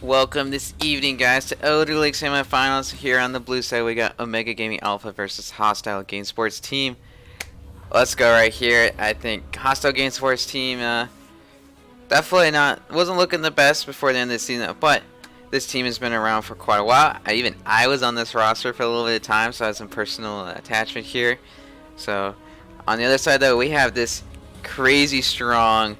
Welcome this evening, guys, to Elder League Semifinals. Here on the blue side, we got Omega Gaming Alpha versus Hostile Game Sports Team. Let's go right here. I think Hostile Game Sports Team definitely wasn't looking the best before the end of the season, but this team has been around for quite a while. I was on this roster for a little bit of time, so I have some personal attachment here. So on the other side, though, we have this crazy strong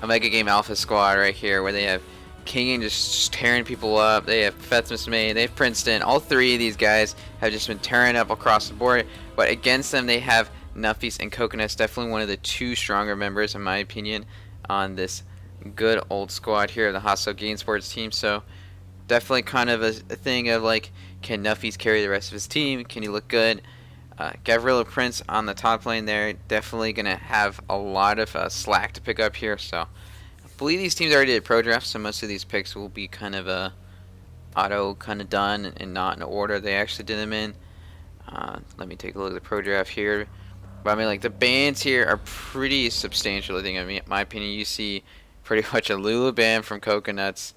Omega Game Alpha squad right here, where they have King just tearing people up. They have Fetsmas May, they have Princeton. All three of these guys have just been tearing up across the board. But against them, they have Nuffies and Coconuts. Definitely one of the two stronger members, in my opinion, on this good old squad here of the Hostile Game Sports team. So definitely kind of a thing of like, can Nuffies carry the rest of his team? Can he look good? Gavrilo Prince on the top lane there, definitely going to have a lot of slack to pick up here. So I believe these teams already did pro drafts, so most of these picks will be kind of auto kind of done and not in order they actually did them in. Let me take a look at the pro draft here. But I mean, like, the bans here are pretty substantial. I think, in my opinion, you see pretty much a Lulu ban from Coconuts,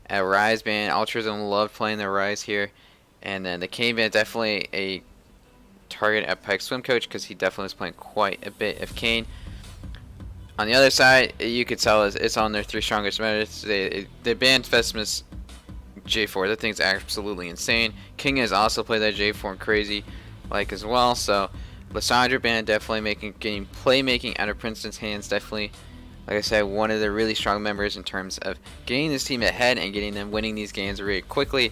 a Rise ban. Altruism loved playing the Rise here, and then the Kane ban, definitely a target at Pike Swim Coach, because he definitely was playing quite a bit of Kane. On the other side, you could tell it's on their three strongest members. They banned Fesmus J4. That thing's absolutely insane. King has also played that J4 crazy like as well. So Lysandra banned, definitely getting playmaking out of Princeton's hands. Definitely, like I said, one of the really strong members in terms of getting this team ahead and getting them winning these games really quickly.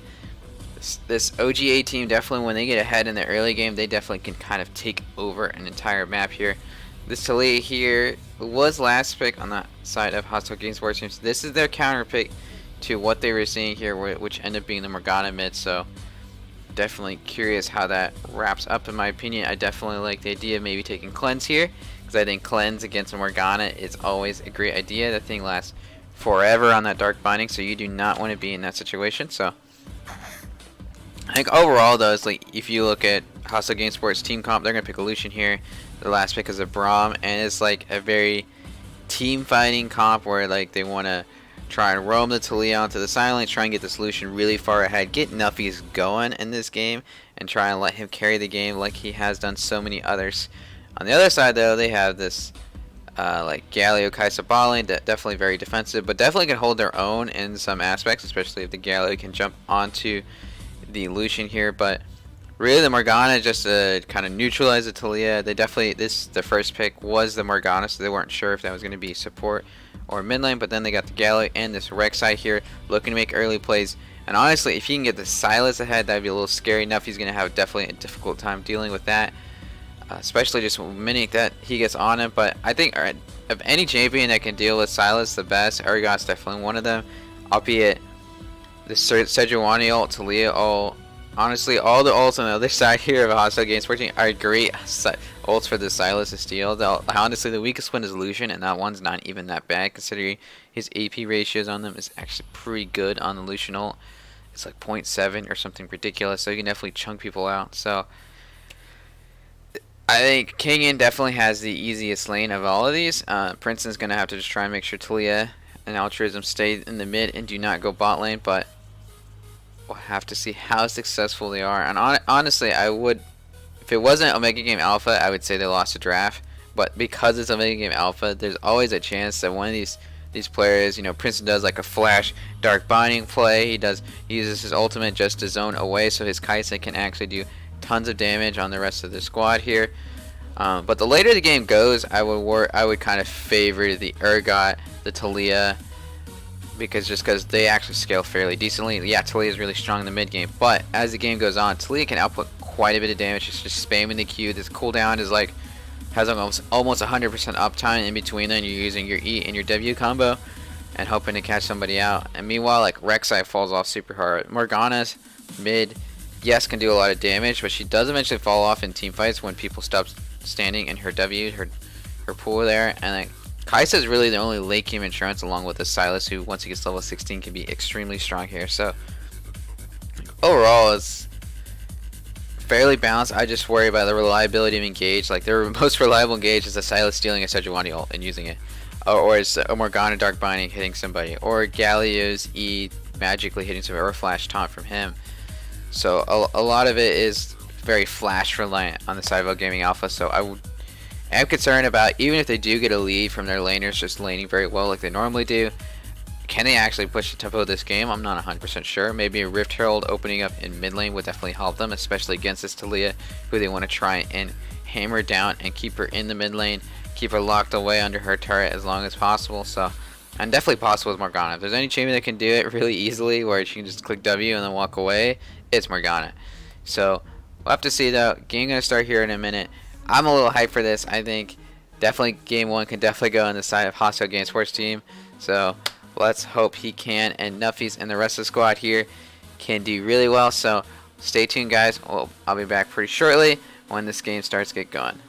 This OGA team, definitely when they get ahead in the early game, they definitely can kind of take over an entire map here. This Talia here was last pick on the side of Hostile Game Sports teams. This is their counter pick to what they were seeing here, which ended up being the Morgana mid. So definitely curious how that wraps up, in my opinion. I definitely like the idea of maybe taking Cleanse here, because I think Cleanse against a Morgana is always a great idea. That thing lasts forever on that Dark Binding, so you do not want to be in that situation. So I think overall, though, it's like, if you look at Hostile Game Sports team comp, they're going to pick a Lucian here. The last pick is a Braum, and it's like a very team fighting comp where like they want to try and roam the Talia onto the side lane, try and get this Lucian really far ahead, get Nuffies going in this game, and try and let him carry the game like he has done so many others. On the other side, though, they have this like Galio Kaisa bot lane, definitely very defensive, but definitely can hold their own in some aspects, especially if the Galio can jump onto the Lucian here. But really the Morgana just to kind of neutralize the Talia. They definitely, the first pick was the Morgana, so they weren't sure if that was going to be support or mid lane, but then they got the Galio and this Rek'Sai here looking to make early plays. And honestly, if you can get the Sylas ahead, that'd be a little scary enough. He's going to have definitely a difficult time dealing with that, especially just the minute that he gets on him. But I think of any champion that can deal with Sylas the best, Urgot's definitely one of them, albeit the Sejuani ult, Talia ult, honestly, all the ults on the other side here of a Hostile Game Sports team are great ults for the Sylas to steal. Honestly, the weakest one is Lucian, and that one's not even that bad considering his AP ratios on them is actually pretty good on the Lucian ult. It's like 0.7 or something ridiculous, so you can definitely chunk people out. So I think Kingan definitely has the easiest lane of all of these. Princeton's going to have to just try and make sure Talia and Altruism stay in the mid and do not go bot lane, but we'll have to see how successful they are. And honestly, I would, if it wasn't Omega Game Alpha, I would say they lost a draft. But because it's Omega Game Alpha, there's always a chance that one of these players, you know, Princeton does like a flash Dark Binding play. He uses his ultimate just to zone away, so his Kaisa can actually do tons of damage on the rest of the squad here. But the later the game goes, I would kind of favor the Urgot, the Talia, because they actually scale fairly decently. Yeah, Talia is really strong in the mid game, but as the game goes on, Talia can output quite a bit of damage. It's just spamming the Q. This cooldown is like has almost 100% uptime in between. Then you're using your E and your W combo and hoping to catch somebody out. And meanwhile, like Rek'Sai falls off super hard. Morgana's mid, yes, can do a lot of damage, but she does eventually fall off in team fights when people stop standing in her W, her pool there. And like Kaisa is really the only late game insurance, along with the Sylas, who once he gets level 16 can be extremely strong here. So overall, it's fairly balanced. I just worry about the reliability of engage. Like their most reliable engage is the Sylas stealing a Sejuani ult and using it. or is a Morgana Dark Binding hitting somebody, or Galio's E magically hitting somebody, or a Flash Taunt from him. So a lot of it is very Flash reliant on the side of Gaming Alpha. So I'm concerned about, even if they do get a lead from their laners just laning very well like they normally do, can they actually push the tempo of this game? I'm not 100% sure. Maybe a Rift Herald opening up in mid lane would definitely help them, especially against this Talia, who they want to try and hammer down and keep her in the mid lane, keep her locked away under her turret as long as possible. So, and definitely possible with Morgana. If there's any champion that can do it really easily, where she can just click W and then walk away, it's Morgana. So, we'll have to see though. Game gonna start here in a minute. I'm a little hyped for this. I think definitely game one can definitely go on the side of Hostile GameSporteam. So, let's hope he can, and Nuffies and the rest of the squad here can do really well. So stay tuned, guys. I'll be back pretty shortly when this game starts to get going.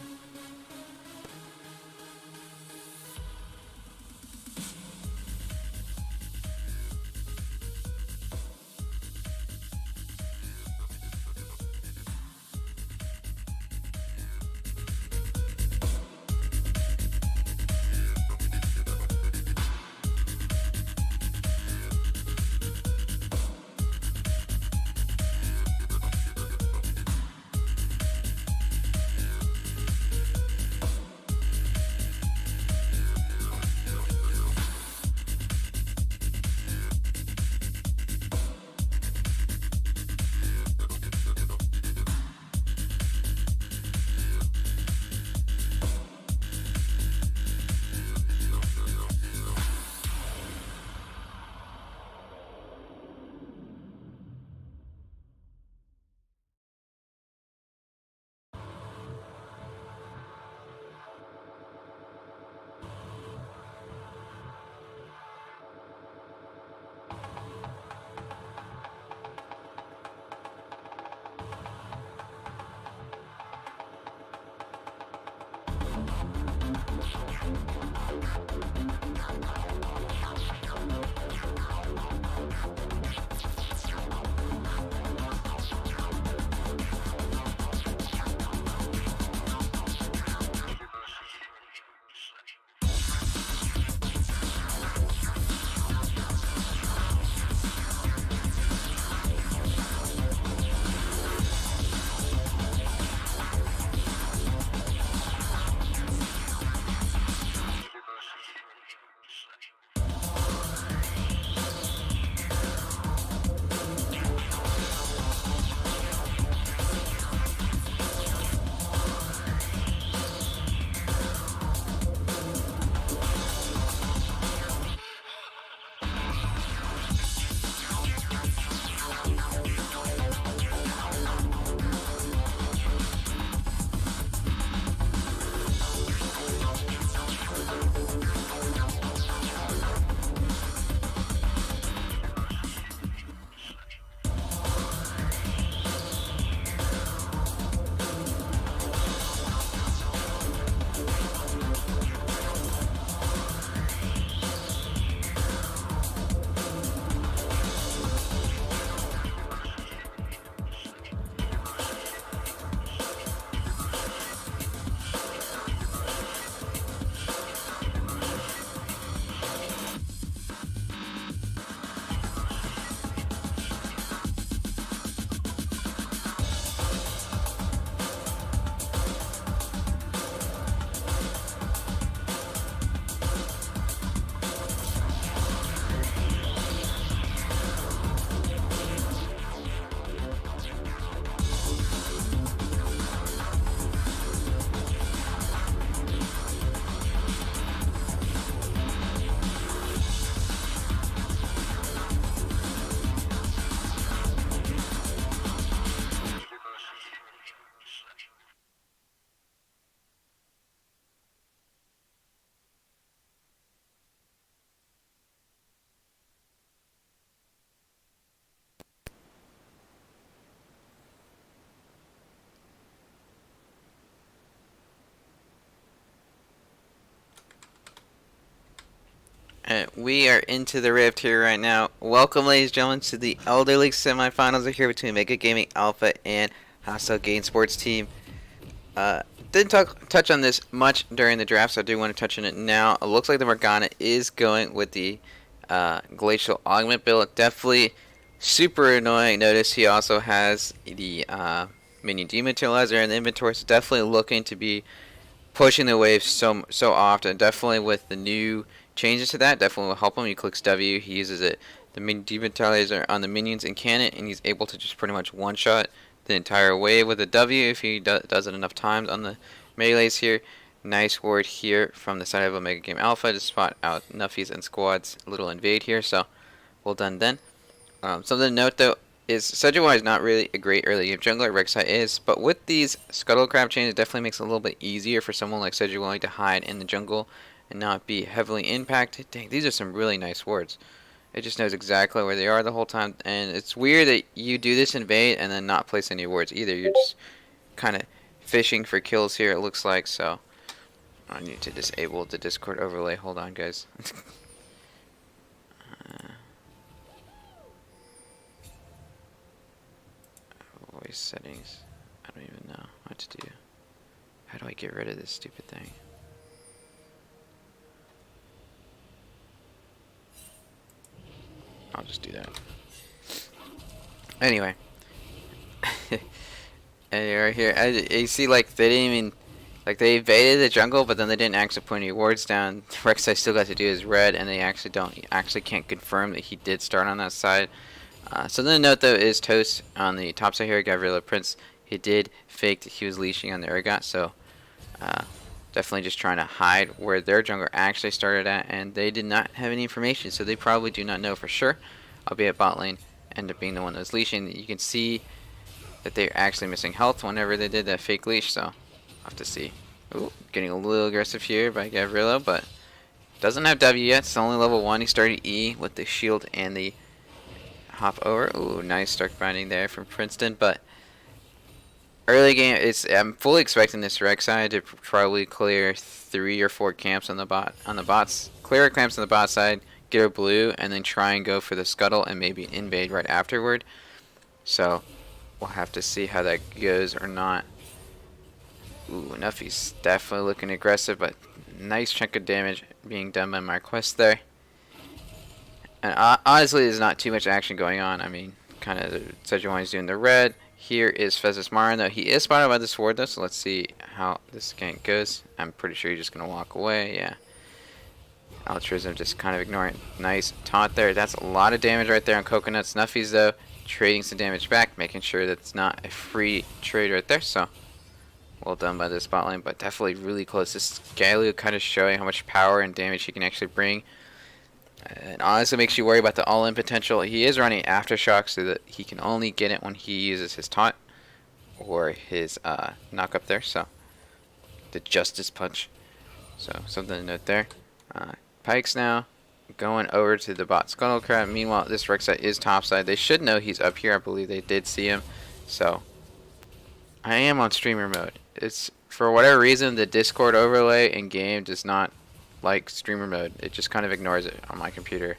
We are into the Rift here right now. Welcome, ladies and gentlemen, to the Elder League Semifinals are here between Mega Gaming Alpha and Hostile GameSporteam. This didn't touch on this much during the draft, so I do want to touch on it now. It looks like the Morgana is going with the Glacial Augment build. Definitely super annoying. Notice he also has the Minion Dematerializer in the inventory, so definitely looking to be pushing the waves so often. Definitely with the new changes to that, definitely will help him. He clicks W, he uses it, the Minion Dematerializer on the minions in cannon, and he's able to just pretty much one-shot the entire wave with a W if he does it enough times on the melees here. Nice ward here from the side of Omega Game Alpha to spot out Nuffies and Squad's little invade here, so well done then. Something to note though is Sejuani is not really a great early game jungler, Rek'Sai is, but with these Scuttle Crab chains it definitely makes it a little bit easier for someone like Sejuani to hide in the jungle and not be heavily impacted. Dang, these are some really nice wards. It just knows exactly where they are the whole time, and it's weird that you do this invade and then not place any wards either. You're just kind of fishing for kills here, it looks like, so I need to disable the Discord overlay. Hold on, guys. Voice settings. I don't even know what to do. How do I get rid of this stupid thing? I'll just do that. Anyway. And right here, you see, like, they didn't even, like, they invaded the jungle, but then they didn't actually put any wards down. Rek'Sai still got to do his red, and they actually can't confirm that he did start on that side. Something to note though is Toast on the top side here, Gavrilo Prince. He did fake that he was leashing on the Urgot, so definitely just trying to hide where their jungler actually started at, and they did not have any information, so they probably do not know for sure. Albeit bot lane ended up being the one that was leashing. You can see that they're actually missing health whenever they did that fake leash, so I'll have to see. Ooh, getting a little aggressive here by Gavrilo, but doesn't have W yet. It's only level 1. He started E with the shield and the hop over. Ooh, nice Stark Binding there from Princeton, but early game, I'm fully expecting this Rek'Sai to probably clear 3 or 4 camps on the bots. Clear camps on the bot side, get a blue, and then try and go for the scuttle and maybe an invade right afterward. So we'll have to see how that goes or not. Ooh, Nuffy's definitely looking aggressive, but nice chunk of damage being done by Marquest there. And honestly, there's not too much action going on. I mean, kind of Sejuani's doing the red. Here is Fezes Marin, though. He is spotted by the sword, though, so let's see how this gank goes. I'm pretty sure he's just going to walk away, yeah. Altruism just kind of ignoring. Nice taunt there. That's a lot of damage right there on Coconut. Snuffies, though, trading some damage back, making sure that it's not a free trade right there, so well done by this bot lane, but definitely really close. This Galio kind of showing how much power and damage he can actually bring. It honestly makes you worry about the all-in potential. He is running Aftershock, so that he can only get it when he uses his taunt or his knock up there, so the Justice Punch. So something to note there. Pikes now going over to the bot Scuttle Crab. Meanwhile, this Rek'Sai is topside. They should know he's up here. I believe they did see him. So I am on streamer mode. It's for whatever reason the Discord overlay in game does not like streamer mode. It just kind of ignores it on my computer,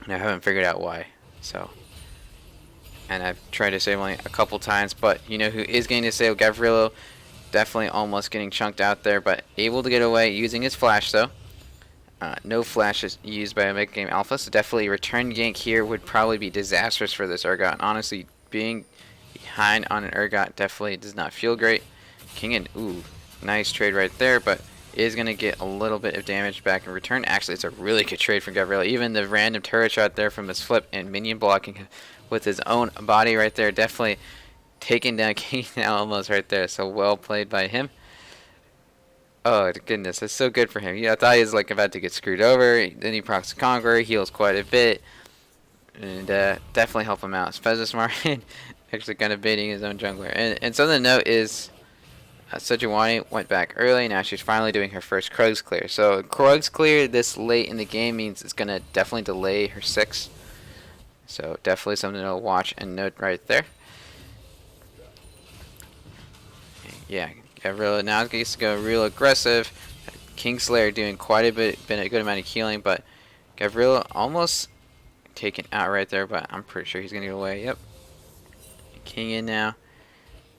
and I haven't figured out why. So, and I've tried disabling it a couple times, but you know who is getting disabled? Gavrilo, definitely almost getting chunked out there, but able to get away using his flash though. No flash is used by Omega Game Alpha, so definitely a return gank here would probably be disastrous for this Urgot. Honestly, being behind on an Urgot definitely does not feel great. King and ooh, nice trade right there, but is going to get a little bit of damage back in return. Actually, it's a really good trade from Gavrilo. Even the random turret shot there from his flip and minion blocking with his own body right there, definitely taking down King now almost right there. So well played by him. Oh goodness, that's so good for him. Yeah, I thought he was like about to get screwed over. Then he procs the Conqueror, heals quite a bit, and definitely help him out. Fezes Marin actually kind of baiting his own jungler. And something to note is Sejuani went back early. Now she's finally doing her first Krug's clear. So Krug's clear this late in the game means it's gonna definitely delay her 6. So definitely something to watch and note right there. Yeah. Gavrilo now gets to go real aggressive. Kingslayer doing quite a been a good amount of healing, but Gavrilo almost taken out right there, but I'm pretty sure he's gonna get away. Yep. King in now.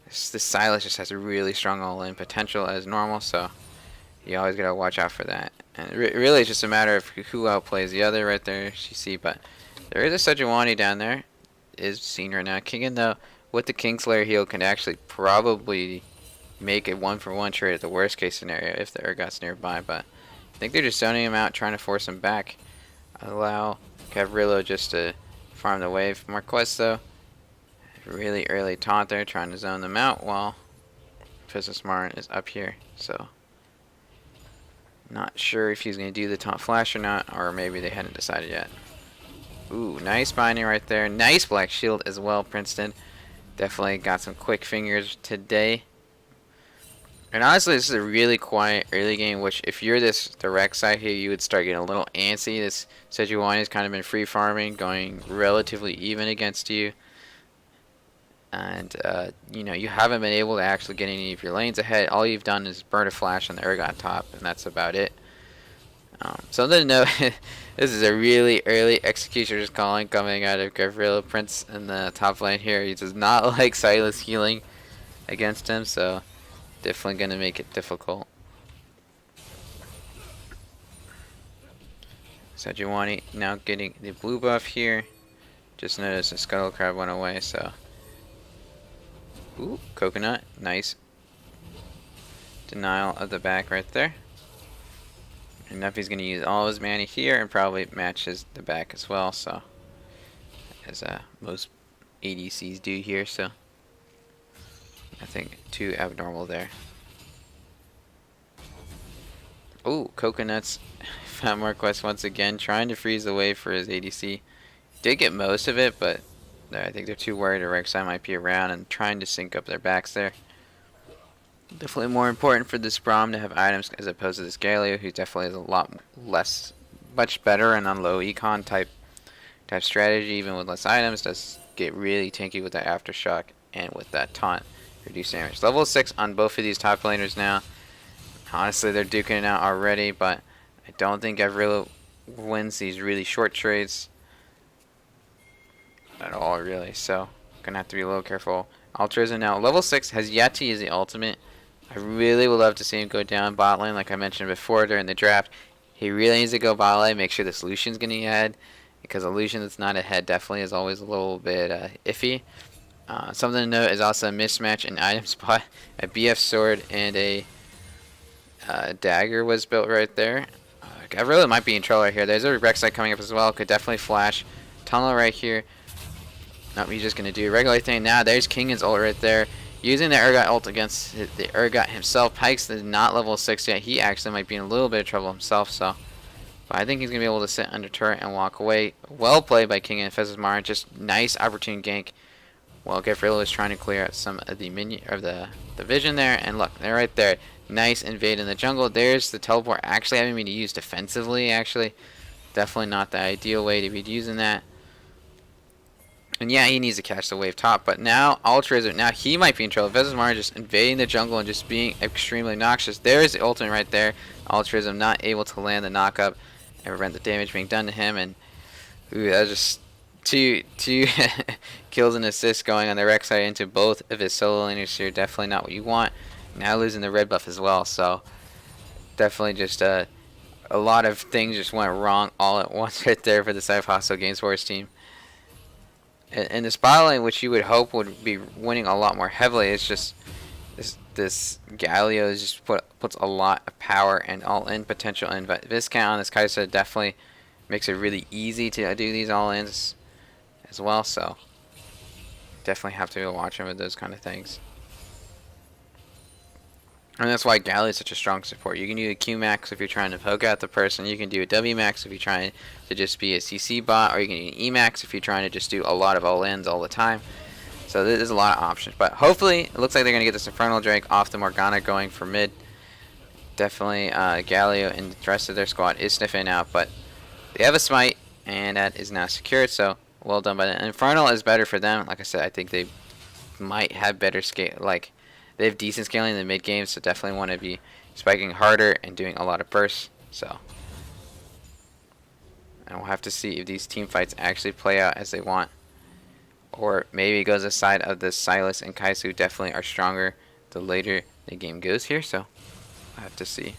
This Silas just has a really strong all-in potential as normal, so you always gotta watch out for that. And really, it's just a matter of who outplays the other right there, as you see. But there is a Sejuani down there, is seen right now. Kingen, though, with the Kingslayer heal, can actually probably make a 1-for-1 trade at the worst case scenario if the Urgot's nearby. But I think they're just zoning him out, trying to force him back. Allow Gavrilo just to farm the wave. Marquez, though, really early taunt there, trying to zone them out while Princess Martin is up here. So not sure if he's going to do the taunt flash or not, or maybe they hadn't decided yet. Ooh, nice binding right there. Nice black shield as well, Princeton. Definitely got some quick fingers today. And honestly, this is a really quiet early game, which if you're this direct side here, you would start getting a little antsy. This Sejuani has kind of been free farming, going relatively even against you. And, you know, you haven't been able to actually get any of your lanes ahead. All you've done is burn a flash on the Urgot top, and that's about it. Something to note, this is a really early Executioner's Calling coming out of Gavrilo Prince in the top lane here. He does not like Silas healing against him, so definitely going to make it difficult. Sejuani now getting the blue buff here. Just noticed the Scuttle Crab went away, so... Ooh, Coconut, nice. Denial of the back right there. And Nuffy's going to use all of his mana here and probably matches the back as well, so as most ADCs do here, so nothing too abnormal there. Ooh, Coconuts found Marquez once again, trying to freeze the wave for his ADC. Did get most of it, but I think they're too worried Rek'Sai might be around and trying to sync up their backs there. Definitely more important for this Braum to have items as opposed to this Galio, who definitely is a lot much better and on low econ type strategy, even with less items. Does get really tanky with that aftershock and with that taunt, reduce damage. Level 6 on both of these top laners now. Honestly, they're duking it out already, but I don't think Gavrilo wins these really short trades at all, really. So gonna have to be a little careful. Altruism now level 6 has yet to use the ultimate. I really would love to see him go down bot lane, like I mentioned before during the draft. He really needs to go bot lane, make sure this Lucian's getting ahead, because a Lucian that's not ahead definitely is always a little bit iffy. Something to note is also a mismatch in item spot. A BF sword and a dagger was built right there. I really might be in trouble right here. There's a Rek'Sai coming up as well. Could definitely flash. Tunnel right here. Nope, he's just going to do a regular thing. Now there's Kingan's ult right there. Using the Urgot ult against the Urgot himself. Pikes is not level 6 yet. He actually might be in a little bit of trouble himself. So, but I think he's going to be able to sit under turret and walk away. Well played by Kingan and Fezzesmar. Just nice opportune gank. Well, Gavrilo is trying to clear out some of the the vision there. And look, they're right there. Nice invade in the jungle. There's the teleport actually having me to use defensively. Actually, definitely not the ideal way to be using that. And yeah, he needs to catch the wave top, but now Altruism, now he might be in trouble. Vesemar just invading the jungle and just being extremely noxious. There's the ultimate right there. Altruism not able to land the knockup and prevent the damage being done to him. And ooh, that's just two kills and assists going on the Rek'Sai into both of his solo laners here. Definitely not what you want. Now losing the red buff as well, so definitely just a lot of things just went wrong all at once right there for the side of hostile GameSports team. And the spot lane, which you would hope would be winning a lot more heavily, it's just this Galio is just puts a lot of power and all-in potential in. But Viscount on this Kai'Sa definitely makes it really easy to do these all-ins as well. So definitely have to watch him with those kind of things. And that's why Galio is such a strong support. You can do a Q max if you're trying to poke out the person. You can do a W max if you're trying to just be a CC bot, or you can do an E max if you're trying to just do a lot of all-ins all the time. So there's a lot of options. But hopefully, it looks like they're going to get this Infernal Drake off the Morgana going for mid. Definitely Galio and the rest of their squad is sniffing out, but they have a smite, and that is now secured. So well done by them. Infernal is better for them. Like I said, I think they might have better scale, like they have decent scaling in the mid game, so definitely want to be spiking harder and doing a lot of bursts. So, and we'll have to see if these team fights actually play out as they want. or maybe it goes aside of the Silas and Kaisu definitely are stronger the later the game goes here, so I have to see.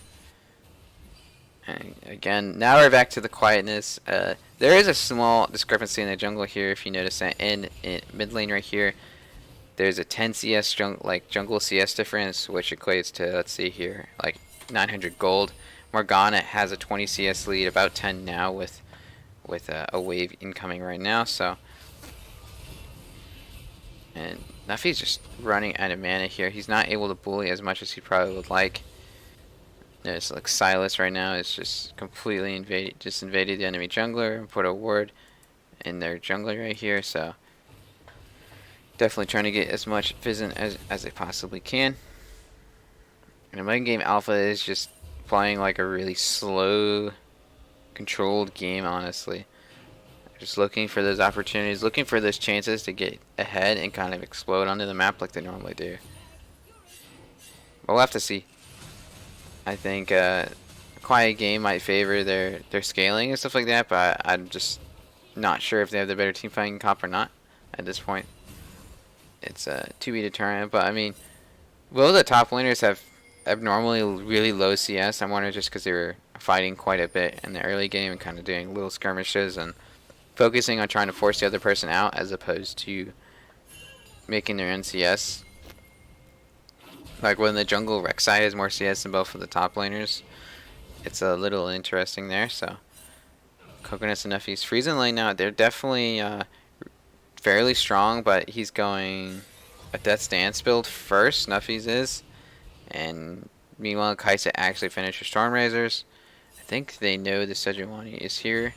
And again, now we're back to the quietness. There is a small discrepancy in the jungle here, if you notice that. In mid lane right here, there's a 10 CS jungle CS difference, which equates to, let's see here, like 900 gold. Morgana has a 20 CS lead, about 10 now with a wave incoming right now. So, and Nuffy's just running out of mana here. He's not able to bully as much as he probably would like. There's like Silas right now is just completely invaded the enemy jungler and put a ward in their jungler right here. So definitely trying to get as much Fizzin as they possibly can. And my game alpha is just playing like a really slow, controlled game, honestly. Just looking for those opportunities, looking for those chances to get ahead and kind of explode onto the map like they normally do. But we'll have to see. I think a quiet game might favor their scaling and stuff like that, but I'm just not sure if they have the better team fighting comp or not at this point. It's to be determined, but I mean, will the top laners have abnormally really low CS? I wonder just because they were fighting quite a bit in the early game and kind of doing little skirmishes and focusing on trying to force the other person out as opposed to making their NCS. Like when the jungle Rek'Sai has more CS than both of the top laners, it's a little interesting there. So Coconuts and Nuffy's freezing lane now. They're definitely fairly strong, but he's going a Death's Dance build first. Nuffy's is, and meanwhile Kaisa actually finished her Stormrazers. I think they know the Sejuani is here.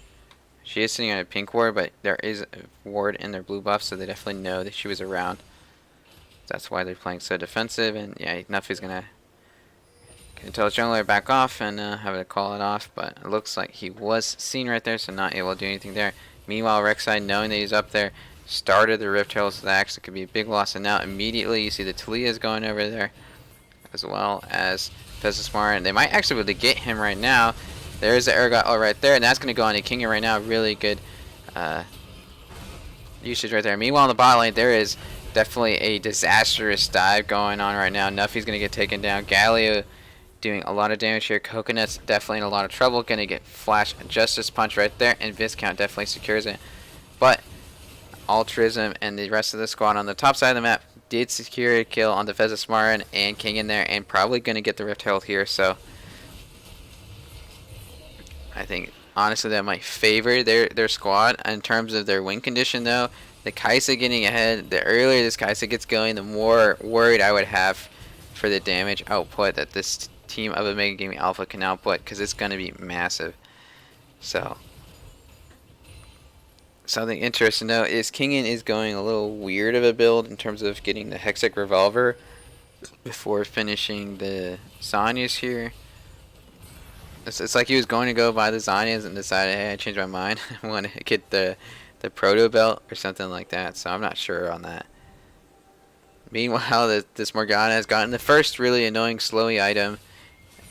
She is sitting on a pink ward, but there is a ward in their blue buff, so they definitely know that she was around. That's why they're playing so defensive, and yeah, Nuffy's gonna tell his jungler back off and have to call it off, but it looks like he was seen right there, so not able to do anything there. Meanwhile, Rek'Sai, knowing that he's up there, started the Rift Herald, so that actually could be a big loss, and now immediately you see the Talia's going over there, as well as Pesismar, and they might actually be able to get him right now. There's the Urgot all right there, and that's going to go on to Kinga right now. Really good usage right there. Meanwhile, in the bot lane, there is definitely a disastrous dive going on right now. Nuffy's going to get taken down. Galio doing a lot of damage here. Coconut's definitely in a lot of trouble. Going to get Flash Justice Punch right there, and Viscount definitely secures it. But Altruism and the rest of the squad on the top side of the map did secure a kill on the Pesismarin and King in there, and probably going to get the Rift Herald here. So I think honestly that might favor their squad in terms of their win condition, though. The Kaisa getting ahead, the earlier this Kaisa gets going, the more worried I would have for the damage output that this team of Omega Gaming Alpha can output, because it's going to be massive. So something interesting though is Kingen is going a little weird of a build in terms of getting the Hexic Revolver before finishing the Zanyas here. It's like he was going to go buy the Zanyas and decided, hey, I changed my mind. I want to get the Proto Belt or something like that, so I'm not sure on that. Meanwhile, this Morgana has gotten the first really annoying slowy item,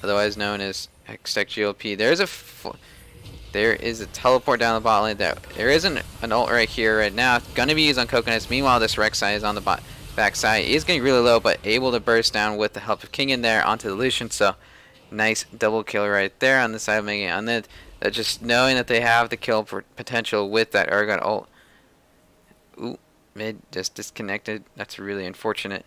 otherwise known as Hextech GLP. There is a teleport down the bot lane. There is an ult right here right now. Gonna be used on Coconuts. Meanwhile, this Rek'Sai is on the back side. He is getting really low, but able to burst down with the help of King in there onto the Lucian. So nice double kill right there on the side of Megan. And then just knowing that they have the kill potential with that Urgot ult. Ooh, mid just disconnected. That's really unfortunate.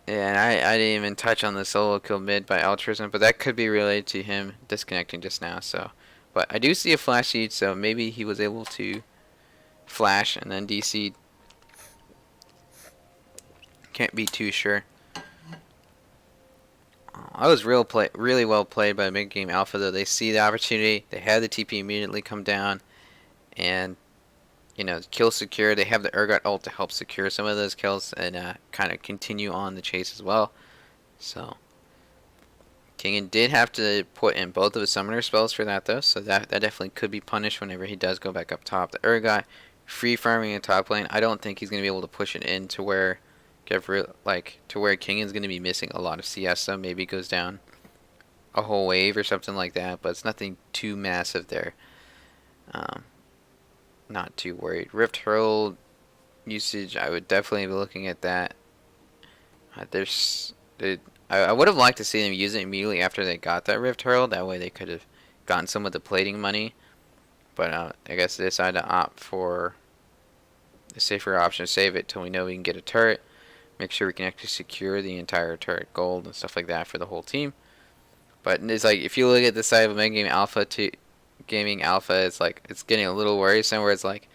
Yeah, and I didn't even touch on the solo kill mid by Altruism, but that could be related to him disconnecting just now. So, but I do see a flash seed, so maybe he was able to flash and then DC. Can't be too sure. I was really well played by Mid Game Alpha, though. They see the opportunity, they have the TP immediately come down, and you know, kill secure. They have the Urgot ult to help secure some of those kills and kind of continue on the chase as well. So Kingen did have to put in both of his summoner spells for that, though, so that definitely could be punished whenever he does go back up top. The Urgot free farming in top lane. I don't think he's going to be able to push it in to where Kingen's going to be missing a lot of CS. So maybe goes down a whole wave or something like that, but it's nothing too massive there. not too worried. Rift Herald usage, I would definitely be looking at that. I would have liked to see them use it immediately after they got that Rift Herald. That way they could have gotten some of the plating money. But I guess they decided to opt for a safer option, save it till we know we can get a turret. Make sure we can actually secure the entire turret gold and stuff like that for the whole team. But it's like, if you look at the side of Mega Game Alpha to Gaming Alpha, it's like, it's getting a little worrisome where it's like,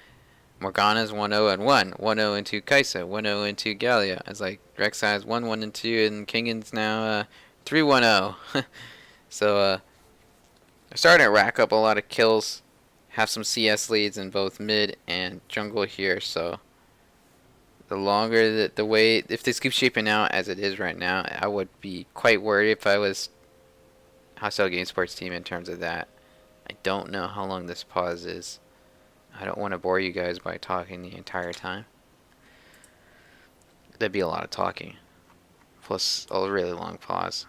Morgana's 1-0 and 1, 1-0 into Kaisa, 1-0 into Gallia. It's like Rek'Sai's 1-1 and 2, and Kingan's now 3-1-0. So they're starting to rack up a lot of kills, have some CS leads in both mid and jungle here. So the longer that the way, if this keeps shaping out as it is right now, I would be quite worried if I was Hostile GameSporteam in terms of that. I don't know how long this pause is. I don't want to bore you guys by talking the entire time. That'd be a lot of talking. Plus a really long pause.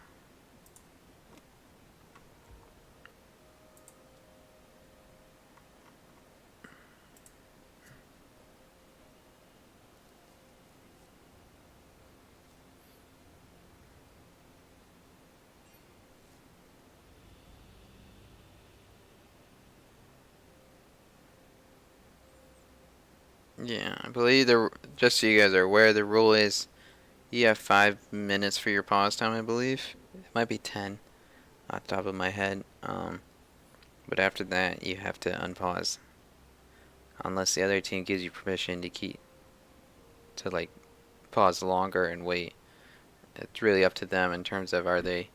Yeah, I believe just so you guys are aware, the rule is you have 5 minutes for your pause time, I believe. It might be 10 off the top of my head. But after that, you have to unpause. Unless the other team gives you permission to like pause longer and wait. It's really up to them in terms of are they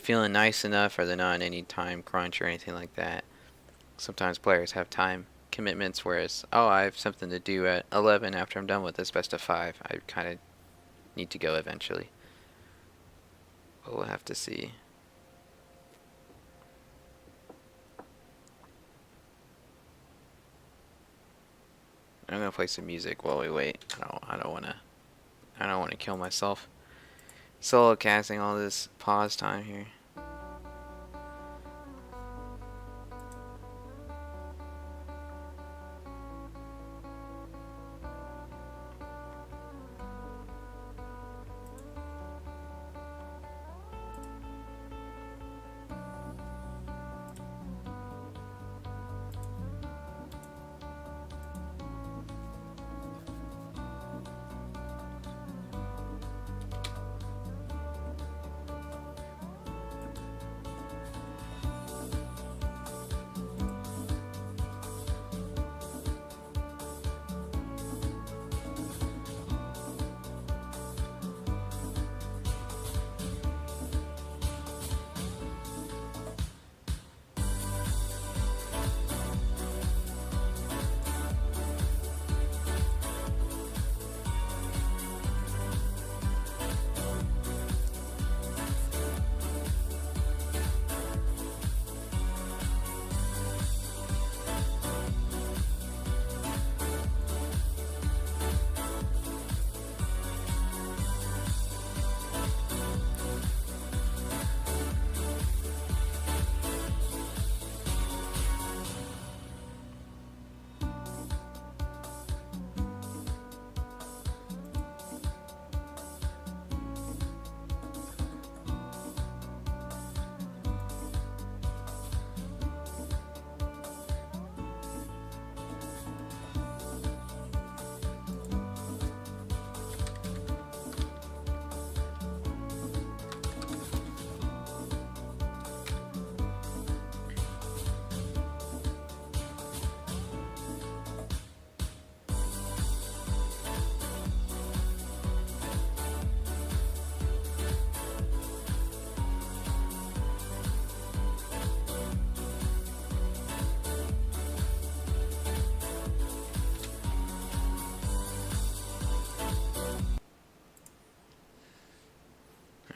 feeling nice enough, are they not in any time crunch or anything like that. Sometimes players have time commitments, whereas, oh, I have something to do at 11 after I'm done with this best of 5. I kind of need to go eventually. But we'll have to see. I'm gonna play some music while we wait. I don't wanna kill myself solo casting all this pause time here.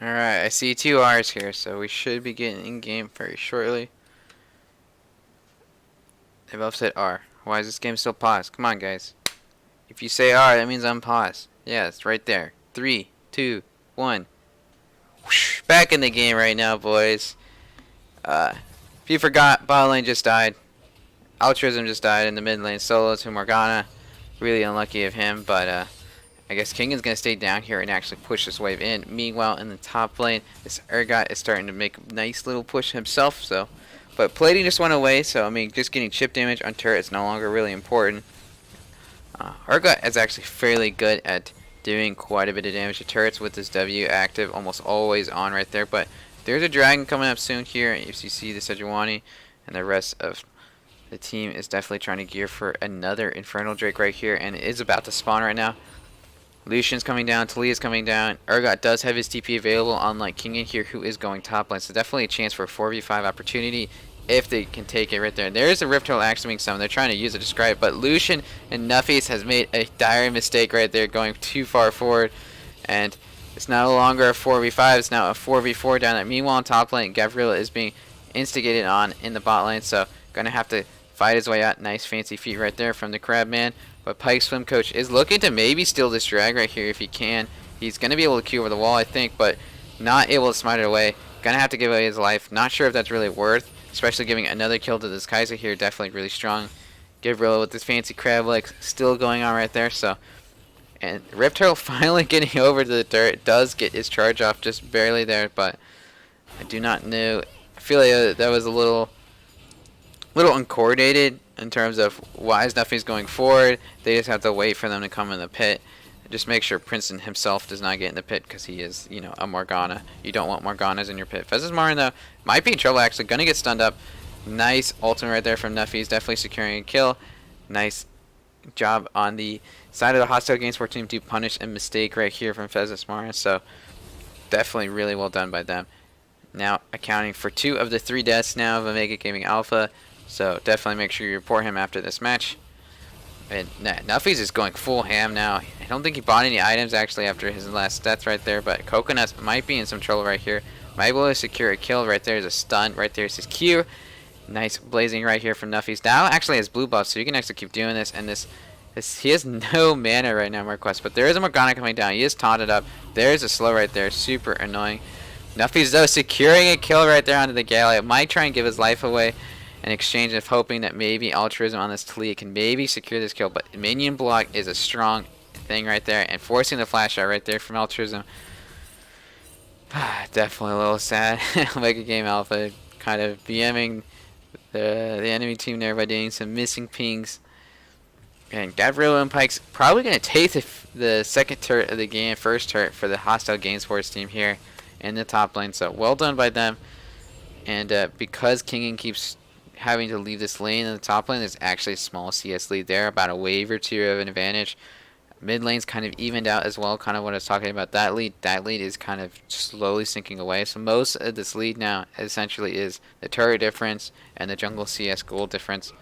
Alright, I see 2 R's here, so we should be getting in game very shortly. They both said R. Why is this game still paused? Come on, guys. If you say R, that means I'm paused. Yeah, it's right there. 3, 2, 1. Whoosh, back in the game right now, boys. If you forgot, bot lane just died. Altruism just died in the mid lane solo to Morgana. Really unlucky of him, but I guess King is going to stay down here and actually push this wave in. Meanwhile, in the top lane, this Urgot is starting to make a nice little push himself. But plating just went away, so I mean, just getting chip damage on turret is no longer really important. Urgot is actually fairly good at doing quite a bit of damage to turrets with this W active, almost always on right there. But there's a dragon coming up soon here. If you see the Sejuani and the rest of the team is definitely trying to gear for another Infernal Drake right here, and it is about to spawn right now. Lucian's coming down, Talia's coming down. Urgot does have his TP available, unlike King in here, who is going top lane. So definitely a chance for a 4v5 opportunity if they can take it right there. There is a Rift Hole actually being summoned. They're trying to use it to describe, but Lucian and Nuffies has made a dire mistake right there, going too far forward. And it's no longer a 4v5, it's now a 4v4 down there. Meanwhile, in top lane, Gavrila is being instigated on in the bot lane, so going to have to fight his way out. Nice fancy feet right there from the Crabman. But Pike's Swim Coach is looking to maybe steal this drag right here if he can. He's going to be able to queue over the wall, I think, but not able to smite it away. Going to have to give away his life. Not sure if that's really worth, especially giving another kill to this Kaiser here. Definitely really strong. Gavrila with this fancy crab legs still going on right there. So, and Rift Turtle finally getting over to the turret. Does get his charge off just barely there, but I do not know. I feel like that was a little uncoordinated in terms of why is Nuffies going forward. They just have to wait for them to come in the pit. Just make sure Princeton himself does not get in the pit because he is, you know, a Morgana. You don't want Morganas in your pit. Fez's Marin, though, might be in trouble, actually. Going to get stunned up. Nice ultimate right there from Nuffies. Definitely securing a kill. Nice job on the side of the hostile GameSporteam to punish a mistake right here from Fez's Marin. So, definitely really well done by them. Now, accounting for 2 of the 3 deaths now of Omega Gaming Alpha. So definitely make sure you report him after this match. And Nuffies is going full ham now. I don't think he bought any items actually after his last death right there, but Coconuts might be in some trouble right here. Might be able to secure a kill right there. There's a stun right there. It's his Q. Nice blazing right here from Nuffies. Now actually has blue buff, so you can actually keep doing this. And he has no mana right now, Marquest, but there is a Morgana coming down. He is taunted up. There's a slow right there. Super annoying. Nuffies though securing a kill right there onto the Gallia. Might try and give his life away in exchange of hoping that maybe Altruism on this Talia can maybe secure this kill. But minion block is a strong thing right there, and forcing the flash out right there from Altruism. Definitely a little sad. Omega Game Alpha kind of BMing the enemy team there by doing some missing pings. And Gavrilo and Pike's probably going to take the second turret of the game, first turret for the hostile GameSports team here in the top lane. So well done by them. And because Kingen keeps having to leave this lane in the top lane, there's actually a small CS lead there, about a wave or 2 of an advantage. Mid lane's kind of evened out as well, kind of what I was talking about. That lead is kind of slowly sinking away. So most of this lead now essentially is the turret difference and the jungle CS gold difference,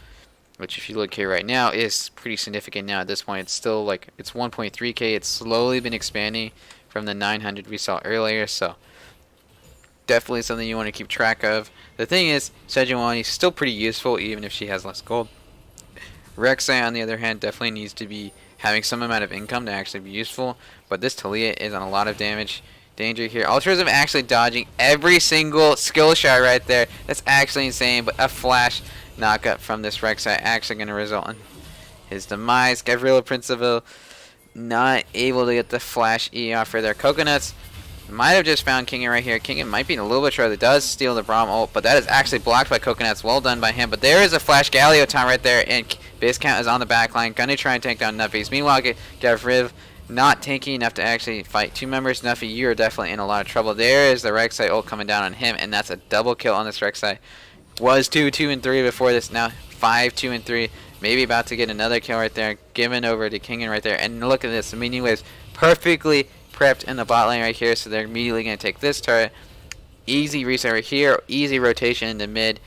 which if you look here right now is pretty significant now at this point. It's still like, it's 1.3k. It's slowly been expanding from the 900 we saw earlier, so definitely something you want to keep track of. The thing is, Sejuani is still pretty useful even if she has less gold. Rek'Sai, on the other hand, definitely needs to be having some amount of income to actually be useful, but this Talia is on a lot of danger here. Altruism actually dodging every single skill shot right there. That's actually insane, but a flash knockup from this Rek'Sai actually going to result in his demise. Gavrilo Principal not able to get the flash E off for their Coconuts. Might have just found Kingen right here. Kingen might be in a little bit trouble. He does steal the Braum ult, but that is actually blocked by Coconuts. Well done by him. But there is a flash Galio time right there, and Basecamp is on the back line. Gonna try and take down Nuffies. Meanwhile, Gavriv not tanky enough to actually fight 2 members. Nuffy, you are definitely in a lot of trouble. There is the Rek'Sai ult coming down on him, and that's a double kill on this Rek'Sai. Was 2, 2, and 3 before this. Now 5, 2, and 3. Maybe about to get another kill right there. Given over to Kingen right there. And look at this. The minion waves perfectly prepped in the bot lane right here, so they're immediately going to take this turret. Easy reset right here, easy rotation in the mid.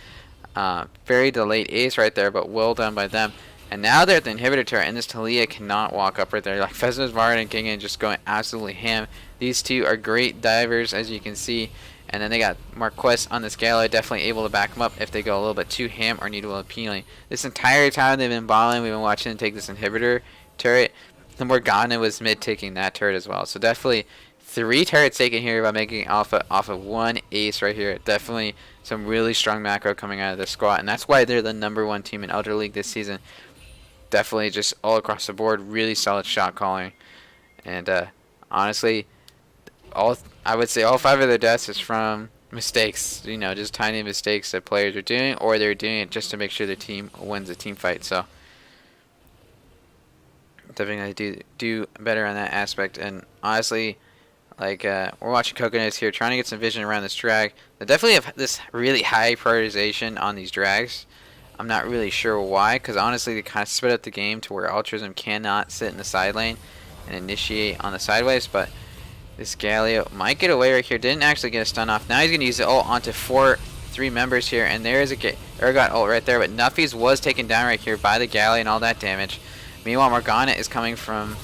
Very delayed ace right there, but well done by them. And now they're at the inhibitor turret, and this Talia cannot walk up right there. Like Fesmus, Varden, and Kingen just going absolutely ham. These two are great divers, as you can see. And then they got Marquez on this Gallo, definitely able to back them up if they go a little bit too ham or need a little appealing. This entire time they've been balling, we've been watching them take this inhibitor turret. The Morgana was mid-taking that turret as well. So definitely 3 turrets taken here by making Alpha off of 1 ace right here. Definitely some really strong macro coming out of this squad, and that's why they're the #1 team in Elder League this season. Definitely just all across the board, really solid shot calling. And honestly, I would say all 5 of their deaths is from mistakes, you know, just tiny mistakes that players are doing, or they're doing it just to make sure their team wins a team fight. So definitely do better on that aspect. And honestly, like we're watching Coconuts here, trying to get some vision around this drag. They definitely have this really high prioritization on these drags. I'm not really sure why, because honestly they kind of split up the game to where Altruism cannot sit in the side lane and initiate on the sideways, but this Galio might get away right here. Didn't actually get a stun off. Now he's going to use the ult onto 3 members here, and there is a Urgot ult right there, but Nuffies was taken down right here by the Galio and all that damage. Meanwhile, Morgana is coming from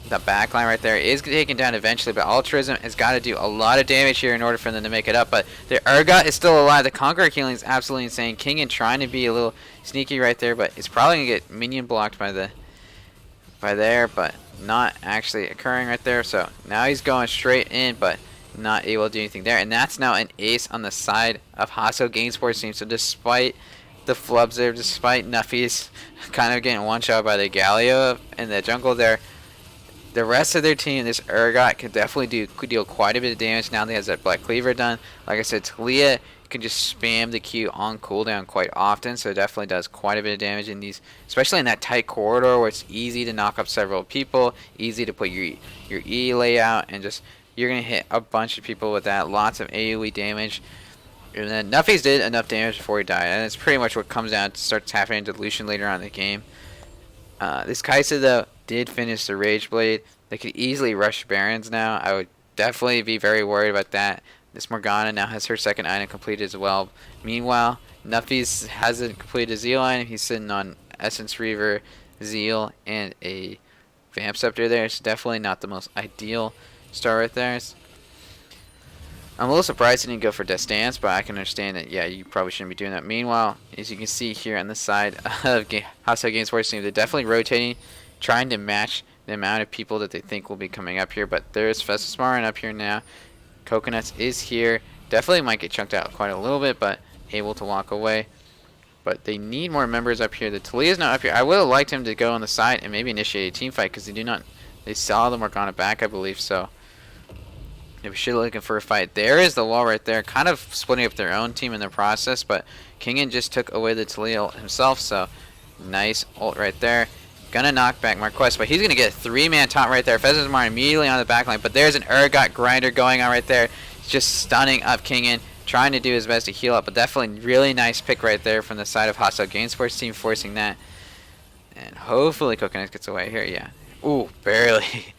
the backline right there. Is taken down eventually, but Altruism has got to do a lot of damage here in order for them to make it up. But the Urgot is still alive. The Conqueror healing is absolutely insane. Kingen trying to be a little sneaky right there, but it's probably going to get minion blocked by there, but not actually occurring right there. So now he's going straight in, but not able to do anything there. And that's now an ace on the side of Hasso GameSporteam. So despite the flubs there, despite Nuffies kind of getting one-shot by the Galio in the jungle there, the rest of their team, this Urgot, can definitely deal quite a bit of damage now that he has that Black Cleaver done. Like I said, Talia can just spam the Q on cooldown quite often, so it definitely does quite a bit of damage in these, especially in that tight corridor where it's easy to knock up several people, easy to put your E layout, and just you're going to hit a bunch of people with that. Lots of AoE damage. And then Nuffies did enough damage before he died, and it's pretty much what comes down to starts happening to Lucian later on in the game. This Kaisa, though, did finish the Rage Blade. They could easily rush Barons now. I would definitely be very worried about that. This Morgana now has her second item completed as well. Meanwhile, Nuffies hasn't completed his Zeal item. He's sitting on Essence Reaver, Zeal, and a Vamp Scepter there. It's definitely not the most ideal start right there. I'm a little surprised he didn't go for Death Dance, but I can understand that, yeah, you probably shouldn't be doing that. Meanwhile, as you can see here on the side of Hasso GameSporteam, they're definitely rotating, trying to match the amount of people that they think will be coming up here. But there's Festusmarin up here now. Coconuts is here. Definitely might get chunked out quite a little bit, but able to walk away. But they need more members up here. The Talia's not up here. I would have liked him to go on the side and maybe initiate a team fight, because they saw the Morgana back, I believe, so they should be looking for a fight. There is the wall right there, kind of splitting up their own team in the process, but Kingen just took away the Talia himself, so nice ult right there. Gonna knock back Marquez, but he's gonna get a 3-man taunt right there. Festusmarin immediately on the backline, but there's an Urgot grinder going on right there. He's just stunning up Kingen, trying to do his best to heal up, but definitely really nice pick right there from the side of Hasso GameSporteam, forcing that. And hopefully Coconut gets away here, yeah. Ooh, barely.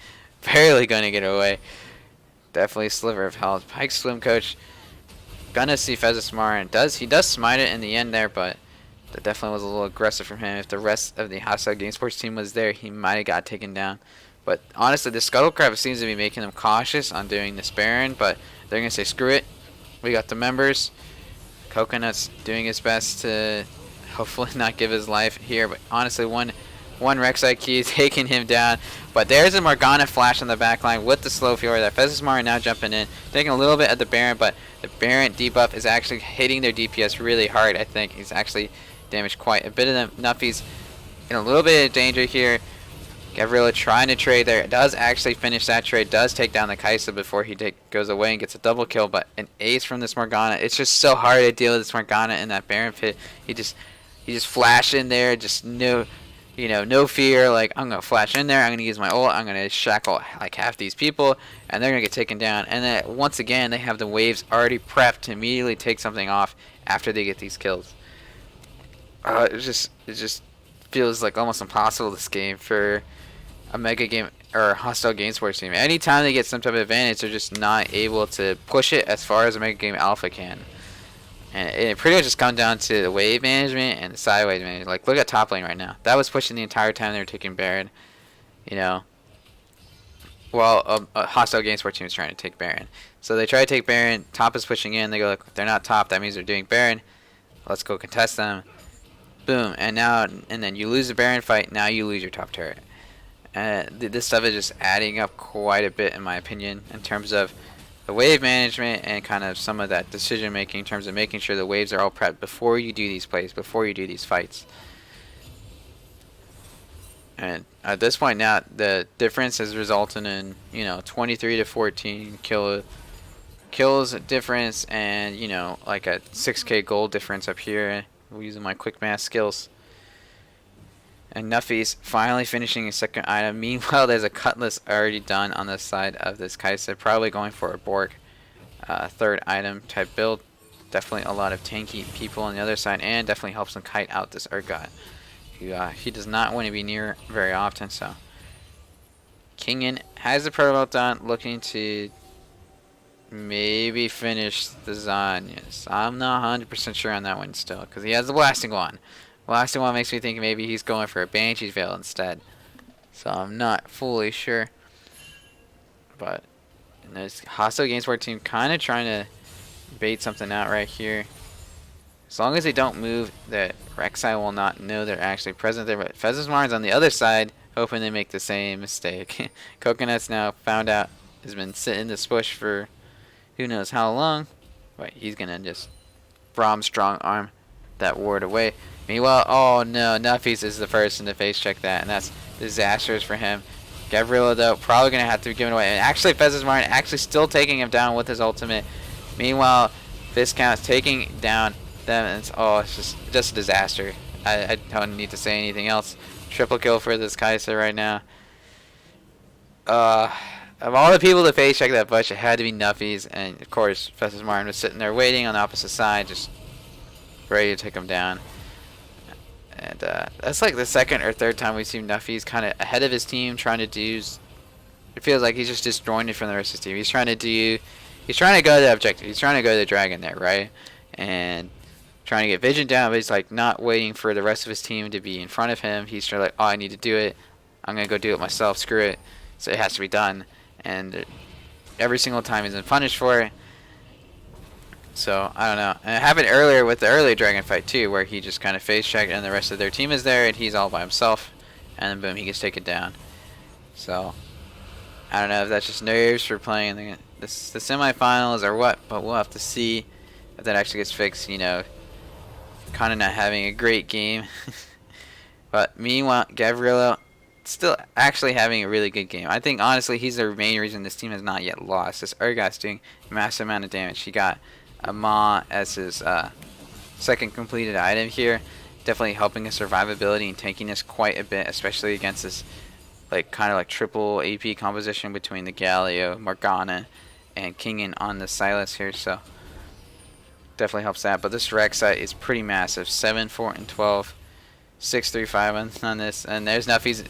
Barely gonna get away. Definitely a sliver of health. Pike Swim Coach gonna see Festusmarin. He does smite it in the end there, but that definitely was a little aggressive from him. If the rest of the Hasso GameSporteam was there, he might have got taken down. But honestly, the Scuttlecraft seems to be making them cautious on doing this Baron, but they're gonna say screw it. We got the members. Coconut's doing his best to hopefully not give his life here, but honestly, one Rex IQ taking him down. But there's a Morgana flash on the backline with the slow fury. That Festusmarin now jumping in, taking a little bit of the Baron, but the Baron debuff is actually hitting their DPS really hard. I think he's actually damaged quite a bit of them. Nuffies in a little bit of danger here. Gavrila trying to trade there. Does actually finish that trade. Does take down the Kaisa before he goes away and gets a double kill. But an ace from this Morgana. It's just so hard to deal with this Morgana in that Baron pit. He just flashed in there. Just no fear. Like, I'm gonna flash in there. I'm gonna use my ult. I'm gonna shackle like half these people, and they're gonna get taken down. And then once again, they have the waves already prepped to immediately take something off after they get these kills. It just feels like almost impossible this game for a mega game or hostile GameSports team. Anytime they get some type of advantage, they're just not able to push it as far as a mega game alpha can. And it pretty much just comes down to the wave management and the sideways management. Like, look at top lane right now. That was pushing the entire time they were taking Baron. Well, a hostile GameSports team is trying to take Baron. So they try to take Baron. Top is pushing in. They go, like, they're not top. That means they're doing Baron. Let's go contest them. Boom. And then you lose the Baron fight. Now you lose your top turret. And this stuff is just adding up quite a bit, in my opinion, in terms of the wave management and kind of some of that decision making in terms of making sure the waves are all prepped before you do these plays, before you do these fights. And at this point now, the difference is resulting in, 23 to 14 kills difference, and like a 6k gold difference up here using my quick math skills. And Nuffy's finally finishing his second item. Meanwhile, there's a Cutlass already done on the side of this Kaisa, probably going for a Bork third item type build. Definitely a lot of tanky people on the other side, and definitely helps him kite out this Urgot. He does not want to be near very often, so Kingin has the Pro Belt done, looking to maybe finish the Zanyas. I'm not 100% sure on that one still, because he has the Blasting Wand. Blasting Wand makes me think maybe he's going for a Banshee's Veil instead. So I'm not fully sure. But this hostile GameSporteam kind of trying to bait something out right here. As long as they don't move, the Rek'Sai will not know they're actually present there. But Fezzesmarn's on the other side, hoping they make the same mistake. Coconut's now found out has been sitting in this bush for who knows how long. But he's going to just Braum strong arm that ward away. Meanwhile, oh no, Nuffies is the person to face check that, and that's disastrous for him. Gavrilo, though, probably going to have to be given away. And actually, Fezzesmarn actually still taking him down with his ultimate. Meanwhile, Viscount's taking down them, and it's just a disaster. I don't need to say anything else. Triple kill for this Kaisa right now. Of all the people to face check that bush, it had to be Nuffies, and of course, Fezzesmarn was sitting there waiting on the opposite side, just ready to take him down. And that's like the second or third time we've seen Nuffies kind of ahead of his team, trying to do. It feels like he's just disjointed from the rest of his team. He's trying to go to the objective. He's trying to go to the dragon there, right? And trying to get vision down, but he's like not waiting for the rest of his team to be in front of him. He's like, oh, I need to do it. I'm gonna go do it myself. Screw it. So it has to be done. And every single time he's been punished for it. So, I don't know. And it happened earlier with the early dragon fight, too, where he just kind of face checked and the rest of their team is there and he's all by himself. And then, boom, he gets taken down. So, I don't know if that's just nerves for playing the semifinals or what, but we'll have to see if that actually gets fixed, kind of not having a great game. But meanwhile, Gavrilo still actually having a really good game. I think, honestly, he's the main reason this team has not yet lost. This Urgot's doing a massive amount of damage. He got a Ma as his second completed item here, definitely helping his survivability and tankiness quite a bit, especially against this kind of triple AP composition between the Galio, Morgana, and Kingin on the Silas here. So definitely helps that. But this Rek'Sai is pretty massive. 7, 4, and 12, 6, 3, 5 on this, and there's Nuffies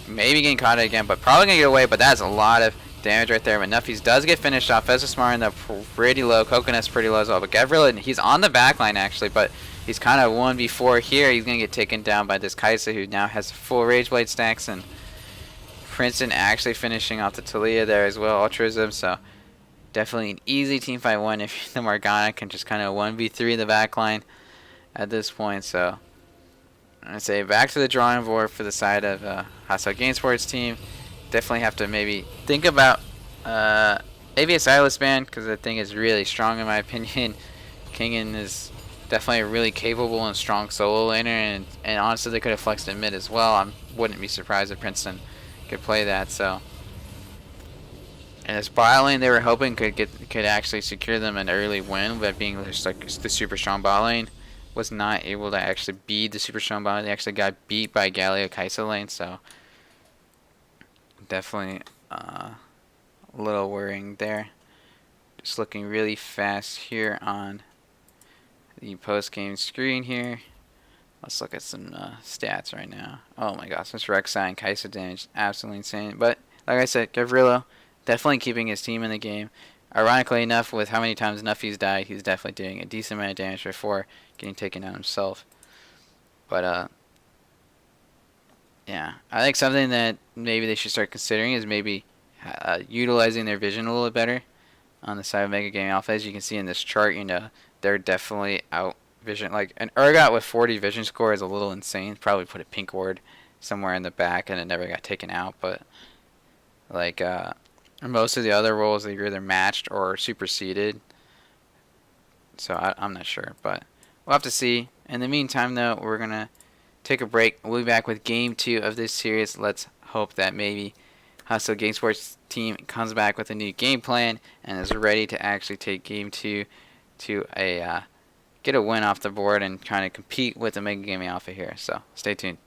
maybe getting caught again, but probably gonna get away. But that's a lot of damage right there. But Nuffies does get finished off. Fezzesmarn though pretty low. Coconut's pretty low as well. But Gavrilo, he's on the back line actually, but he's kind of 1v4 here. He's gonna get taken down by this Kaisa, who now has full Rage Blade stacks, and Princeton actually finishing off the Talia there as well, Altruism. So definitely an easy teamfight one if the Morgana can just kind of 1v3 the back line at this point. So I'd say back to the drawing board for the side of Hostile GameSports team. Definitely have to maybe think about maybe a Silas ban, because the thing is really strong in my opinion. Kingin is definitely a really capable and strong solo laner, and honestly they could have flexed in mid as well. I wouldn't be surprised if Princeton could play that. So, and this bot lane they were hoping could actually secure them an early win, but being just the super strong bot lane was not able to actually beat the super strong bot lane. They actually got beat by Galio Kaisa lane, so definitely a little worrying there. Just looking really fast here on the post-game screen here. Let's look at some stats right now. Oh my gosh, this Rek'Sai and Kaisa damage, absolutely insane. But like I said, Gavrilo definitely keeping his team in the game. Ironically enough, with how many times Nuffies died, he's definitely doing a decent amount of damage before getting taken out himself. But yeah, I think something that maybe they should start considering is maybe utilizing their vision a little better on the side of Mega Game Alpha. As you can see in this chart, they're definitely out vision. Like an Urgot with 40 vision score is a little insane. Probably put a pink ward somewhere in the back and it never got taken out. But like most of the other roles, they're either matched or superseded. So I'm not sure, but we'll have to see. In the meantime, though, we're gonna take a break. We'll be back with Game 2 of this series. Let's hope that maybe Hustle Game Sports team comes back with a new game plan and is ready to actually take Game 2 to a get a win off the board and trying to compete with the Mega Gaming Alpha here. So stay tuned.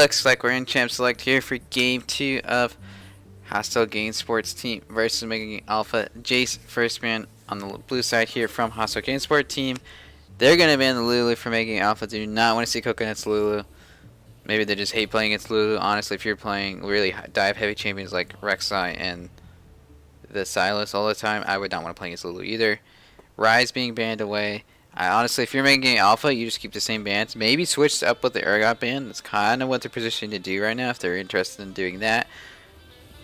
looks like we're in Champ Select here for Game 2 of Hostile GameSporteam versus Mega Game Alpha. Jace, first man on the blue side here from Hostile GameSporteam. They're going to ban the Lulu for Mega Game Alpha. Do not want to see Coconut's Lulu. Maybe they just hate playing against Lulu. Honestly, if you're playing really dive heavy champions like Rek'Sai and the Silas all the time, I would not want to play against Lulu either. Rise being banned away. Honestly, if you're making Alpha, you just keep the same bans. Maybe switch up with the Urgot ban. That's kind of what they're positioned to do right now if they're interested in doing that.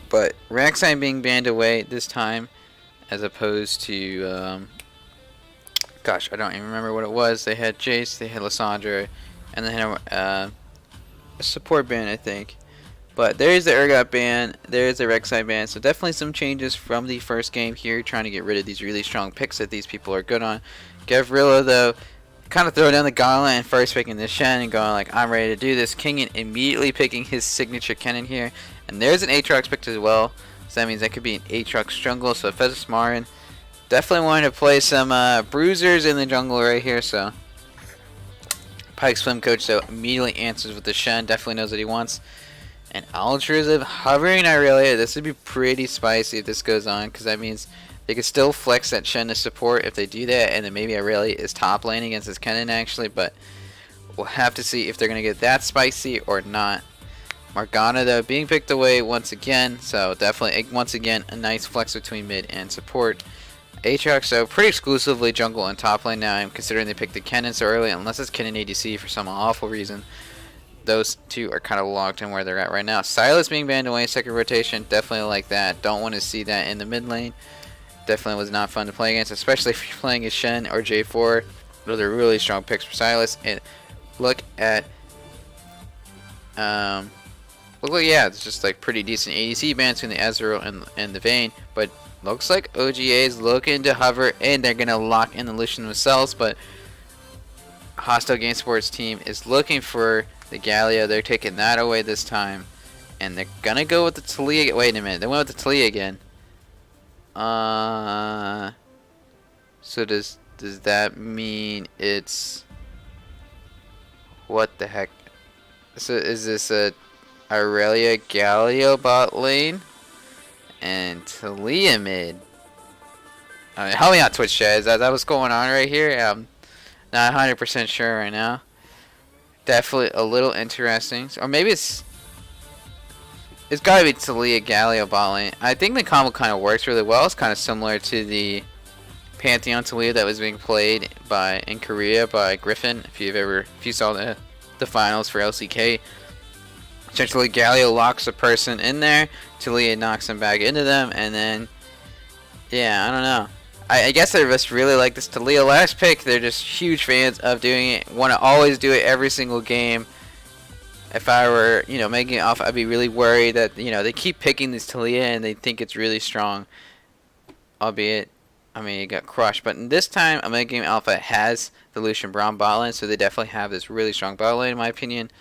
But Rek'Sai being banned away this time, as opposed to, gosh, I don't even remember what it was. They had Jace, they had Lissandra, and they had a support ban, I think. But there's the Urgot ban, there's the Rek'Sai ban. So definitely some changes from the first game here, trying to get rid of these really strong picks that these people are good on. Gavrilo, though, kind of throwing down the gauntlet and first picking the Shen and going like, I'm ready to do this. Kingin immediately picking his signature Kennen here. And there's an Aatrox picked as well. So that means that could be an Aatrox jungle. So Fezzik Marin definitely wanting to play some bruisers in the jungle right here. So Pyke's swim coach, though, immediately answers with the Shen. Definitely knows what he wants. And Altruisive hovering Irelia. This would be pretty spicy if this goes on, because that means they could still flex that Shen to support if they do that, and then maybe Irelia is top lane against his Kennen actually, but we'll have to see if they're going to get that spicy or not. Morgana, though, being picked away once again, so definitely, once again, a nice flex between mid and support. Aatrox, though, pretty exclusively jungle and top lane now. I'm considering they picked the Kennen so early, unless it's Kennen ADC for some awful reason. Those two are kind of locked in where they're at right now. Sylas being banned away, second rotation, definitely like that. Don't want to see that in the mid lane. Definitely was not fun to play against, especially if you're playing a Shen or J4. Those are really strong picks for Sylas. And look at, yeah, it's just like pretty decent ADC bans between the Ezreal and the Vayne. But looks like OGA is looking to hover, and they're gonna lock in the Lucian themselves. But Hostile GameSporteam is looking for the Galio. They're taking that away this time, and they're gonna go with the Talia. Wait a minute, they went with the Talia again. So does that mean it's, what the heck? So is this a Irelia Galio bot lane and Talia mid? I mean, help me out, Twitch chat. Is that what's going on right here? I'm not 100% sure right now. Definitely a little interesting, or maybe it's gotta be Talia Galio bot lane. I think the combo kind of works really well. It's kind of similar to the Pantheon Talia that was being played in Korea by Griffin. If you saw the finals for LCK, essentially Galio locks a person in there, Talia knocks them back into them, and then yeah, I don't know. I guess they just really like this Talia last pick. They're just huge fans of doing it. Want to always do it every single game. If I were, making it off, I'd be really worried that, they keep picking this Talia and they think it's really strong. Albeit, I mean, it got crushed. But this time, Mega Game Alpha has the Lucian Braum bot lane, so they definitely have this really strong bot lane, in my opinion.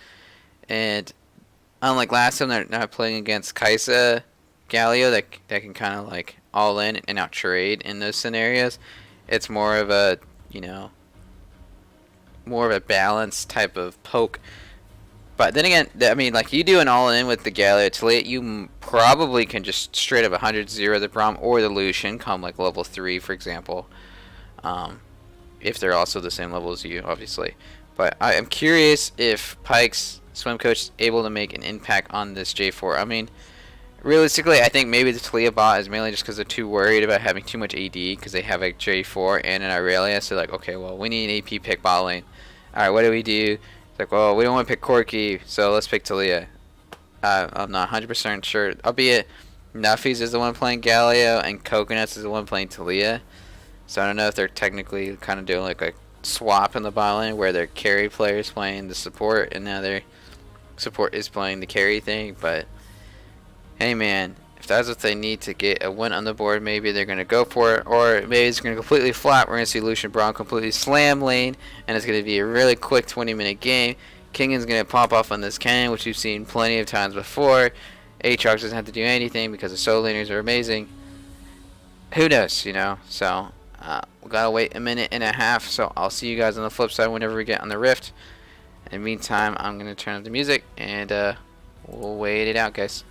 And unlike last time, they're not playing against Kaisa Galio that can kind of like all in and out trade in those scenarios. It's more of a, more of a balanced type of poke. But then again, I mean, like, you do an all-in with the Galio Talia, you probably can just straight up 100-0 the Braum or the Lucian, come like level 3, for example. If they're also the same level as you, obviously. But I am curious if Pyke's swim coach is able to make an impact on this J4. I mean, realistically, I think maybe the Talia bot is mainly just because they're too worried about having too much AD, because they have a J4 and an Irelia, so like, okay, well, we need an AP pick bot lane. Alright, what do we do? It's like, well, we don't want to pick Corki, so let's pick Talia. I'm not 100% sure. Albeit, Nuffies is the one playing Galio, and Coconuts is the one playing Talia. So I don't know if they're technically kind of doing like a swap in the bot lane, where their carry player is playing the support, and now their support is playing the carry thing. But hey, man, if that's what they need to get a win on the board, maybe they're going to go for it. Or maybe it's going to completely flop. We're going to see Lucian Braum completely slam lane, and it's going to be a really quick 20-minute game. Kingan's going to pop off on this cannon, which we've seen plenty of times before. Aatrox doesn't have to do anything because the solo laners are amazing. Who knows, So we got to wait a minute and a half. So I'll see you guys on the flip side whenever we get on the Rift. In the meantime, I'm gonna turn up the music and we'll wait it out, guys.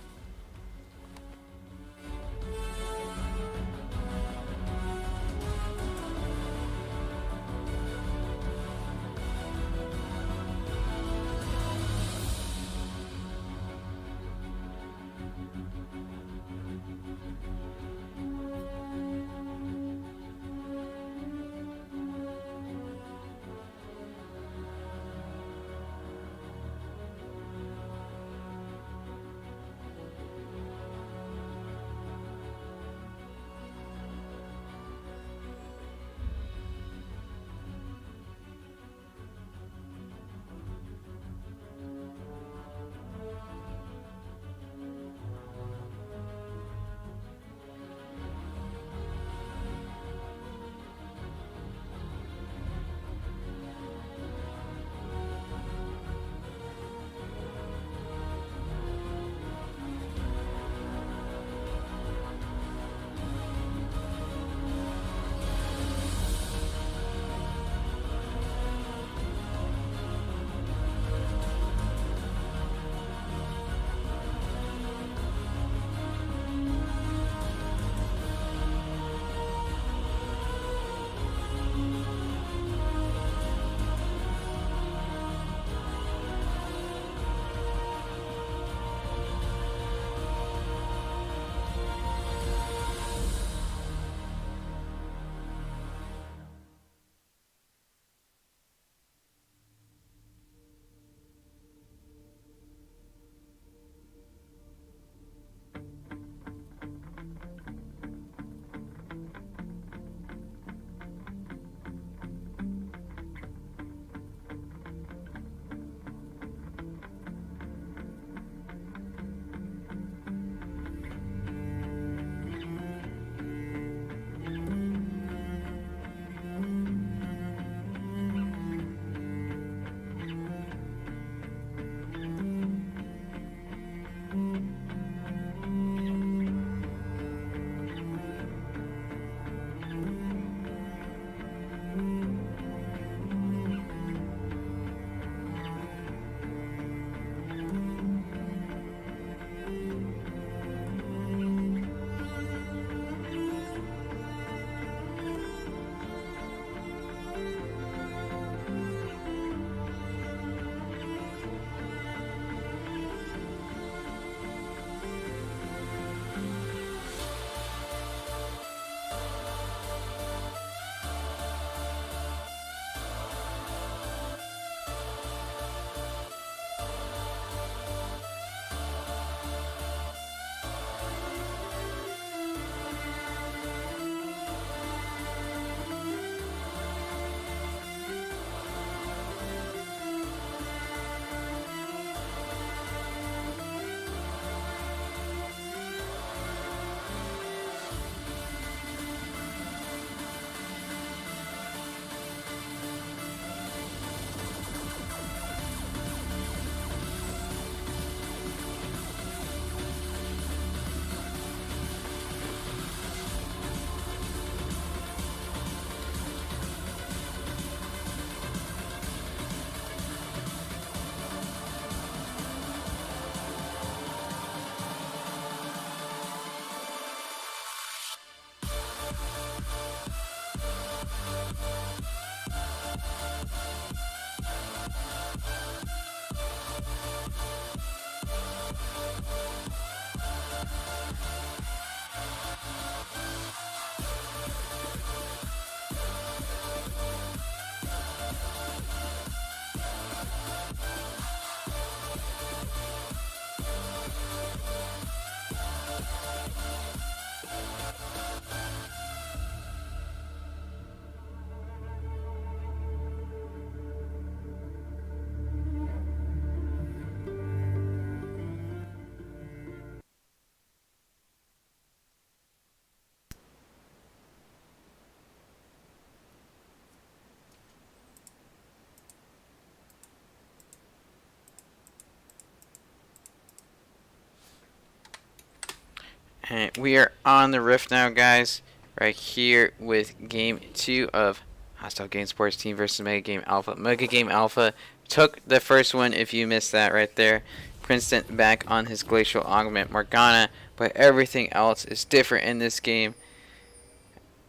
And we are on the Rift now, guys. Right here with game 2 of Hostile Game Sports Team versus Mega Game Alpha. Mega Game Alpha took the first one, if you missed that right there. Princeton back on his Glacial Augment Morgana, but everything else is different in this game.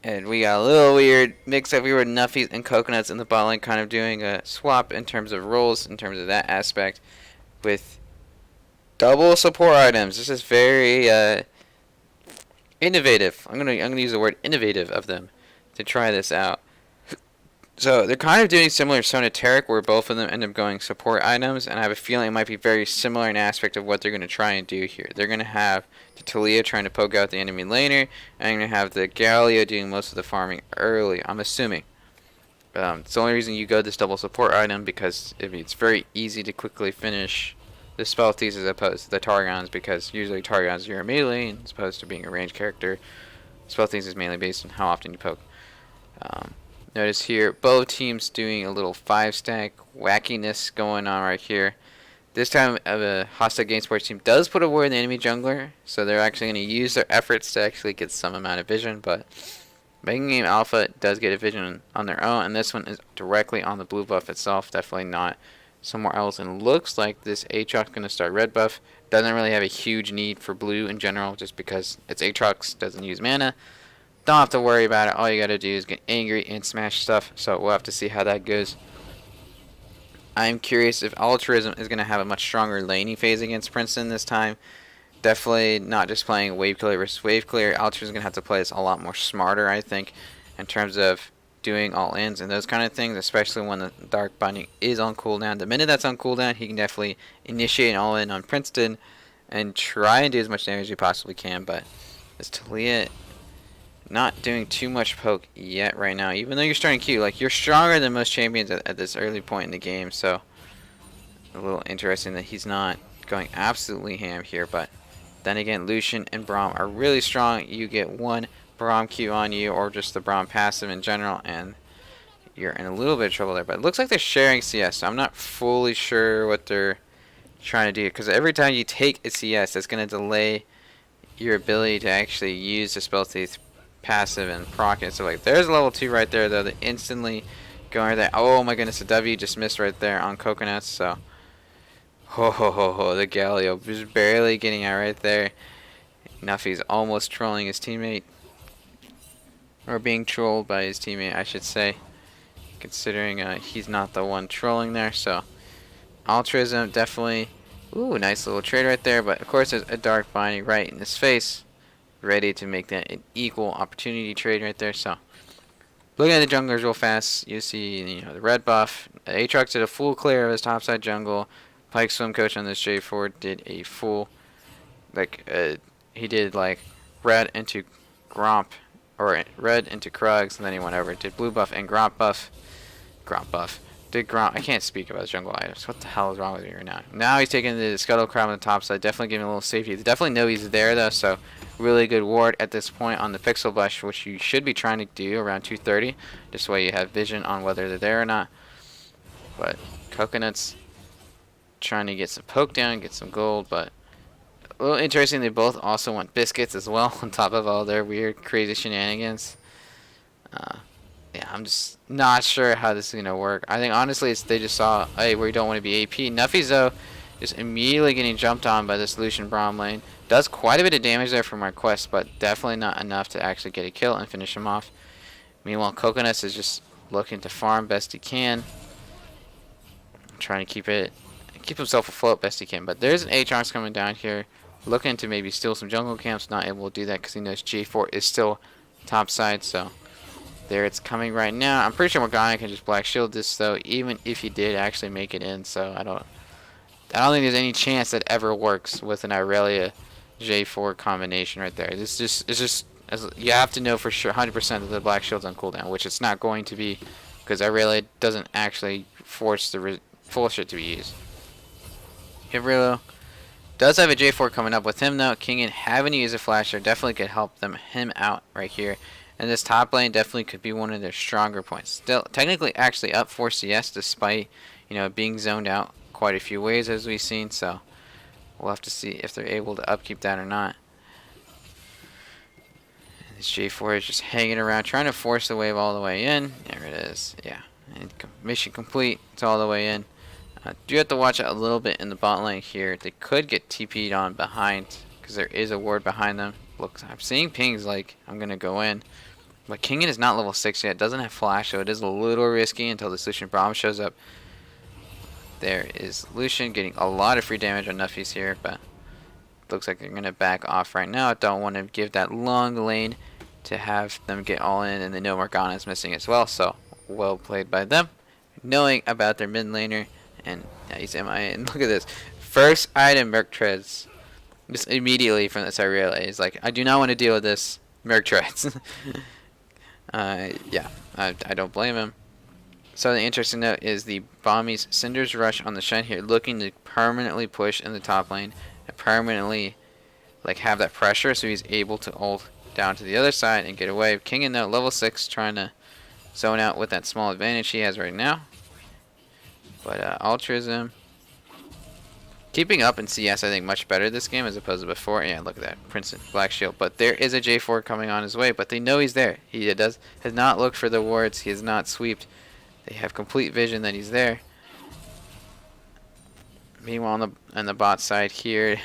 And we got a little weird mix up here with Nuffies and Coconuts in the bot lane, kind of doing a swap in terms of roles, in terms of that aspect, with double support items. This is very innovative. I'm gonna use the word innovative of them to try this out. So they're kind of doing similar to Sonateric, where both of them end up going support items, and I have a feeling it might be very similar in aspect of what they're going to try and do here. They're going to have the Talia trying to poke out the enemy laner, and I'm going to have the Galio doing most of the farming early, I'm assuming. It's the only reason you go this double support item, because it's very easy to quickly finish the Spelthies as opposed to the Targons, because usually Targons you're a melee, as opposed to being a ranged character. Spelthies is mainly based on how often you poke. Notice here, both teams doing a little 5-stack wackiness going on right here. This time, the hostile Game Sports team does put a ward in the enemy jungler, so they're actually going to use their efforts to actually get some amount of vision, but Mega Game Alpha does get a vision on their own, and this one is directly on the blue buff itself, definitely not somewhere else. And looks like this Aatrox going to start red buff. Doesn't really have a huge need for blue in general, just because it's Aatrox, doesn't use mana. Don't have to worry about it. All you gotta do is get angry and smash stuff. So we'll have to see how that goes. I'm curious if Altruism is gonna have a much stronger laning phase against Princeton this time. Definitely not just playing wave clear versus wave clear. Altruism is gonna have to play this a lot more smarter, I think, in terms of doing all ins and those kind of things, especially when the Dark Binding is on cooldown. The minute that's on cooldown, he can definitely initiate an all in on Princeton and try and do as much damage as he possibly can. But this Talia not doing too much poke yet right now, even though you're starting Q. Like, you're stronger than most champions at this early point in the game, so a little interesting that he's not going absolutely ham here. But then again, Lucian and Braum are really strong. You get one Braum Q on you, or just the Braum passive in general, and you're in a little bit of trouble there. But it looks like they're sharing CS, so I'm not fully sure what they're trying to do, because every time you take a CS, that's going to delay your ability to actually use the Spellthief passive and proc it. So like, there's a level 2 right there though, that instantly going there. Oh my goodness, the W just missed right there on Coconuts. So the Galio was barely getting out right there. Nuffy's almost trolling his teammate, or being trolled by his teammate, I should say, considering he's not the one trolling there. So Altruism definitely, ooh, nice little trade right there. But of course, there's a Dark Binding right in his face, ready to make that an equal opportunity trade right there. So looking at the junglers real fast, you see, the red buff. Aatrox did a full clear of his topside jungle. Pike Swim Coach on this J4 did a full, he did like red into Gromp, or red into Krugs, and then he went over, did blue buff and Gromp buff. Did Gromp, I can't speak about his jungle items. What the hell is wrong with me right now? Now he's taking the Scuttle Crab on the top side, definitely giving a little safety. They definitely know he's there though, so really good ward at this point on the Pixel Bush, which you should be trying to do around 230. This way you have vision on whether they're there or not. But Coconuts trying to get some poke down, get some gold, but a little interesting, they both also want biscuits as well on top of all their weird, crazy shenanigans. Yeah, I'm just not sure how this is going to work. I think, honestly, they just saw, hey, we don't want to be AP. Nuffies, though, just immediately getting jumped on by this Lucian Braum lane. Does quite a bit of damage there from our quest, but definitely not enough to actually get a kill and finish him off. Meanwhile, Coconuts is just looking to farm best he can. Trying to keep himself afloat best he can. But there's an Aatrox coming down here, looking to maybe steal some jungle camps. Not able to do that because he knows J4 is still topside, so there it's coming right now. I'm pretty sure Morgana can just black shield this though, even if he did actually make it in. So I don't think there's any chance that ever works with an Irelia J4 combination right there. It's just you have to know for sure 100% that the black shield's on cooldown, which it's not going to be, because Irelia doesn't actually force the full shit to be used. Gavrilo does have a J4 coming up with him though. Kingen having to use a flasher definitely could help him out right here. And this top lane definitely could be one of their stronger points. Still, technically, actually up 4 CS despite, being zoned out quite a few ways as we've seen. So we'll have to see if they're able to upkeep that or not. This J4 is just hanging around, trying to force the wave all the way in. There it is. Yeah. And mission complete. It's all the way in. Do have to watch out a little bit in the bot lane here. They could get TP'd on behind because there is a ward behind them. Look, I'm seeing pings like I'm going to go in. But Kingen is not level 6 yet. Doesn't have flash, so it is a little risky until this Lucian Braum shows up. There is Lucian getting a lot of free damage on Nuffies here, but looks like they're going to back off right now. Don't want to give that long lane to have them get all in, and they know Morgana is missing as well, so well played by them. Knowing about their mid laner, and yeah, he's MIA. And look at this. First item, Merc Treads. Just immediately from this I realized, like, I do not want to deal with this Merc Treads. Yeah, I don't blame him. So the interesting note is the Bombies Cinder's Rush on the Shen here, looking to permanently push in the top lane and permanently like have that pressure, so he's able to ult down to the other side and get away. Kingen though, level 6, trying to zone out with that small advantage he has right now. But Altruism keeping up in CS, I think, much better this game as opposed to before. Yeah, look at that, Princeton Black Shield. But there is a J4 coming on his way, but they know he's there. He has not looked for the wards. He has not sweeped. They have complete vision that he's there. Meanwhile, on the bot side here,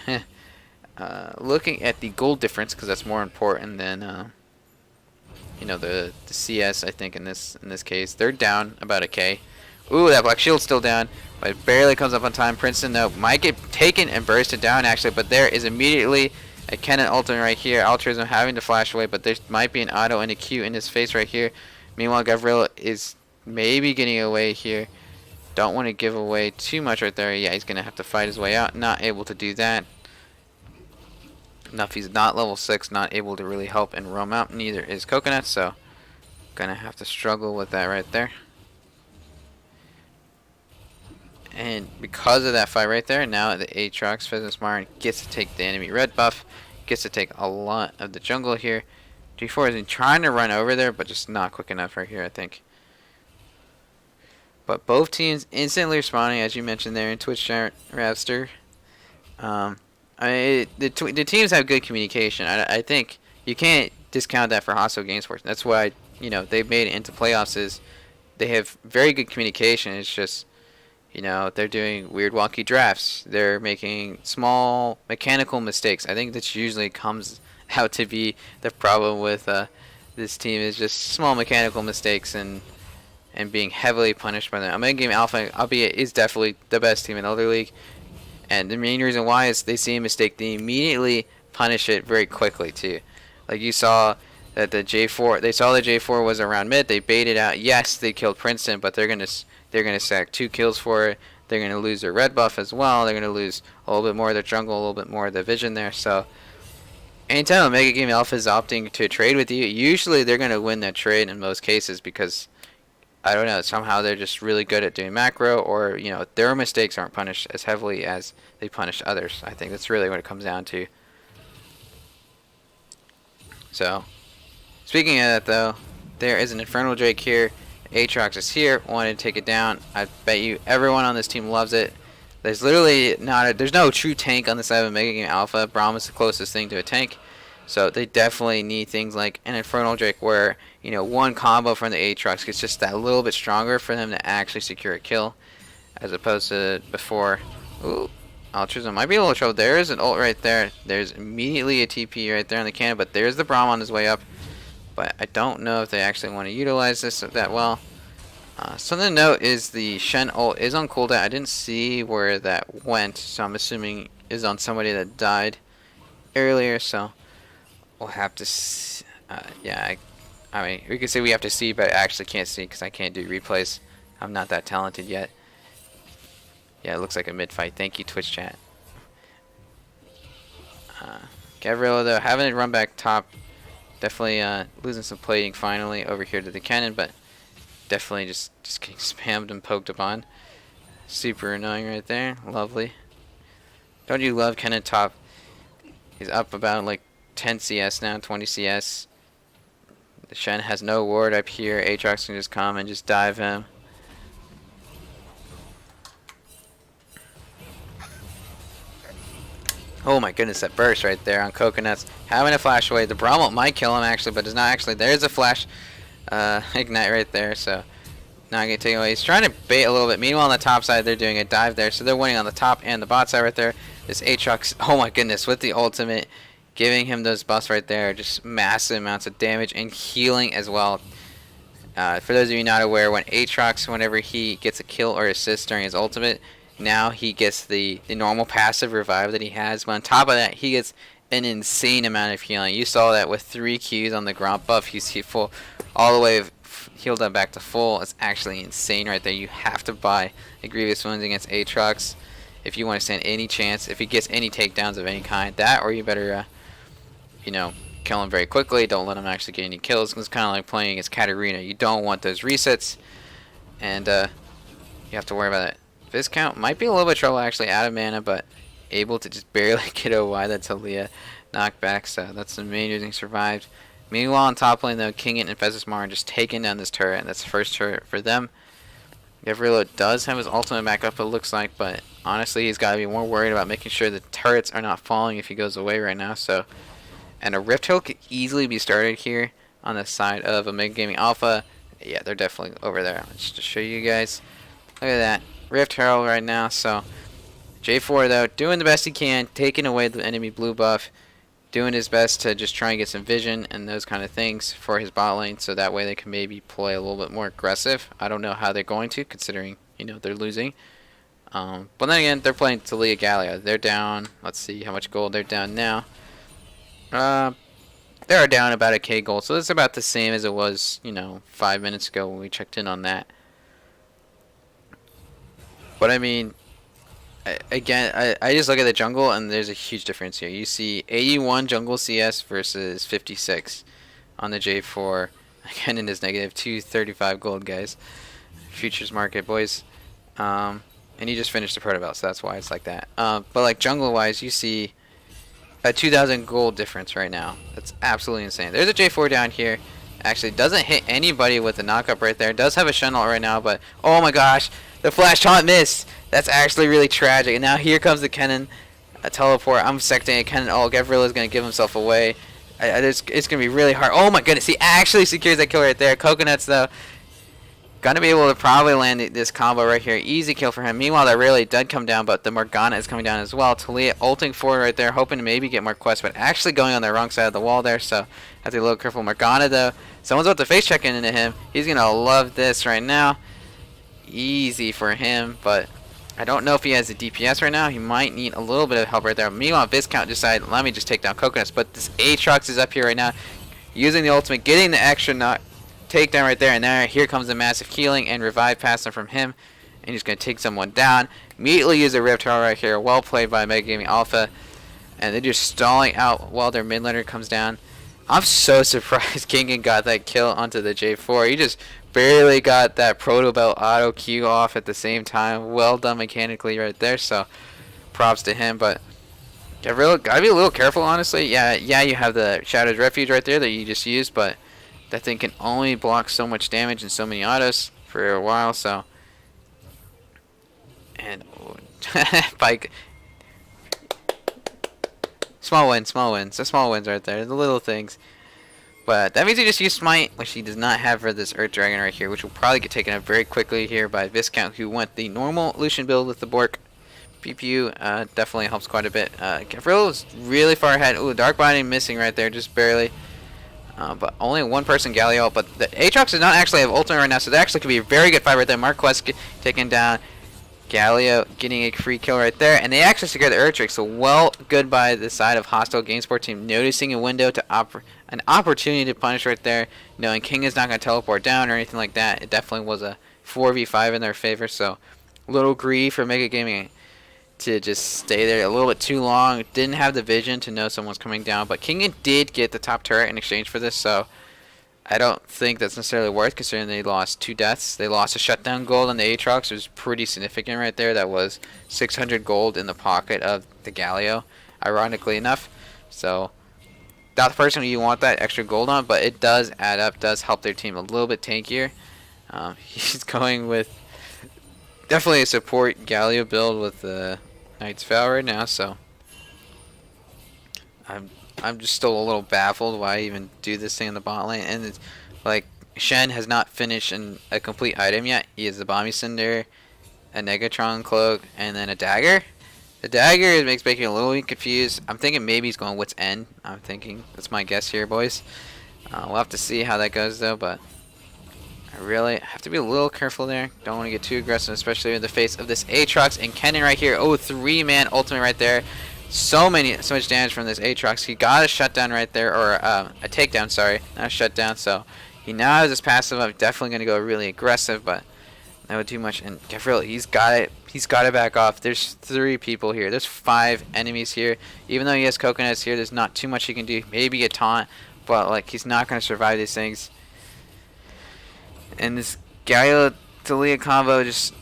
looking at the gold difference, because that's more important than you know, the CS. I think in this case, they're down about a K. Ooh, that Black Shield's still down, but it barely comes up on time. Princeton though might get taken and bursted down actually, but there is immediately a Kennen ultimate right here. Altruism having to flash away, but there might be an auto and a Q in his face right here. Meanwhile, Gavril is maybe getting away here. Don't want to give away too much right there. Yeah, he's going to have to fight his way out. Not able to do that. Nuffy's not level 6, not able to really help and roam out. Neither is Coconut, so going to have to struggle with that right there. And because of that fight right there, now the Aatrox Pheasant's Marn gets to take the enemy red buff. Gets to take a lot of the jungle here. G4 is trying to run over there, but just not quick enough right here, I think. But both teams instantly responding, as you mentioned there in Twitch chat, Ravster. The teams have good communication. I think you can't discount that for hostile GameSports. That's why, you know, they've made it into playoffs. Is they have very good communication. It's just, you know, they're doing weird wonky drafts. They're making small mechanical mistakes. I think that usually comes out to be the problem with this team, is just small mechanical mistakes and being heavily punished by them. I'm in Game Alpha, albeit is definitely the best team in Elder League, and the main reason why is they see a mistake, they immediately punish it very quickly too. Like you saw that the J4, they saw the J4 was around mid, they baited out. Yes, they killed Princeton, but they're gonna sack 2 kills for it. They're gonna lose their red buff as well. They're gonna lose a little bit more of their jungle, a little bit more of their vision there. So anytime Omega Game Alpha is opting to trade with you, usually they're gonna win that trade in most cases, because I don't know, somehow they're just really good at doing macro, or, you know, their mistakes aren't punished as heavily as they punish others. I think that's really what it comes down to. So, speaking of that though, there is an Infernal Drake here. Aatrox is here, wanted to take it down. I bet you everyone on this team loves it. There's literally there's no true tank on the side of Omega Game Alpha. Braum is the closest thing to a tank. So they definitely need things like an Infernal Drake where, you know, one combo from the Aatrox gets just that little bit stronger for them to actually secure a kill, as opposed to before. Ooh, Altruism might be a little trouble. There is an ult right there. There's immediately a TP right there on the cannon, but there's the Braum on his way up. But I don't know if they actually want to utilize this that well. Something to note is the Shen ult is on cooldown. I didn't see where that went, so I'm assuming is on somebody that died earlier, so we'll have to see. Yeah, I mean, we could say we have to see, but I actually can't see because I can't do replays. I'm not that talented yet. Yeah, it looks like a mid-fight. Thank you, Twitch chat. Gavrilo, though, having it run back top. Definitely losing some plating finally over here to the cannon, but definitely just getting spammed and poked upon. Super annoying right there. Lovely. Don't you love cannon top? He's up about like 10 CS now, 20 CS. The Shen has no ward up here. Aatrox can just come and just dive him. Oh my goodness, that burst right there on Coconuts. Having a flash away. The Bramble might kill him actually, but does not actually. There's a flash ignite right there, so not going to take away. He's trying to bait a little bit. Meanwhile, on the top side, they're doing a dive there, so they're winning on the top and the bot side right there. This Aatrox, oh my goodness, with the ultimate, giving him those buffs right there. Just massive amounts of damage and healing as well. For those of you not aware, when Aatrox, whenever he gets a kill or assist during his ultimate, now he gets the normal passive revive that he has. But on top of that, he gets an insane amount of healing. You saw that with 3 Qs on the Gromp buff. He's full all the way healed up back to full. It's actually insane right there. You have to buy a Grievous Wounds against Aatrox if you want to stand any chance. If he gets any takedowns of any kind, that or you better, you know, kill him very quickly. Don't let him actually get any kills. It's kind of like playing against Katarina. You don't want those resets, and you have to worry about it. Viscount might be a little bit of trouble actually out of mana, but able to just barely get OY that Talia knockback. So that's the main reason he survived. Meanwhile, on top lane though, Kingin and Fezzesmar are just taking down this turret, and that's the first turret for them. Gavrilo does have his ultimate back up, it looks like, but honestly, he's got to be more worried about making sure the turrets are not falling if he goes away right now. So, and a Rift Hill could easily be started here on the side of Omega Gaming Alpha. Yeah, they're definitely over there. Let's just show you guys. Look at that. Rift Herald right now. So, J4 though, doing the best he can, taking away the enemy blue buff, doing his best to just try and get some vision and those kind of things for his bot lane, so that way they can maybe play a little bit more aggressive. I don't know how they're going to, considering, you know, they're losing. But then again, they're playing Talia Gallia. They're down. Let's see how much gold they're down now. They're down about a K gold, so it's about the same as it was, you know, 5 minutes ago when we checked in on that. But I mean, again, I just look at the jungle and there's a huge difference here. You see 81 jungle CS versus 56 on the J4. Again, in this negative 235 gold, guys. Futures market, boys. And he just finished the Protobelt, so that's why it's like that. But like jungle-wise, you see a 2,000 gold difference right now. That's absolutely insane. There's a J4 down here. Actually, doesn't hit anybody with the knockup right there. Does have a Shen ult right now, but oh my gosh, the flash taunt missed. That's actually really tragic. And now here comes the Kennen teleport. I'm secting a Kennen ult. Gavrilo is going to give himself away. It's going to be really hard. Oh my goodness, he actually secures that kill right there. Coconuts, though, going to be able to probably land this combo right here. Easy kill for him. Meanwhile, that really did come down, but the Morgana is coming down as well. Talia ulting forward right there, hoping to maybe get more quests, but actually going on the wrong side of the wall there, so have to be a little careful. Morgana, though, someone's about to face check into him. He's going to love this right now. Easy for him, but I don't know if he has the DPS right now. He might need a little bit of help right there. Meanwhile, Viscount decided, let me just take down Coconuts, but this Aatrox is up here right now, using the ultimate, getting the extra takedown right there, and here comes the massive healing and revive passing from him, and he's going to take someone down. Immediately use a Rift Tower right here. Well played by Mega Gaming Alpha, and they're just stalling out while their mid laner comes down. I'm so surprised Kingin got that kill onto the J4. He just barely got that Protobelt auto Q off at the same time. Well done mechanically right there, so props to him. But gotta be a little careful, honestly. Yeah, you have the Shadow's Refuge right there that you just used, but that thing can only block so much damage and so many autos for a while, so. And Pike. Small wins. The small wins right there. The little things. But that means he just used Smite, which he does not have for this Earth Dragon right here, which will probably get taken up very quickly here by Viscount, who went the normal Lucian build with the Bork. PPU definitely helps quite a bit. Gavrilo is really far ahead. Ooh, Dark Binding missing right there, just barely. But only one person Galio, but the Aatrox does not actually have ultimate right now, so that actually could be a very good fight right there. Marquez taken down. Galio getting a free kill right there, and they actually secured the Earthquake, so well good by the side of hostile GameSporteam, noticing a window to an opportunity to punish right there, knowing King is not going to teleport down or anything like that. It definitely was a 4v5 in their favor, so a little greedy for Mega Gaming to just stay there a little bit too long. Didn't have the vision to know someone's coming down, but King did get the top turret in exchange for this, so I don't think that's necessarily worth, considering they lost 2 deaths. They lost a shutdown gold on the Aatrox, which was pretty significant right there. That was 600 gold in the pocket of the Galio, ironically enough. So, not the person you want that extra gold on, but it does add up, does help their team a little bit tankier. He's going with definitely a support Galio build with the Knight's Vow right now, so I'm I'm just still a little baffled why I even do this thing in the bot lane. And it's like Shen has not finished a complete item yet. He has the Bomby Cinder, a Negatron Cloak, and then a Dagger. The Dagger makes me a little confused. I'm thinking maybe he's going Wit's End. I'm thinking that's my guess here, boys. We'll have to see how that goes though, but I really have to be a little careful there. Don't want to get too aggressive, especially in the face of this Aatrox and Kennen right here. Oh, 3-man ultimate right there. So much damage from this Aatrox. He got a shutdown right there, or a takedown, sorry, not a shutdown. So he now has his passive up. Definitely going to go really aggressive, but that would do much. And Gavril, he's got it. He's got to back off. There's 3 people here. There's 5 enemies here. Even though he has coconuts here, there's not too much he can do. Maybe a taunt, but like he's not going to survive these things. And this Galio-Taliyah combo just...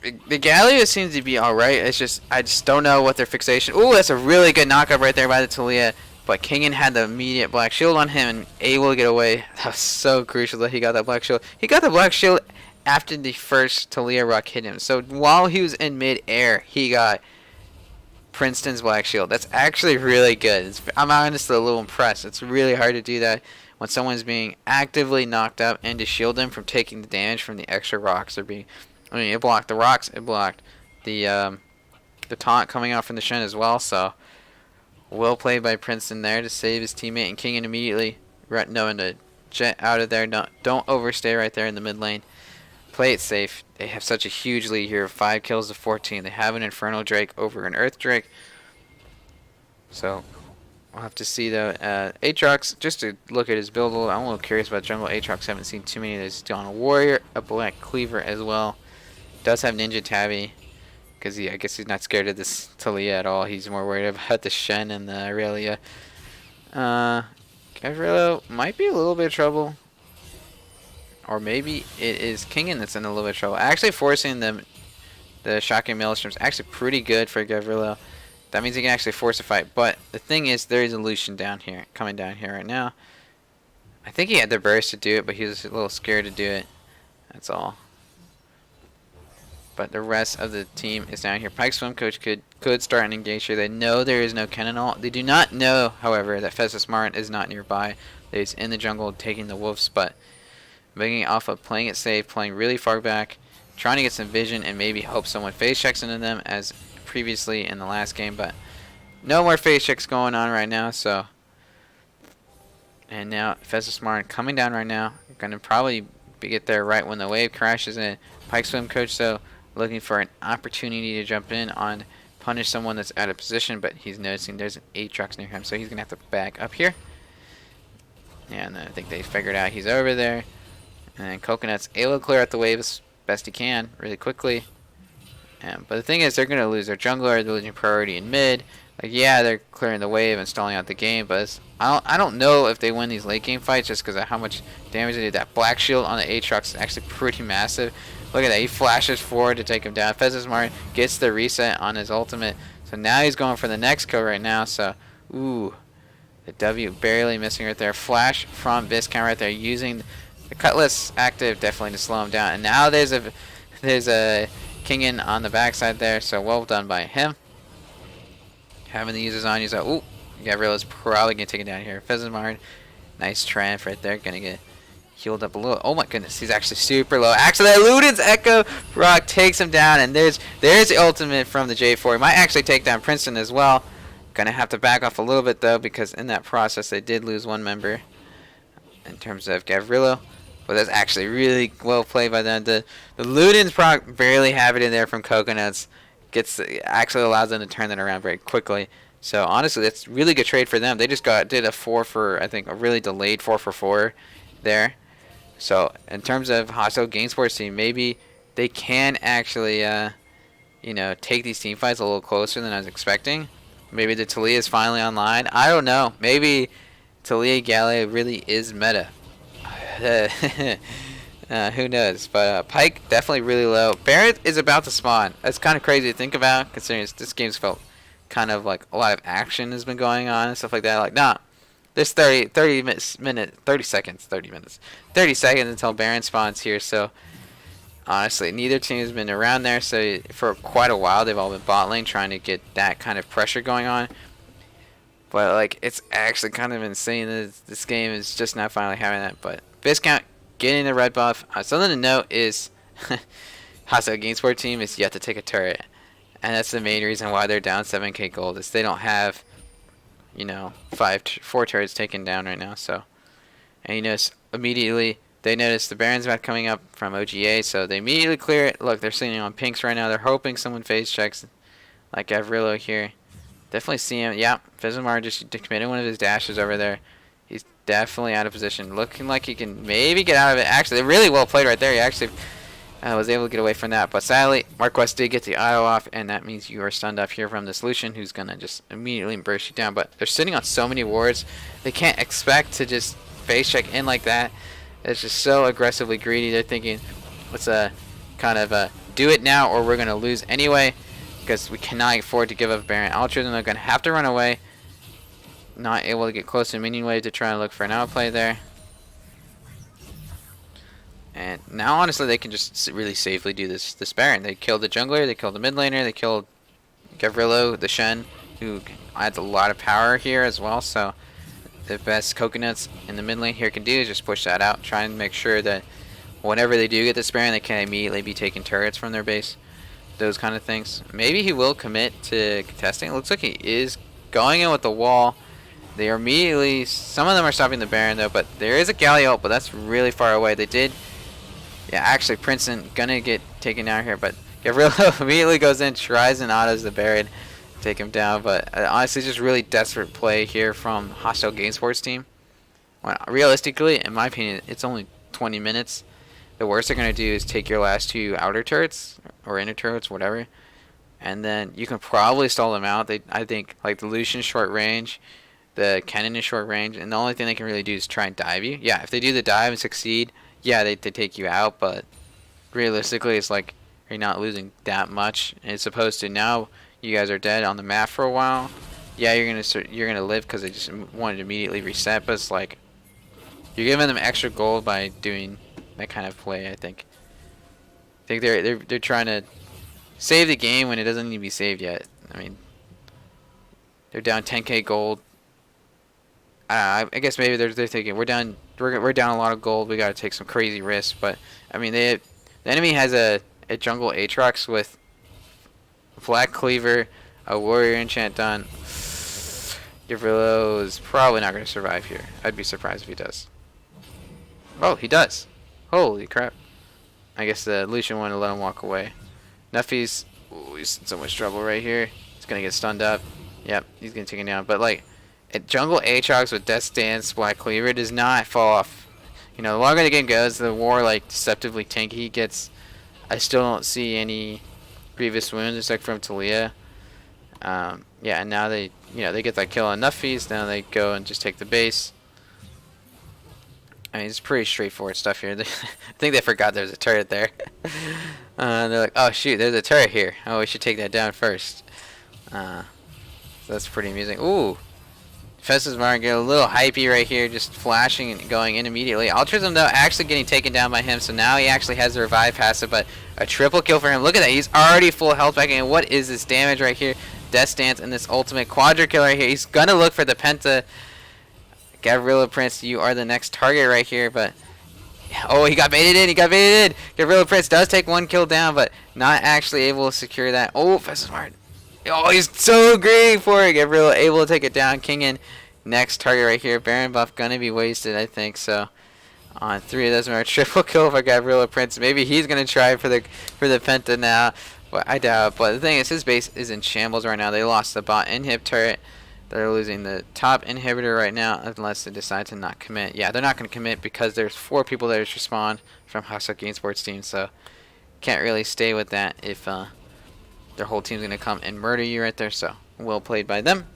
The Galio seems to be alright. It's just, I just don't know what their fixation... Ooh, that's a really good knockup right there by the Taliyah. But Kingen had the immediate black shield on him and able to get away. That was so crucial that he got that black shield. He got the black shield after the first Taliyah rock hit him. So while he was in mid-air, he got Princeton's black shield. That's actually really good. I'm honestly a little impressed. It's really hard to do that when someone's being actively knocked up, and to shield them from taking the damage from the extra rocks. It blocked the rocks, it blocked the taunt coming out from the Shen as well. So well played by Princeton there to save his teammate, and Kingen immediately knowing to jet out of there. Don't overstay right there in the mid lane. Play it safe. They have such a huge lead here, 5 kills to 14. They have an Infernal Drake over an Earth Drake. So we'll have to see though. Aatrox, just to look at his build, I'm a little curious about jungle Aatrox. Haven't seen too many of those. Still on a warrior, a black cleaver as well. Does have Ninja Tabby, because I guess he's not scared of this Taliyah at all. He's more worried about the Shen and the Aurelia. Gavrilo might be a little bit of trouble. Or maybe it is Kingen that's in a little bit of trouble. Actually forcing the Shocking Maelstrom is actually pretty good for Gavrilo. That means he can actually force a fight. But the thing is, there is a Lucian coming down here right now. I think he had the burst to do it, but he was a little scared to do it. That's all. But the rest of the team is down here. Pike's Swim Coach could start an engage here. They know there is no Kennen ult. They do not know, however, that Festus Martin is not nearby. That he's in the jungle taking the wolves, but making it off of playing it safe, playing really far back, trying to get some vision and maybe hope someone phase checks into them as previously in the last game, but no more phase checks going on right now. So, and now Festus Martin coming down right now, gonna probably get there right when the wave crashes in. Pike Swim Coach though looking for an opportunity to jump in on punish someone that's out of position, but he's noticing there's an Aatrox near him, so he's gonna have to back up here. And I think they figured out he's over there. And Coconut's able to clear out the wave as best he can really quickly. But the thing is, they're going to lose their jungler. They're losing priority in mid. Like, yeah, they're clearing the wave and stalling out the game, but I don't know if they win these late game fights just because of how much damage they did. That black shield on the Aatrox is actually pretty massive. Look at that. He flashes forward to take him down. Festus Martin gets the reset on his ultimate. So now he's going for the next kill right now. So, ooh, the W barely missing right there. Flash from Viscount right there using the Cutlass active definitely to slow him down. And now there's a Kingen on the backside there, so well done by him. Having the users on you, so ooh, Gavrila's probably gonna take it down here. Festus Martin, nice tramp right there, gonna get healed up a little. Oh my goodness, he's actually super low. Actually, that Luden's Echo Rock takes him down, and there's the ultimate from the J4. He might actually take down Princeton as well. Gonna have to back off a little bit though, because in that process they did lose one member in terms of Gavrilo. But that's actually really well played by them. The Luden's proc barely have it in there from Coconuts. Actually allows them to turn that around very quickly. So honestly, that's really good trade for them. They just did a 4 for, I think, a really delayed 4 for 4 there. So in terms of hostile GameSporteam, maybe they can actually, take these team fights a little closer than I was expecting. Maybe the Taliyah is finally online. I don't know. Maybe Taliyah Galio really is meta. Who knows? But Pike definitely really low. Barret is about to spawn. That's kind of crazy to think about, considering this game's felt kind of like a lot of action has been going on and stuff like that. Like, nah, there's 30 seconds until Baron spawns here. So honestly, neither team has been around there. So for quite a while, they've all been bot lane trying to get that kind of pressure going on. But like, it's actually kind of insane that this game is just now finally having that. But Viscount getting the red buff. Something to note is Hostile GameSporteam is yet to take a turret, and that's the main reason why they're down 7k gold. Is they don't have, you know, 4 turrets taken down right now. So, and you notice immediately they notice the Baron's about coming up from OGA, so they immediately clear it. Look, they're sitting on pinks right now. They're hoping someone phase checks, like Gavrilo here. Definitely see him. Yeah, Fezimar just committed one of his dashes over there. He's definitely out of position. Looking like he can maybe get out of it. Actually, really well played right there. He actually was able to get away from that. But sadly, Marquest did get the auto off, and that means you are stunned up here from this Lucian, who's going to just immediately burst you down. But they're sitting on so many wards, they can't expect to just face check in like that. It's just so aggressively greedy. They're thinking, let's kind of do it now, or we're going to lose anyway. Because we cannot afford to give up Baron Ultra, and they're going to have to run away. Not able to get close to minion wave to try and look for an outplay there. And now, honestly, they can just really safely do this Baron. They killed the jungler, they killed the mid laner, they killed Gavrilo, the Shen, who adds a lot of power here as well. So the best coconuts in the mid lane here can do is just push that out, try and make sure that whenever they do get this Baron, they can immediately be taking turrets from their base. Those kind of things. Maybe he will commit to contesting. It looks like he is going in with the wall. They are immediately, some of them are stopping the Baron though, but there is a Galley ult, but that's really far away. They did, yeah, actually Princeton gonna get taken down here, but Gavrilo immediately goes in, tries and autos the Baron, take him down, but honestly just really desperate play here from Hostile GameSporteam. Well, realistically, in my opinion, it's only 20 minutes. The worst they're going to do is take your last 2 outer turrets, or inner turrets, whatever, and then you can probably stall them out. I think, like, the Lucian short range, the Cannon is short range, and the only thing they can really do is try and dive you. Yeah, if they do the dive and succeed, yeah, they take you out, but realistically, it's like you're not losing that much. As opposed to now, you guys are dead on the map for a while. Yeah, you're gonna live because they just wanted to immediately reset, but it's like you're giving them extra gold by doing that kind of play. I think they're trying to save the game when it doesn't need to be saved yet. I mean, they're down 10k gold. I guess maybe they're thinking we're down a lot of gold. We got to take some crazy risks. But I mean, the enemy has a jungle Aatrox with Black Cleaver, a warrior enchant done. Gavrilo is probably not going to survive here. I'd be surprised if he does. Oh, he does. Holy crap. I guess the Lucian wanted to let him walk away. Nuffy's, ooh, he's in so much trouble right here. He's going to get stunned up. Yep, he's going to take him down. But, like, jungle Aatrox with Death Dance, Black Cleaver does not fall off. You know, the longer the game goes, the more, like, deceptively tanky he gets. I still don't see any grievous wounds, except from Talia. Yeah, and now they get that kill on Nuffy's. Now they go and just take the base. I mean, it's pretty straightforward stuff here. I think they forgot there's a turret there. They're like, oh shoot, there's a turret here. Oh, we should take that down first. So that's pretty amusing. Ooh, Festusmar get a little hypey right here, just flashing and going in immediately. Altruism though actually getting taken down by him, so now he actually has the revive passive, but a triple kill for him. Look at that, he's already full health back, and what is this damage right here? Death Stance and this ultimate quadra kill right here. He's gonna look for the penta. Gavrilo Prince, you are the next target right here, but oh, he got baited in. Gavrilo Prince does take 1 kill down, but not actually able to secure that. Oh, Festusmar. Oh, he's so greedy for it. Gavrilo able to take it down. King in next target right here. Baron buff gonna be wasted, I think. So on 3 of those, triple kill for Gavrilo Prince. Maybe he's gonna try for the penta now, but I doubt. But the thing is, his base is in shambles right now. They lost the bot inhib turret. They're losing the top inhibitor right now unless they decide to not commit. Yeah, they're not going to commit because there's 4 people that just respawn from Hostile GameSporteam, so can't really stay with that if their whole team's going to come and murder you right there. So well played by them.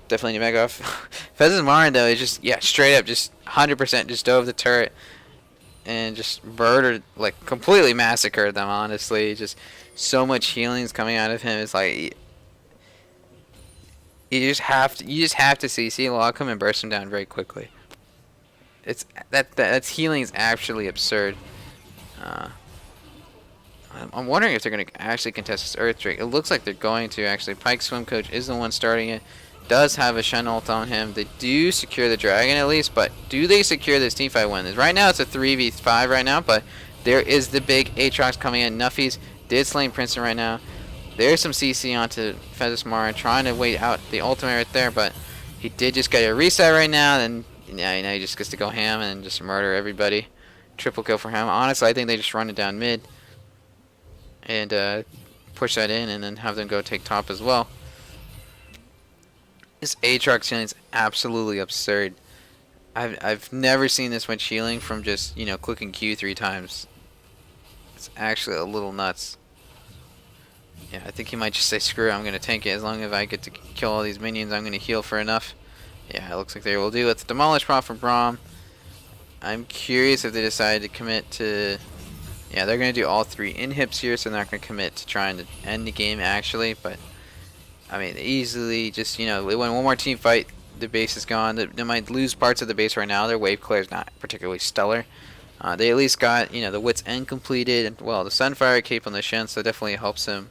Definitely need to back off. Festusmar though is just, yeah, straight up just 100% just dove the turret and just murdered, like completely massacred them, honestly. Just so much healings coming out of him. It's like you just have to see a log come and burst him down very quickly. It's that's healing is actually absurd. I'm wondering if they're going to actually contest this Earth Drake. It looks like they're going to actually. Pike Swim Coach is the one starting it. does have a Shen ult on him. They do secure the dragon at least, but do they secure this teamfight win? Right now it's a 3v5 right now, but there is the big Aatrox coming in. Nuffies did slay Princeton right now. There's some CC onto Fezzesmar trying to wait out the ultimate right there, but he did just get a reset right now, and yeah, you know, he just gets to go ham and just murder everybody. Triple kill for him. Honestly, I think they just run it down mid and push that in and then have them go take top as well. This Aatrox healing is absolutely absurd. I've never seen this much healing from just, you know, clicking Q 3 times. It's actually a little nuts. Yeah, I think he might just say, screw it, I'm going to tank it. As long as I get to kill all these minions, I'm going to heal for enough. Yeah, it looks like they will do. Let's demolish prop for Braum. I'm curious if they decide to commit to... Yeah, they're going to do all 3 inhips here, so they're not going to commit to trying to end the game, actually. But, I mean, easily just, you know, they win one more team fight, the base is gone. They might lose parts of the base right now. Their wave clear is not particularly stellar. They at least got, you know, the Wit's End completed. And, well, the Sunfire cape on the Shen, so definitely helps him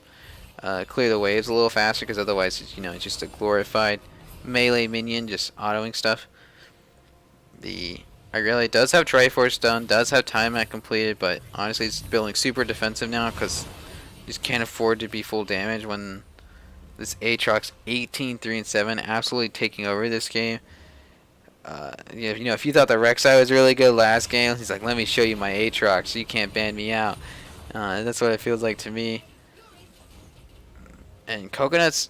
clear the waves a little faster, because otherwise, you know, it's just a glorified melee minion just autoing stuff. The Irelia does have Triforce done, does have Tiamat completed, but honestly it's building super defensive now because you just can't afford to be full damage when this Aatrox 18-3-7 absolutely taking over this game. You know, if you thought the Rek'Sai was really good last game, he's like, let me show you my Aatrox, you can't ban me out. That's what it feels like to me. And Coconuts,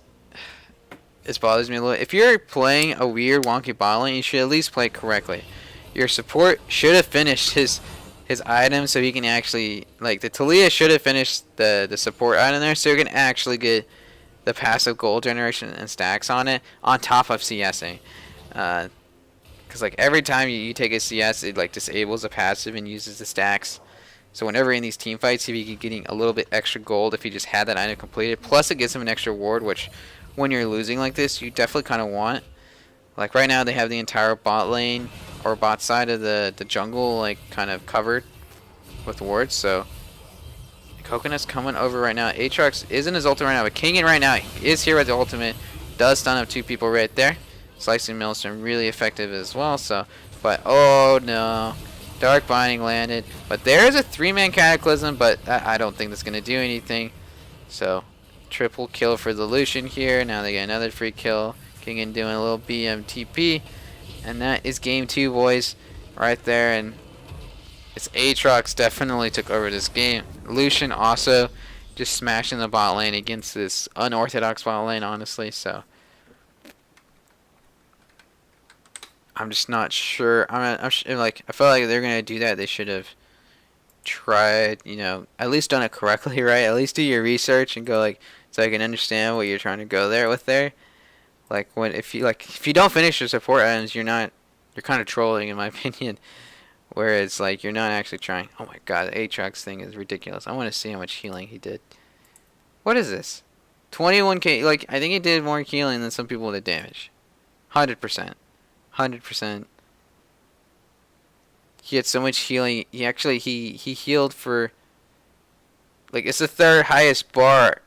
it bothers me a little. If you're playing a weird wonky bot lane, you should at least play correctly. Your support should have finished his item so he can actually, like, the Talia should have finished the support item there so you can actually get the passive gold generation and stacks on it on top of CSing. Because like every time you take a CS, it like disables a passive and uses the stacks. So whenever in these team fights, he'd be getting a little bit extra gold if he just had that item completed. Plus it gives him an extra ward, which when you're losing like this, you definitely kind of want. Like right now they have the entire bot lane or bot side of the jungle like kind of covered with wards. So Coconut's coming over right now. Aatrox isn't his ultimate right now, but Kingin right now is here with the ultimate. Does stun up 2 people right there. Slicing Maelstrom really effective as well. So, but oh no. Dark Binding landed, but there's a 3-man Cataclysm, but I don't think that's going to do anything. So, triple kill for the Lucian here. Now they get another free kill. Kingin doing a little BMTP, and that is game 2, boys, right there. And it's Aatrox definitely took over this game. Lucian also just smashing the bot lane against this unorthodox bot lane, honestly. So. I'm just not sure. Like, I feel like if they're gonna do that, they should have tried, you know, at least done it correctly, right? At least do your research and go like, so I can understand what you're trying to go there with there. Like if you don't finish your support items, you're kind of trolling in my opinion. Whereas like you're not actually trying. Oh my god, the Aatrox thing is ridiculous. I want to see how much healing he did. What is this? 21k. Like I think he did more healing than some people did damage. 100%. 100%. He had so much healing. He actually he healed for like it's the 3rd highest bar.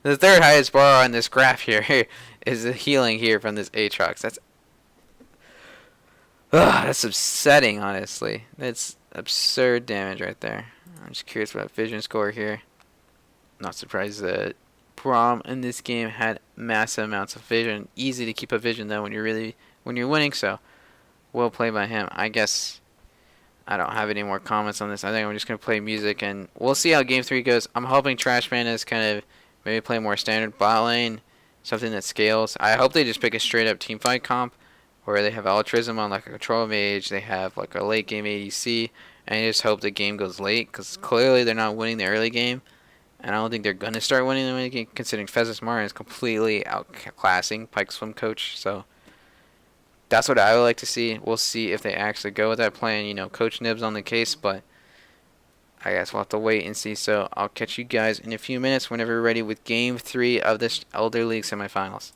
The 3rd highest bar on this graph here is the healing here from this Aatrox. That's upsetting, honestly. That's absurd damage right there. I'm just curious about vision score here. Not surprised that Braum in this game had massive amounts of vision. Easy to keep a vision though when you're winning, so well played by him. I guess I don't have any more comments on this. I think I'm just going to play music, and we'll see how Game 3 goes. I'm hoping Trash Pandas kind of maybe play more standard bot lane, something that scales. I hope they just pick a straight-up teamfight comp where they have Altruism on like a control mage, they have like a late game ADC, and I just hope the game goes late, because clearly they're not winning the early game, and I don't think they're going to start winning the early game, considering Fezzesmar is completely outclassing Pike Swim Coach, so that's what I would like to see. We'll see if they actually go with that plan. You know, Coach Nib's on the case, but I guess we'll have to wait and see. So I'll catch you guys in a few minutes whenever we're ready with Game 3 of this Elder League Semifinals.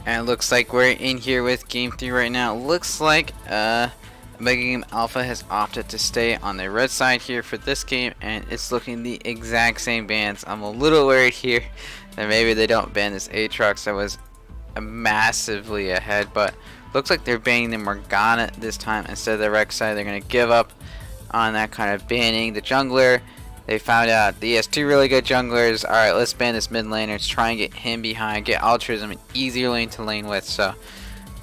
And it looks like we're in here with Game 3 right now. Looks like Mega Game Alpha has opted to stay on the red side here for this game, and it's looking the exact same bans. I'm a little worried here that maybe they don't ban this Aatrox that was massively ahead, but looks like they're banning the Morgana this time instead of the Rek'Sai. They're going to give up on that kind of banning the jungler. They found out that he has two really good junglers. Alright, let's ban this mid laner. Let's try and get him behind. Get Altruism an easier lane to lane with. So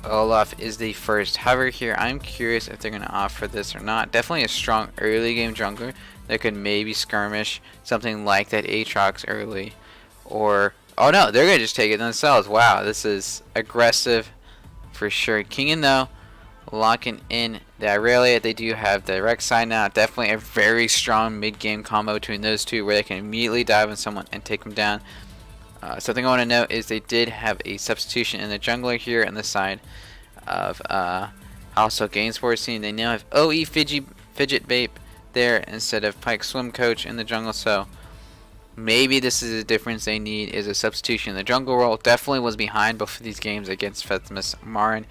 Olaf is the first hover here. I'm curious if they're going to opt for this or not. Definitely a strong early game jungler that could maybe skirmish something like that Aatrox early. Or, oh no, they're going to just take it themselves. Wow, this is aggressive for sure. Kingin though, locking in the Irelia. They do have the Rek'Sai now. Definitely a very strong mid-game combo between those two where they can immediately dive on someone and take them down. Something I want to note is they did have a substitution in the jungler here on the side of also GameSporteam. They now have OE Fidget Vape there instead of Pike Swim Coach in the jungle. So maybe this is a difference they need, is a substitution in the jungle role. Definitely was behind both of these games against Fethimus Marin.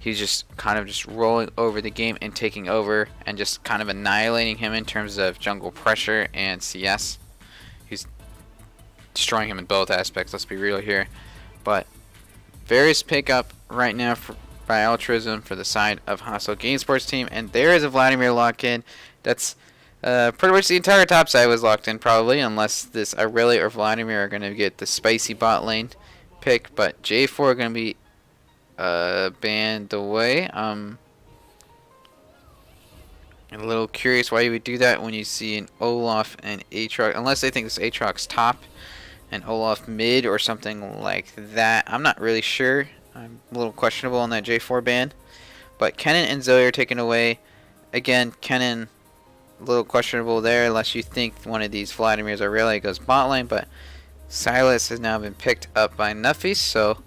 He's just kind of just rolling over the game and taking over and just kind of annihilating him in terms of jungle pressure and CS. He's destroying him in both aspects, let's be real here. But Varus pick up right now by Altruism for the side of hostile GameSporteam, and there is a Vladimir lock-in. That's pretty much the entire top side was locked in probably, unless this Irelia or Vladimir are going to get the spicy bot lane pick. But J4 are going to be banned away. I'm a little curious why you would do that when you see an Olaf and Aatrox, unless they think this Aatrox top and Olaf mid or something like that. I'm not really sure. I'm a little questionable on that J4 ban. But Kennen and Zoe are taken away. Again, Kennen a little questionable there unless you think one of these Vladimirs or Irelia goes bot lane. But Silas has now been picked up by Nuffy, so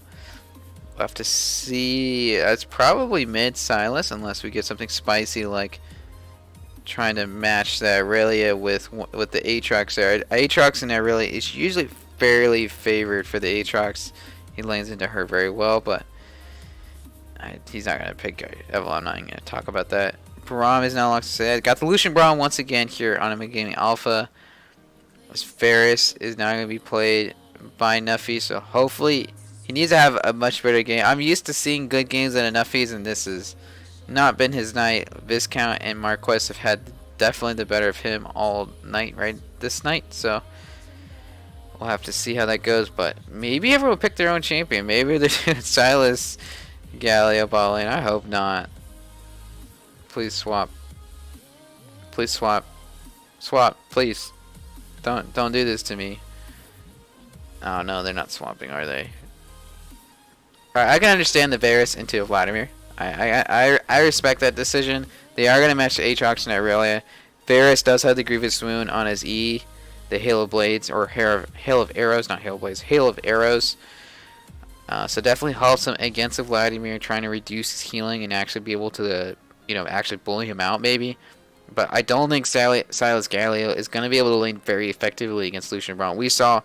we'll have to see. It's probably mid Silas unless we get something spicy like trying to match that Irelia with the Aatrox there. Aatrox and Irelia is usually fairly favored for the Aatrox. He lanes into her very well, but he's not going to pick Evel. I'm not even going to talk about that. Braum is now locked to say. Got the Lucian Braum once again here on Mega Gaming Alpha. This Varus is now going to be played by Nuffy, so hopefully he needs to have a much better game. I'm used to seeing good games at Nuffy's, and this has not been his night. Viscount and Marquez have had definitely the better of him all night, right? This night, so we'll have to see how that goes. But maybe everyone will pick their own champion. Maybe they're doing Silas, Galio, bot lane. I hope not. Please swap. Please swap. Swap, please. Don't do this to me. Oh no, they're not swapping, are they? Alright, I can understand the Varus into Vladimir. I respect that decision. They are going to match the Aatrox and Irelia. Varus does have the Grievous Wound on his E, the Hail of Blades, or Hail of Arrows, not Hail of Blades, Hail of Arrows. So definitely helps him against the Vladimir, trying to reduce his healing and actually be able to, actually bully him out maybe. But I don't think Silas Galio is going to be able to lane very effectively against Lucian Braum. We saw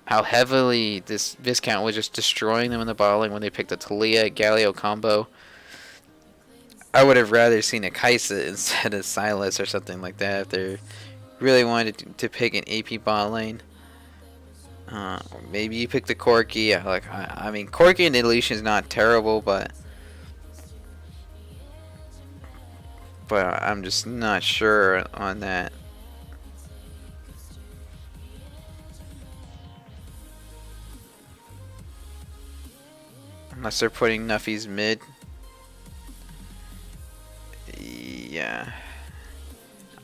how heavily this Viscount was just destroying them in the bot lane when they picked the Talia Galio combo. I would have rather seen a Kaisa instead of Silas or something like that if they really wanted to pick an AP bot lane. Or maybe you pick the Corki. I mean, Corki and Illusion is not terrible, but I'm just not sure on that. Unless they're putting Nuffy's mid. Yeah.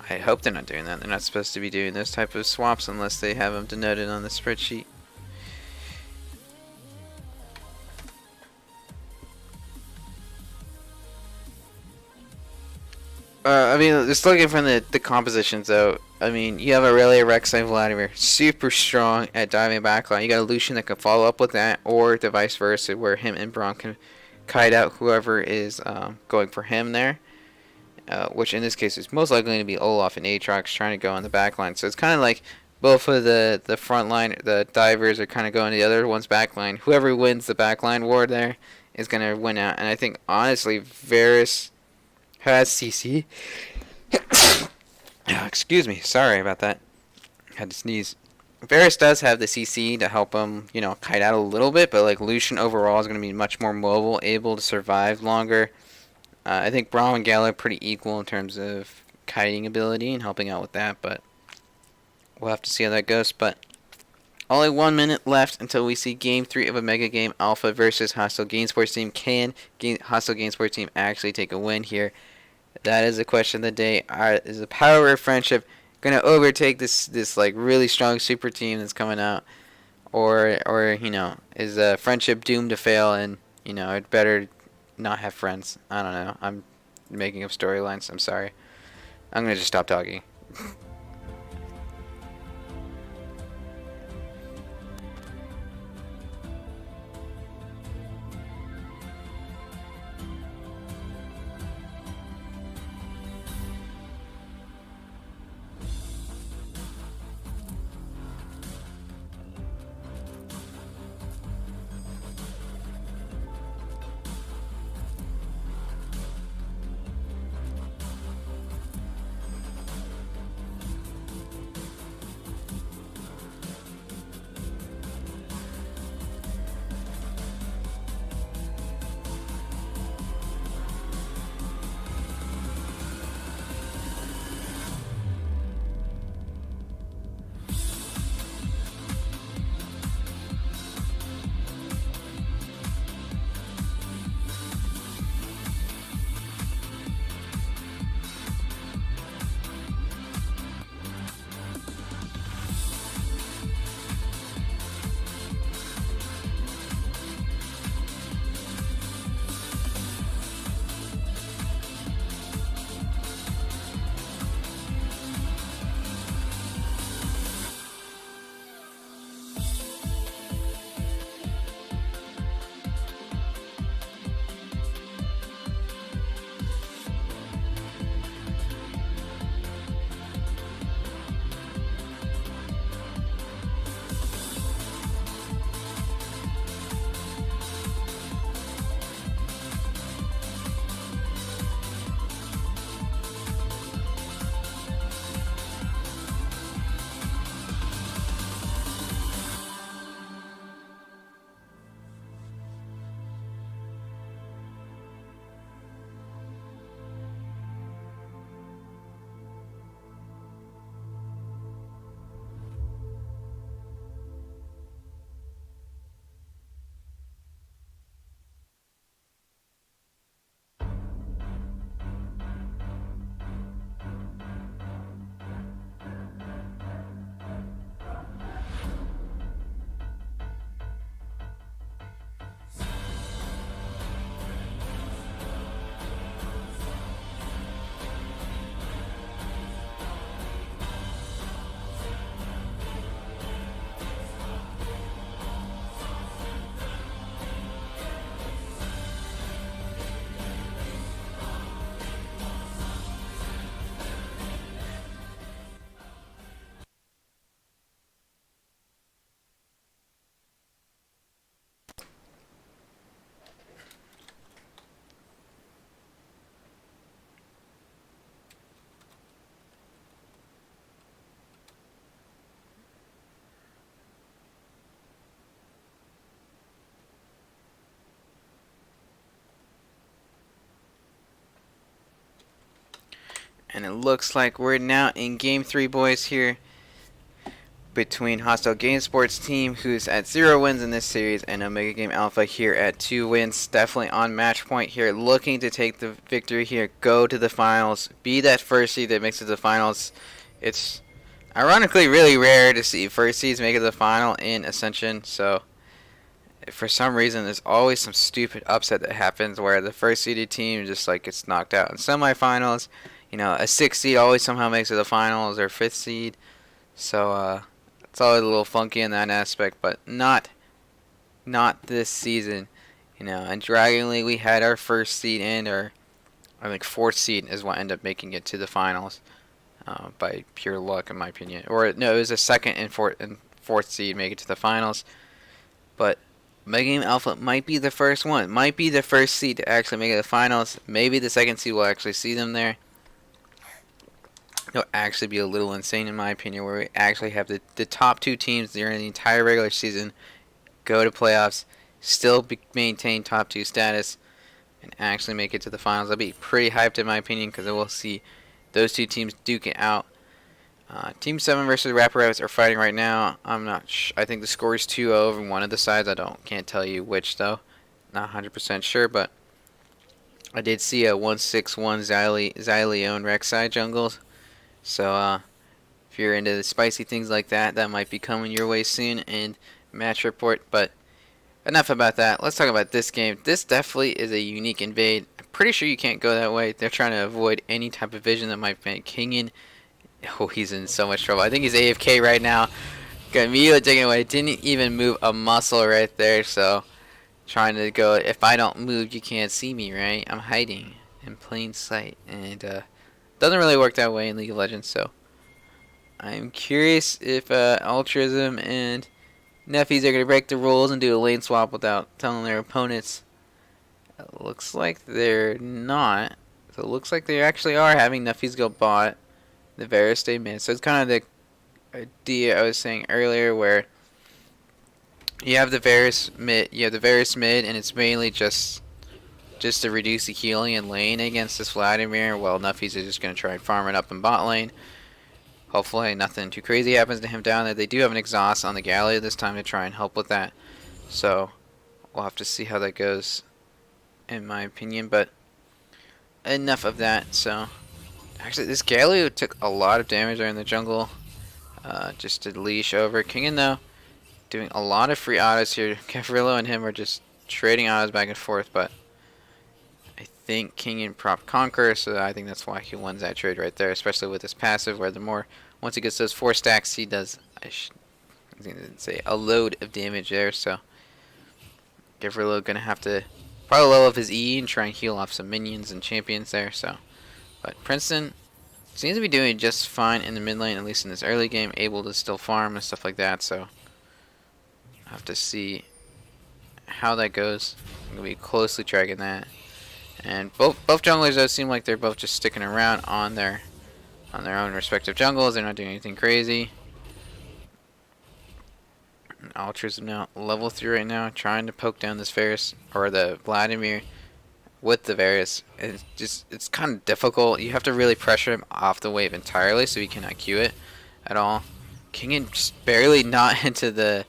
I hope they're not doing that. They're not supposed to be doing those type of swaps unless they have them denoted on the spreadsheet. I mean, just looking from the compositions, though, I mean, you have Irelia, Rek'Sai, Vladimir, super strong at diving backline. You got a Lucian that can follow up with that, or the vice versa, where him and Braum can kite out whoever is going for him there. Which in this case is most likely going to be Olaf and Aatrox trying to go on the backline. So it's kind of like both of the front line, the divers are kind of going to the other one's back line. Whoever wins the back line war there is gonna win out. And I think honestly, Varus has CC. Excuse me, sorry about that. Had to sneeze. Varus does have the CC to help him, kite out a little bit, but like Lucian overall is going to be much more mobile, able to survive longer. I think Braum and Gala are pretty equal in terms of kiting ability and helping out with that, but we'll have to see how that goes. But only 1 minute left until we see Game 3 of a Mega Game Alpha versus Hostile GameSports Team. Can Hostile GameSports Team actually take a win here? That is the question of the day. Is the power of friendship going to overtake this like really strong super team that's coming out? Or is friendship doomed to fail and, I'd better not have friends? I don't know. I'm making up storylines. I'm sorry. I'm going to just stop talking. And it looks like we're now in Game 3, boys, here between Hostile GameSports Team, who's at 0 wins in this series, and Omega Game Alpha here at 2 wins. Definitely on match point here, looking to take the victory here, go to the finals, be that first seed that makes it to the finals. It's ironically really rare to see first seeds make it to the final in Ascension, so for some reason there's always some stupid upset that happens where the first seeded team just like gets knocked out in semifinals. A 6th seed always somehow makes it to the finals, or 5th seed. So it's always a little funky in that aspect, but not this season. And Dragon League, we had our first seed in, or I think 4th seed is what ended up making it to the finals. by pure luck, in my opinion. Or no, it was a second and fourth seed make it to the finals. But Mega Game Alpha might be the first one. Might be the first seed to actually make it to the finals. Maybe the second seed will actually see them there. It'll actually be a little insane, in my opinion, where we actually have the top two teams during the entire regular season go to playoffs, still maintain top two status, and actually make it to the finals. I'll be pretty hyped, in my opinion, because we'll see those two teams duke it out. Team 7 versus Rapper Rabbits are fighting right now. I'm not I think the score is 2-0 over one of the sides. Can't tell you which, though. Not 100% sure, but I did see a 161 Xyleon Rek'Sai jungles. So, if you're into the spicy things like that, that might be coming your way soon in match report. But enough about that. Let's talk about this game. This definitely is a unique invade. I'm pretty sure you can't go that way. They're trying to avoid any type of vision that might make Kingin. Oh, he's in so much trouble. I think he's AFK right now. Got immediately taken away. Didn't even move a muscle right there. So, trying to go, if I don't move, you can't see me, right? I'm hiding in plain sight. And, doesn't really work that way in League of Legends, so I'm curious if Altruism and Neffies are going to break the rules and do a lane swap without telling their opponents. It looks like they're not. So it looks like they actually are having Neffies go bot, the Varus stay mid. So it's kind of the idea I was saying earlier, where you have the Varus mid, and it's mainly just to reduce the healing in lane against this Vladimir, while Nuffies is just going to try and farm it up in bot lane. Hopefully nothing too crazy happens to him down there. They do have an exhaust on the Gallia this time to try and help with that. So we'll have to see how that goes, in my opinion. But enough of that. So actually this Gallia took a lot of damage there in the jungle. Just to leash over. Kingin, though, doing a lot of free autos here. Cavrillo and him are just trading autos back and forth, but I think Kingin prop Conquer, so I think that's why he wins that trade right there, especially with his passive, where the more, once he gets those 4 stacks, he does, I was going to say, a load of damage there. So Gavrilo going to have to probably level up his E and try and heal off some minions and champions there. So, but Princeton seems to be doing just fine in the mid lane, at least in this early game, able to still farm and stuff like that. So I'll have to see how that goes. I'm going to be closely tracking that. And both junglers, though, seem like they're both just sticking around on their own respective jungles. They're not doing anything crazy. And Altruism now level 3 right now, trying to poke down this Varus, or the Vladimir with the Varus. It's kind of difficult. You have to really pressure him off the wave entirely so he cannot Q it at all. Kingin just barely not into the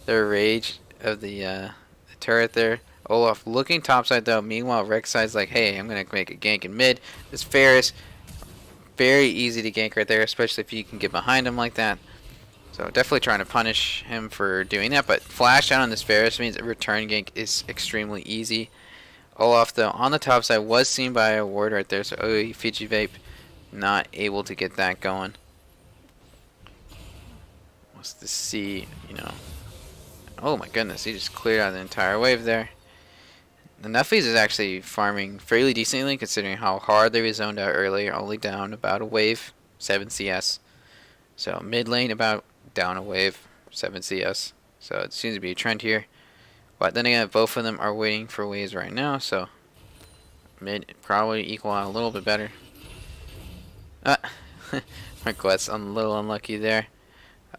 rage of the turret there. Olaf looking topside, though. Meanwhile, Rek'Sai's like, hey, I'm going to make a gank in mid. This Varus, very easy to gank right there, especially if you can get behind him like that. So definitely trying to punish him for doing that. But flash down on this Varus means a return gank is extremely easy. Olaf, though, on the top side was seen by a ward right there. So Fiji Vape not able to get that going. What's the C, Oh my goodness, he just cleared out the entire wave there. The Nuffies is actually farming fairly decently, considering how hard they were zoned out earlier, only down about a wave, 7 CS. So mid lane about down a wave, 7 CS. So it seems to be a trend here. But then again, both of them are waiting for waves right now, so mid probably equal out a little bit better. My quest, I'm a little unlucky there.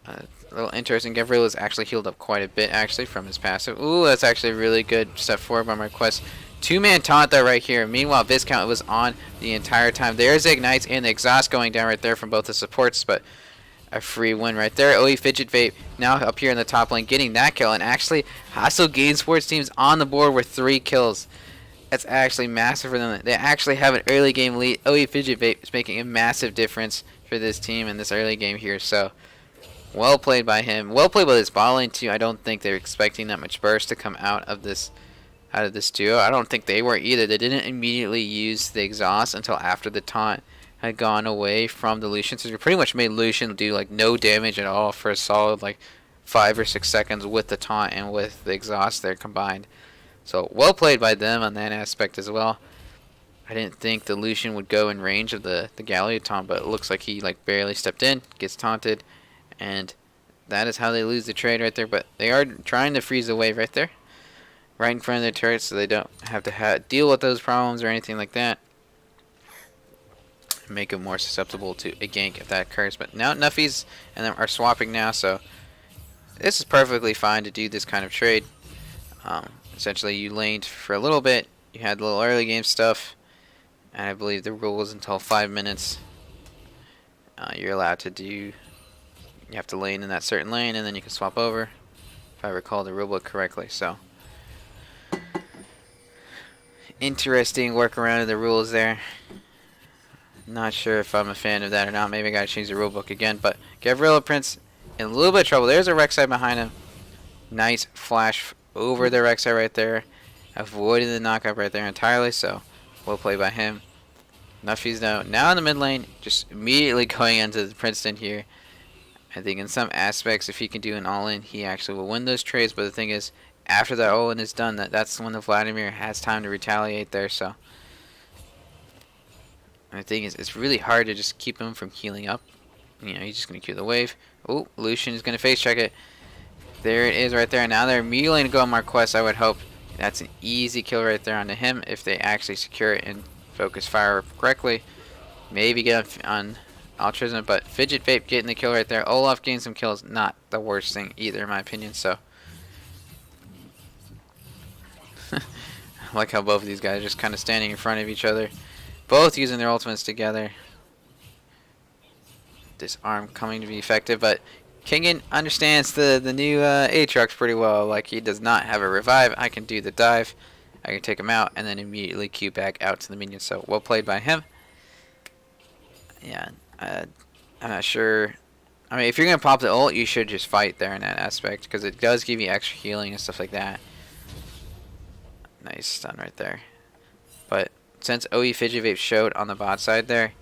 A little interesting. Gavril is actually healed up quite a bit, actually, from his passive. Ooh, that's actually a really good step forward by my quest. 2-man taunt, though, right here. Meanwhile, Viscount was on the entire time. There's the Ignites and the Exhaust going down right there from both the supports, but a free win right there. OE Fidget Vape now up here in the top lane getting that kill, and actually, Hostile GameSporteam's on the board with 3 kills. That's actually massive for them. They actually have an early game lead. OE Fidget Vape is making a massive difference for this team in this early game here, so well played by him. Well played by this bot lane too. I don't think they're expecting that much burst to come out of this duo. I don't think they were either. They didn't immediately use the exhaust until after the taunt had gone away from the Lucian. So they pretty much made Lucian do like no damage at all for a solid like 5 or 6 seconds with the taunt and with the exhaust there combined. So well played by them on that aspect as well. I didn't think the Lucian would go in range of the Galio taunt, but it looks like he like barely stepped in, gets taunted, and that is how they lose the trade right there. But they are trying to freeze the wave right there, right in front of their turrets, so they don't have to deal with those problems or anything like that. Make them more susceptible to a gank if that occurs. But now Nuffies and them are swapping now, so this is perfectly fine to do this kind of trade. Essentially, you laned for a little bit, you had a little early game stuff, and I believe the rule is until 5 minutes. You're allowed to do, you have to lane in that certain lane, and then you can swap over, if I recall the rulebook correctly. So, interesting workaround of the rules there. Not sure if I'm a fan of that or not. Maybe I gotta change the rulebook again. But Gavrilo Prince in a little bit of trouble. There's a Rek'Sai behind him. Nice flash over the Rek'Sai right there. Avoiding the knockup right there entirely. So, well played by him. Nuffies now in the mid lane. Just immediately going into the Princeton here. I think in some aspects, if he can do an all-in, he actually will win those trades. But the thing is, after that all-in is done, that's when the Vladimir has time to retaliate there. So. And the thing is, it's really hard to just keep him from healing up. You know, he's just going to cue the wave. Oh, Lucian is going to face check it. There it is right there. Now they're immediately going to go on Marquess, I would hope. That's an easy kill right there onto him if they actually secure it and focus fire correctly. Maybe get on Altruism, but Fidget Vape getting the kill right there. Olaf getting some kills, not the worst thing either in my opinion, so. I like how both of these guys are just kind of standing in front of each other. Both using their ultimates together. This arm coming to be effective, but Kingen understands the new Aatrox pretty well. Like, he does not have a revive. I can do the dive. I can take him out and then immediately queue back out to the minions. So, well played by him. Yeah, I'm not sure. I mean, if you're going to pop the ult, you should just fight there in that aspect, because it does give you extra healing and stuff like that. Nice stun right there. But since OE Fidget Vape showed on the bot side there,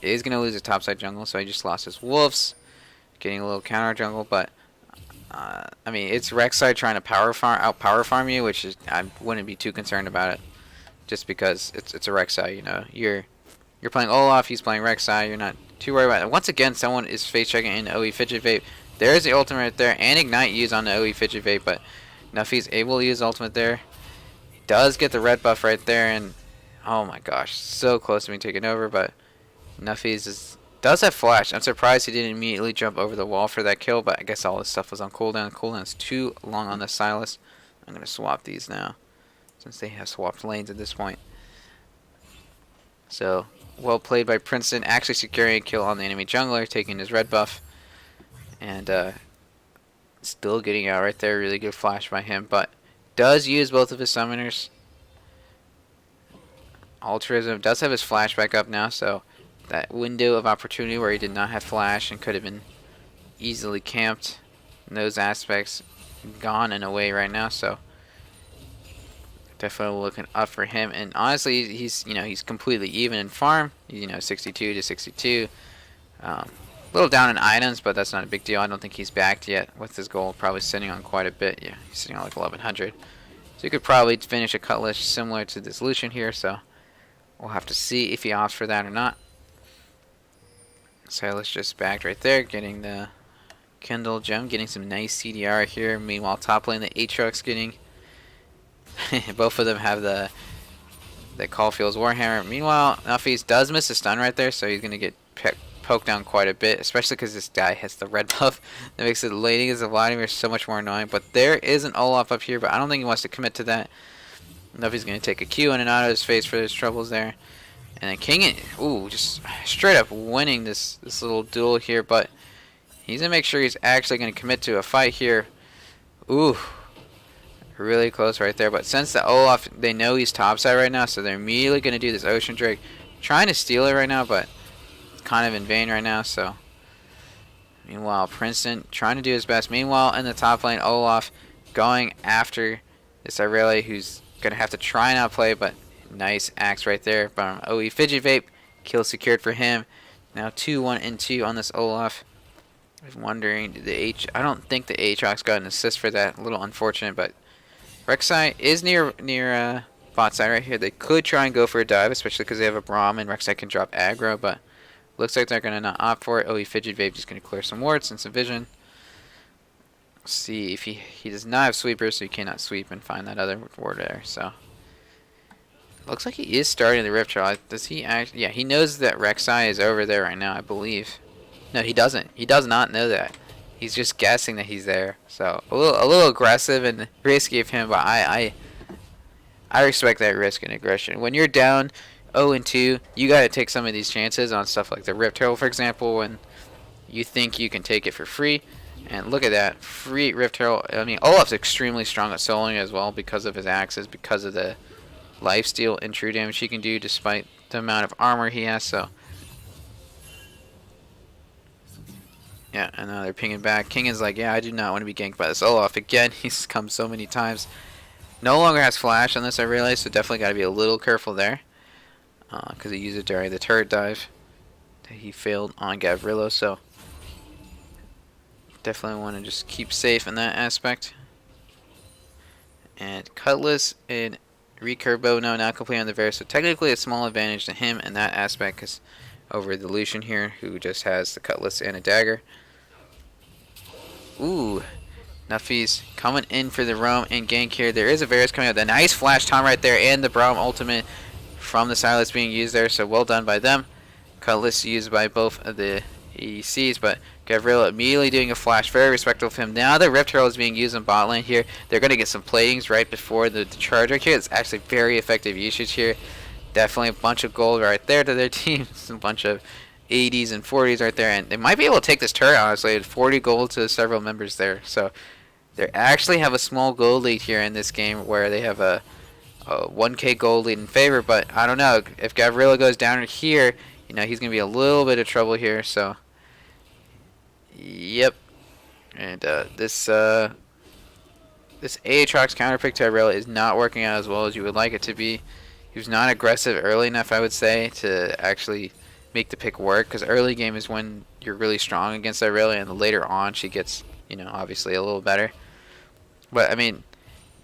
he is going to lose his top side jungle, so he just lost his wolves, getting a little counter jungle, but I mean, it's Rek'Sai trying to out power farm you, which is, I wouldn't be too concerned about it, just because it's a Rek'Sai, you know, you're playing Olaf, he's playing Rek'Sai, you're not too worried about it. Once again, someone is face checking in OE Fidget Vape. There's the ultimate right there, and Ignite used on the OE Fidget Vape, but Nuffy's able to use ultimate there. He does get the red buff right there, and oh my gosh, so close to being taken over, but Nuffies does have flash. I'm surprised he didn't immediately jump over the wall for that kill, but I guess all his stuff was on cooldown. Cooldown's too long on the Silas. I'm going to swap these now, since they have swapped lanes at this point. So, well played by Princeton, actually securing a kill on the enemy jungler, taking his red buff, and still getting out right there. Really good flash by him, but does use both of his summoners. Altruism does have his flash back up now, so that window of opportunity where he did not have flash and could have been easily camped in those aspects gone and away right now, so definitely looking up for him. And honestly, he's completely even in farm, 62 to 62. A little down in items, but that's not a big deal. I don't think he's backed yet with his gold, probably sitting on quite a bit. Yeah, he's sitting on like 1100, so you could probably finish a cutlass similar to this Lucian here, so we'll have to see if he opts for that or not. Silas just backed right there, getting the Kindle gem, getting some nice CDR here. Meanwhile, top lane, the Aatrox getting both of them have the Caulfield's Warhammer. Meanwhile, Nuffies does miss a stun right there, so he's going to get poked down quite a bit, especially because this guy has the red buff. That makes the laning as a Vladimir so much more annoying. But there is an Olaf up here, but I don't think he wants to commit to that. Nuffies going to take a Q in and out of his face for his troubles there. And then King, just straight up winning this little duel here, but he's going to make sure he's actually going to commit to a fight here. Ooh, really close right there. But since the Olaf, they know he's topside right now, so they're immediately going to do this Ocean Drake. Trying to steal it right now, but it's kind of in vain right now, so. Meanwhile, Princeton trying to do his best. Meanwhile, in the top lane, Olaf going after this Irelia, who's going to have to try and outplay, but nice axe right there from OE Fidget Vape. Kill secured for him. Now 2-1-2 on this Olaf. I'm wondering, I don't think the Aatrox got an assist for that. A little unfortunate, but Rek'Sai is near bot side right here. They could try and go for a dive, especially because they have a Braum and Rek'Sai can drop aggro, but looks like they're going to not opt for it. Oh, he Fidget Vape just going to clear some wards and some vision. See if he does not have sweepers, so he cannot sweep and find that other ward there. So looks like he is starting the Rift Trail. Does he actually? Yeah, he knows that Rek'Sai is over there right now, I believe. No, he doesn't. He does not know that. He's just guessing that he's there. So a little aggressive and risky of him, but I respect that risk and aggression. When you're down 0-2, you got to take some of these chances on stuff like the Rift Trail, for example, when you think you can take it for free. And look at that, free Rift Trail. I mean, Olaf's extremely strong at soloing as well because of his axes, because of the lifesteal and true damage he can do despite the amount of armor he has. So yeah, and now they're pinging back. King is like, yeah, I do not want to be ganked by this Olaf. Again, he's come so many times. No longer has flash on this, I realize, so definitely got to be a little careful there. Because he used it during the turret dive that he failed on Gavrilo, so definitely want to just keep safe in that aspect. And Cutlass and Recurve Bow now complete on the Varus, so technically a small advantage to him in that aspect because over the Lucian here, who just has the Cutlass and a dagger. Ooh, Nuffy's coming in for the roam and gank here. There is a Varus coming out. The nice flash time right there, and the Braum ultimate from the Silas being used there, so well done by them. Cutlass used by both of the ADCs, but Gavrilo immediately doing a flash, very respectful of him. Now the Rift Herald is being used in bot lane here. They're going to get some platings right before the charge right here. It's actually very effective usage here. Definitely a bunch of gold right there to their team. A bunch of 80s and 40s right there, and they might be able to take this turret, honestly. 40 gold to several members there. So they actually have a small gold lead here in this game where they have a 1k gold lead in favor, but I don't know. If Gavrilo goes down here, you know, he's going to be a little bit of trouble here, so yep. And this Aatrox counterpick to Gavrilo is not working out as well as you would like it to be. He was not aggressive early enough, I would say, to actually make the pick work, because early game is when you're really strong against Gavrilo, and later on she gets, you know, obviously a little better. But I mean,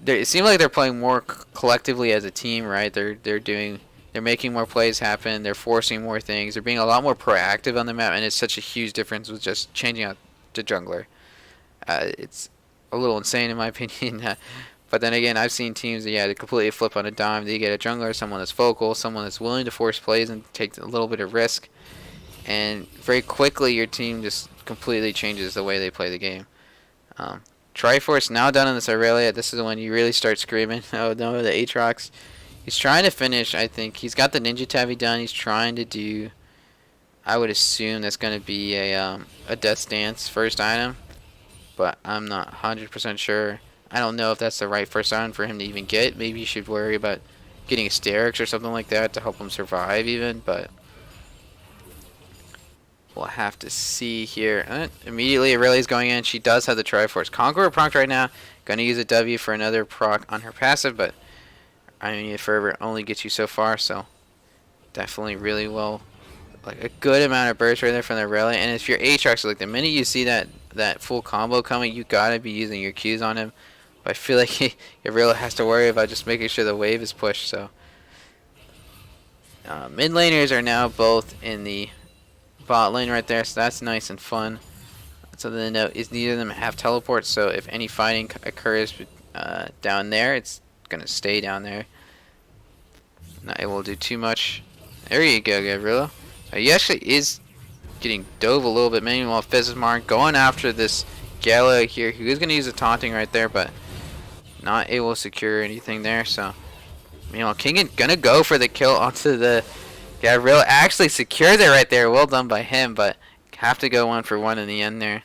it seems like they're playing more collectively as a team, right? They're making more plays happen. They're forcing more things. They're being a lot more proactive on the map, and it's such a huge difference with just changing out to jungler. It's a little insane in my opinion. But then again, I've seen teams that, yeah, they completely flip on a dime. They get a jungler, someone that's vocal, someone that's willing to force plays and take a little bit of risk, and very quickly your team just completely changes the way they play the game. Triforce now done on this Aurelia. This is when you really start screaming. Oh no, the Aatrox. He's trying to finish, I think. He's got the Ninja Tabby done. He's trying to do, I would assume that's going to be a Death Dance first item, but I'm not 100% sure. I don't know if that's the right first item for him to even get. Maybe you should worry about getting Asterix or something like that to help him survive even, but we'll have to see here. Immediately Aurelia's going in. She does have the Triforce Conqueror proc right now. Going to use a W for another proc on her passive, but I mean, Fervor only gets you so far, so definitely really well. Like a good amount of burst right there from the Aurelia. And if your Aatrox, like the minute you see that full combo coming, you gotta be using your Qs on him. But I feel like Aurelia has to worry about just making sure the wave is pushed. So mid laners are now both in the bot lane right there, so that's nice and fun. Something to note is neither of them have teleports, so if any fighting occurs down there, it's gonna stay down there. Not able to do too much. There you go, Gavrilo. He actually is getting dove a little bit. Meanwhile, Fizzmar going after this Gala here. He was gonna use a taunting right there, but not able to secure anything there. So, meanwhile, King gonna go for the kill onto the Gavrilo. Actually secured it right there. Well done by him, but have to go 1-for-1 in the end there.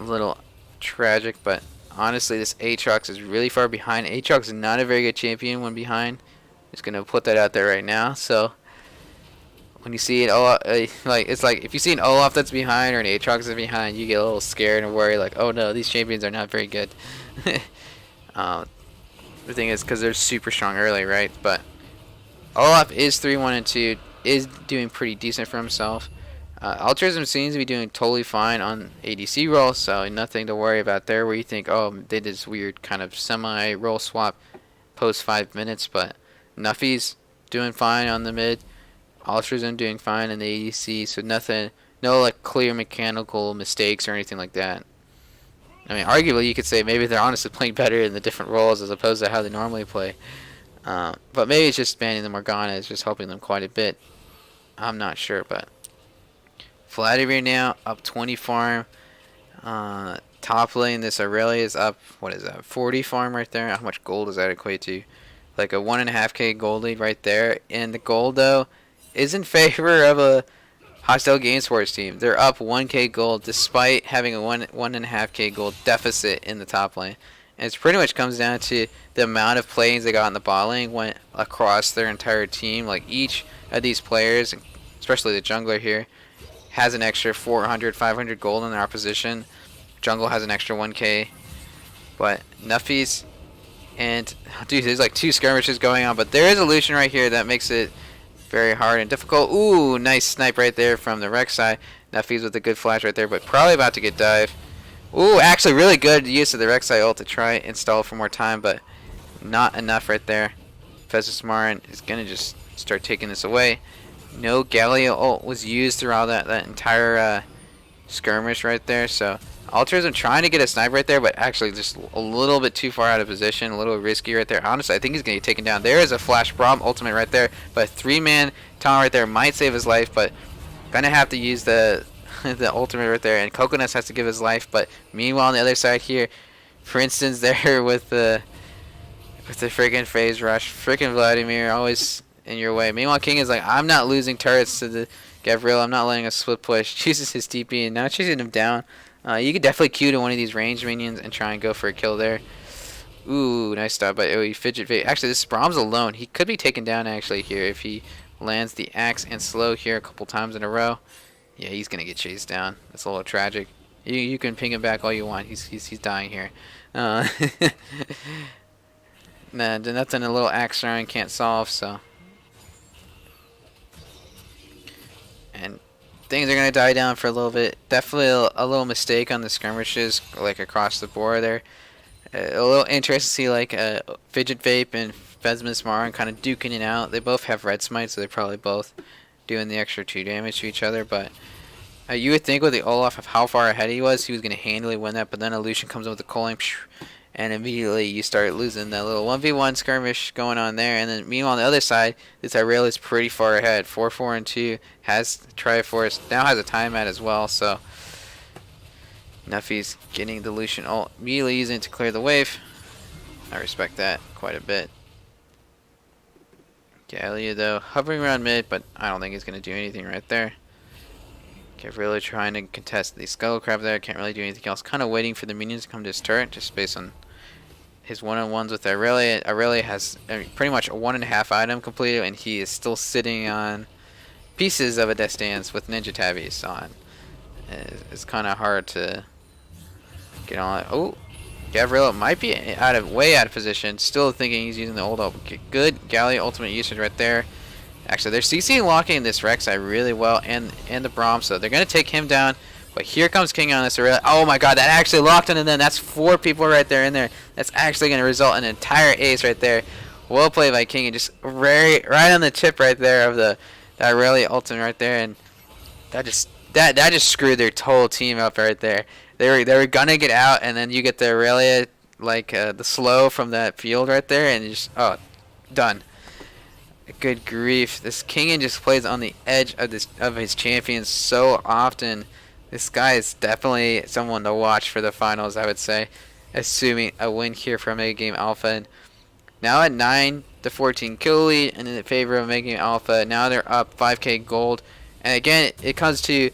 A little tragic, but honestly, this Aatrox is really far behind. Aatrox is not a very good champion when behind. Just gonna put that out there right now. So when you see it, it's like if you see an Olaf that's behind or an Aatrox that's behind, you get a little scared and worried, like, oh no, these champions are not very good. The thing is, because they're super strong early, right? But Olaf is 3-1-2, is doing pretty decent for himself. Altruism seems to be doing totally fine on ADC roll, so nothing to worry about there. Where you think, oh, they did this weird kind of semi-roll swap post 5 minutes, but Nuffy's doing fine on the mid. Altruism doing fine in the ADC, so nothing, no like clear mechanical mistakes or anything like that. I mean, arguably you could say maybe they're honestly playing better in the different roles as opposed to how they normally play. But maybe it's just banning the Morgana is just helping them quite a bit. I'm not sure, but Vladimir now up 20 farm. Top lane, this Aurelia is up, what is that, 40 farm right there. How much gold does that equate to? Like a 1.5k gold lead right there. And the gold, though, is in favor of a hostile GameSports team. They're up 1k gold despite having a 1.5k gold deficit in the top lane. And it pretty much comes down to the amount of plays they got in the bot lane went across their entire team. Like each of these players, especially the jungler here, has an extra 400, 500 gold in their opposition. Jungle has an extra 1k. But Nuffy's, and dude, there's like 2 skirmishes going on, but there is a Lucian right here that makes it very hard and difficult. Ooh, nice snipe right there from the Rex side. Nuffy's with a good flash right there, but probably about to get dive. Ooh, actually really good use of the Rek'Sai ult to try and install for more time, but not enough right there. Festusmarin is going to just start taking this away. No Galio ult was used throughout that entire skirmish right there, so Altruism trying to get a snipe right there, but actually just a little bit too far out of position, a little risky right there. Honestly, I think he's going to get taken down. There is a Flash Braum ultimate right there, but a 3-man taunt right there might save his life, but going to have to use the the ultimate right there, and Coconuts has to give his life. But meanwhile, on the other side here, for instance, there with the freaking phase rush, freaking Vladimir always in your way. Meanwhile, King is like, I'm not losing turrets to the Gabriel. I'm not letting a split push. Chooses his TP and now chasing him down. You could definitely Q to one of these ranged minions and try and go for a kill there. Ooh, nice stop by OE Fidget Fate. Actually, this Brahms alone, he could be taken down actually here if he lands the axe and slow here a couple times in a row. Yeah, he's gonna get chased down. That's a little tragic. You can ping him back all you want. He's dying here. Nah, nothing a little axe throwing can't solve. So, and things are gonna die down for a little bit. Definitely a little mistake on the skirmishes, like across the board there. A little interesting to see like Fidget Vape and Fesmus Marin kind of duking it out. They both have red smite, so they're probably both doing the extra 2 damage to each other. But you would think with the Olaf of how far ahead he was going to handily win that. But then a Lucian comes in with the Culling, and immediately you start losing that little 1v1 skirmish going on there. And then meanwhile on the other side, this Irelia is pretty far ahead. 4-4 and 2 has Triforce, now has a timeout as well. So Nuffy's getting the Lucian ult, immediately using it to clear the wave. I respect that quite a bit. Gallia though, hovering around mid, but I don't think he's going to do anything right there. Really trying to contest the Scuttlecrab there, can't really do anything else. Kind of waiting for the minions to come to his turret, just based on his one-on-ones with Aurelia. Aurelia has pretty much a 1.5 item completed, and he is still sitting on pieces of a Death Dance with Ninja Tabbies on. It's kind of hard to get on. Oh, Gabriel might be way out of position. Still thinking he's using the old ult. Good Gallia ultimate usage right there. Actually, they're CC locking this Rek'Sai really well, and the Braum, so they're gonna take him down. But here comes King on this Aurelia. Oh my God, that actually locked in, and then that's 4 people right there in there. That's actually gonna result in an entire ace right there. Well played by King, and just right on the tip right there of the Aurelia ultimate right there, and that just screwed their whole team up right there. They were gonna get out, and then you get the Aurelia like the slow from that field right there, and you just done. Good grief! This King just plays on the edge of his champions so often. This guy is definitely someone to watch for the finals, I would say, assuming a win here for Mega Game Alpha. And now at 9-14 kill lead, and in favor of Mega Game Alpha. Now they're up 5k gold, and again it comes to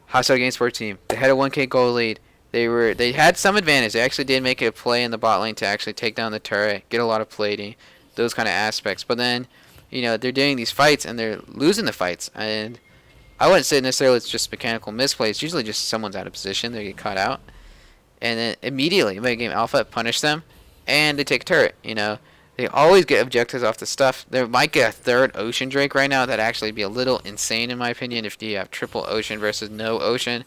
hostile GameSporteam. They had a 1k gold lead. They had some advantage. They actually did make a play in the bot lane to actually take down the turret, get a lot of plating, those kind of aspects. But then, they're doing these fights and they're losing the fights. And I wouldn't say necessarily it's just mechanical misplay. It's usually just someone's out of position. They get caught out. And then immediately, Mega Game Alpha punish them, and they take a turret. They always get objectives off the stuff. They might get a 3rd Ocean Drake right now. That'd actually be a little insane in my opinion if you have triple Ocean versus no Ocean.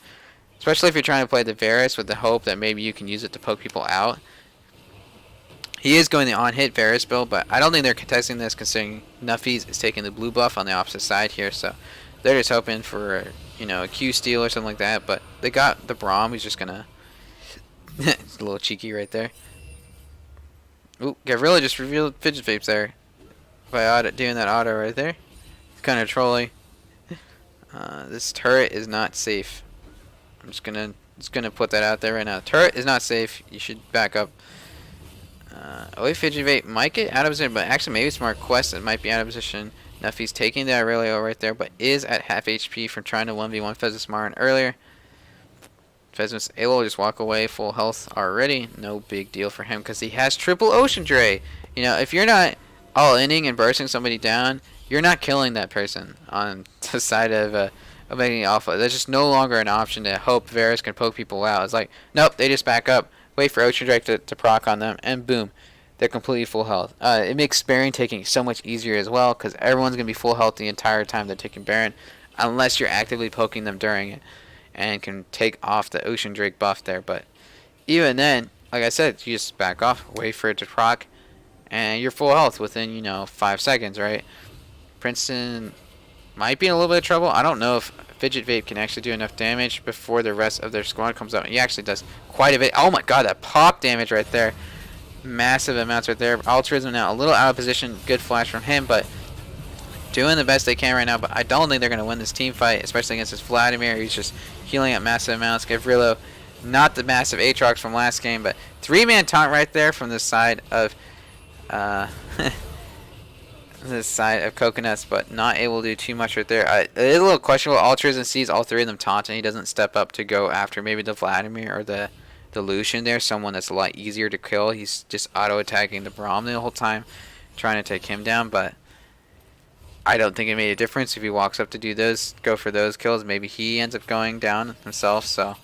Especially if you're trying to play the Varus with the hope that maybe you can use it to poke people out. He is going the on-hit Varus build, but I don't think they're contesting this considering Nuffy's is taking the blue buff on the opposite side here, so they're just hoping for, a Q steal or something like that, but they got the Braum, who's just gonna... It's a little cheeky right there. Ooh, Gavrilla just revealed Fidget Vapes there by doing that auto right there. It's kind of trolling. This turret is not safe. I'm just gonna put that out there right now. Turret is not safe. You should back up. Fidget Vape might get out of position, but actually maybe Smart Quest that might be out of position. Nuffy's taking the Aurelio right there, but is at half HP from trying to 1v1 Fezismarin earlier. Fezis able to just walk away full health already. No big deal for him because he has triple Ocean Dray. If you're not all-inning and bursting somebody down, you're not killing that person on the side of making alpha. That's just no longer an option to hope Varus can poke people out. It's like, nope, they just back up, wait for Ocean Drake to proc on them, and boom, they're completely full health. It makes Baron taking so much easier as well because everyone's going to be full health the entire time they're taking Baron unless you're actively poking them during it and can take off the Ocean Drake buff there. But even then, like I said, you just back off, wait for it to proc, and you're full health within, 5 seconds, right? Princeton might be in a little bit of trouble. I don't know if Fidget Vape can actually do enough damage before the rest of their squad comes out. He actually does quite a bit. Oh my god, that pop damage right there. Massive amounts right there. Altruism now a little out of position. Good flash from him, but doing the best they can right now. But I don't think they're going to win this team fight, especially against this Vladimir. He's just healing at massive amounts. Gavrilo, not the massive Aatrox from last game, but 3-man taunt right there from the side of Coconuts, but not able to do too much right there. It is a little questionable. Altruism sees all three of them taunt, and he doesn't step up to go after maybe the Vladimir or the Lucian there, someone that's a lot easier to kill. He's just auto-attacking the Braum the whole time, trying to take him down, but I don't think it made a difference if he walks up to go for those kills. Maybe he ends up going down himself, so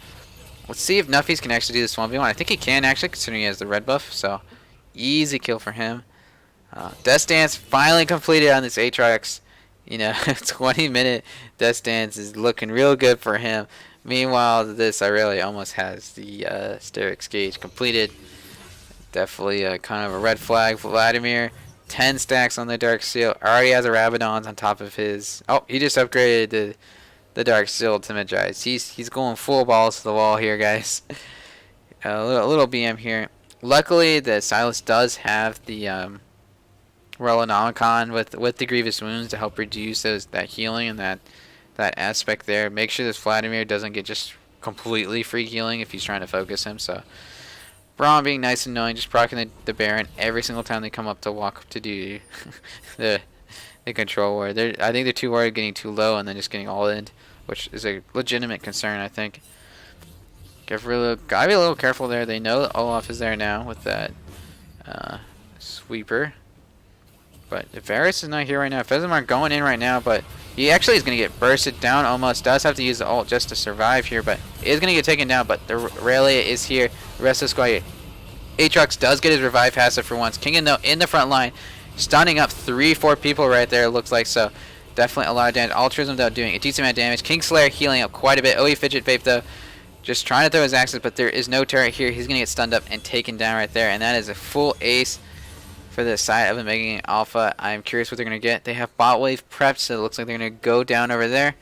let's see if Nuffy's can actually do this 1v1. I think he can actually, considering he has the red buff, so easy kill for him. Death Dance finally completed on this Aatrox. 20-minute Death Dance is looking real good for him. Meanwhile, this Irelia almost has the Sterix Gauge completed. Definitely kind of a red flag. Vladimir, 10 stacks on the Dark Seal. Already has a Rabadon's on top of his... Oh, he just upgraded the Dark Seal to Magize. He's going full balls to the wall here, guys. A little BM here. Luckily, the Silas does have the Relonomicon with the Grievous Wounds to help reduce that healing and that aspect there. Make sure this Vladimir doesn't get just completely free healing if he's trying to focus him. So Braum being nice and annoying, just proccing the Baron every single time they come up to walk up to do the control ward. I think they're too worried getting too low and then just getting all in, which is a legitimate concern, I think. Gavrilo, gotta be a little careful there. They know that Olaf is there now with that sweeper. But if Varus is not here right now, Fezimar going in right now, but he actually is going to get bursted down almost. Does have to use the ult just to survive here, but is going to get taken down. But the Aurelia is here. The rest of the squad. Aatrox does get his revive passive for once. Kingen, though, in the front line, stunning up 3-4 people right there, it looks like. So definitely a lot of damage. Altruism, though, doing a decent amount of damage. Kingslayer healing up quite a bit. Fidget Vape, though, just trying to throw his axes, but there is no turret here. He's going to get stunned up and taken down right there, and that is a full ace for the side of them making alpha. I'm curious what they're going to get. They have bot wave prepped, so it looks like they're going to go down over there.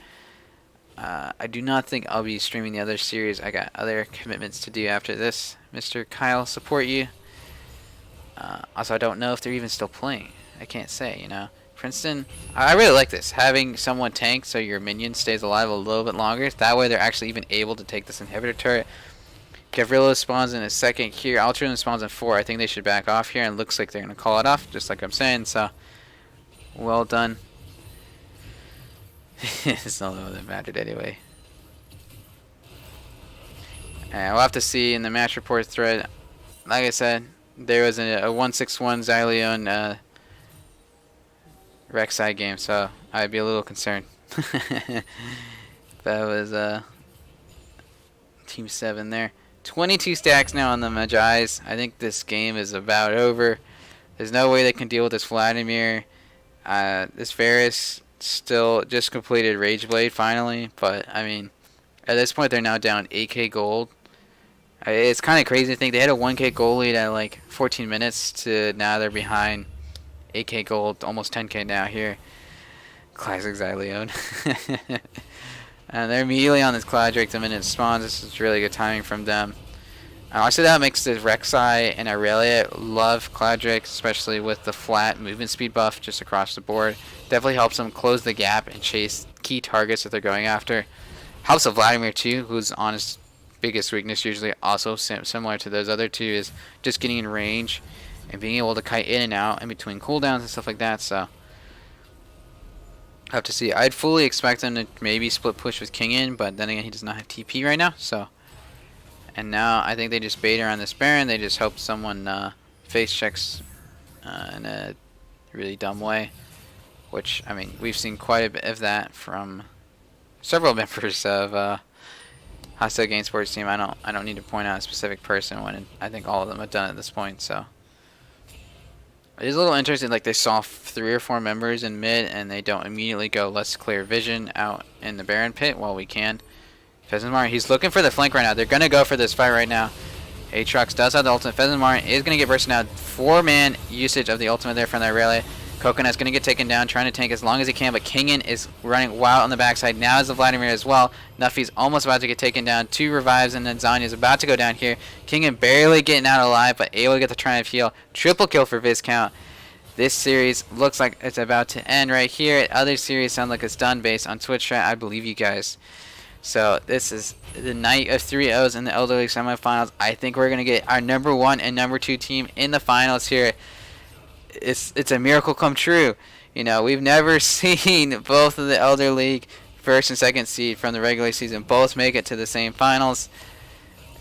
I do not think I'll be streaming the other series. I got other commitments to do after this. Mr. Kyle, support you. Also, I don't know if they're even still playing. I can't say, Princeton, I really like this. Having someone tank so your minion stays alive a little bit longer. That way they're actually even able to take this inhibitor turret. Gavrilo spawns in a second here. Altruism spawns in 4. I think they should back off here, and it looks like they're going to call it off, just like I'm saying. So, well done. It's not that mattered anyway. And we'll have to see in the match report thread. Like I said, there was a 161 Xyleon Rek'Sai game, so I'd be a little concerned. That was Team 7 there. 22 stacks now on the Magi's. I think this game is about over. There's no way they can deal with this Vladimir. This Varus still just completed Rage Blade finally, but I mean, at this point they're now down 8k gold, It's kind of crazy to think they had a 1K goal lead at like 14 minutes to now they're behind 8K gold, almost 10K now here. Classic Xyleon. And they're immediately on this Cloud Drake the minute it spawns. This is really good timing from them. Also, that makes the Rek'Sai and Aurelia love Cloud Drake, especially with the flat movement speed buff just across the board. Definitely helps them close the gap and chase key targets that they're going after. Helps the Vladimir too, who's on his biggest weakness usually also similar to those other two is just getting in range and being able to kite in and out in between cooldowns and stuff like that. So have to see. I'd fully expect him to maybe split push with King in, but then again, he does not have TP right now. So, and now I think they just bait around this Baron. They just hope someone face checks in a really dumb way, which I mean we've seen quite a bit of that from several members of Hostile GameSporteam. I don't need to point out a specific person when I think all of them have done it at this point. So. It is a little interesting, like they saw 3 or 4 members in mid and they don't immediately go, let's clear vision out in the Baron pit while we can. Pheasant he's looking for the flank right now. They're going to go for this fight right now. Aatrox does have the ultimate. Pheasant is going to get bursted out. 4-man usage of the ultimate there from the Aurelia. Coconut's going to get taken down, trying to tank as long as he can, but Kingin is running wild on the backside. Now is the Vladimir as well. Nuffy's almost about to get taken down. 2 revives, and then Zanya's about to go down here. Kingin barely getting out alive, but able to get the triumph heal. Triple kill for Viscount. This series looks like it's about to end right here. Other series sound like it's done based on Twitch chat. I believe you guys. So this is the night of 3-0s in the Elder League semifinals. I think we're going to get our number 1 and number 2 team in the finals here. It's a miracle come true. You know, we've never seen both of the Elder League first and second seed from the regular season both make it to the same finals.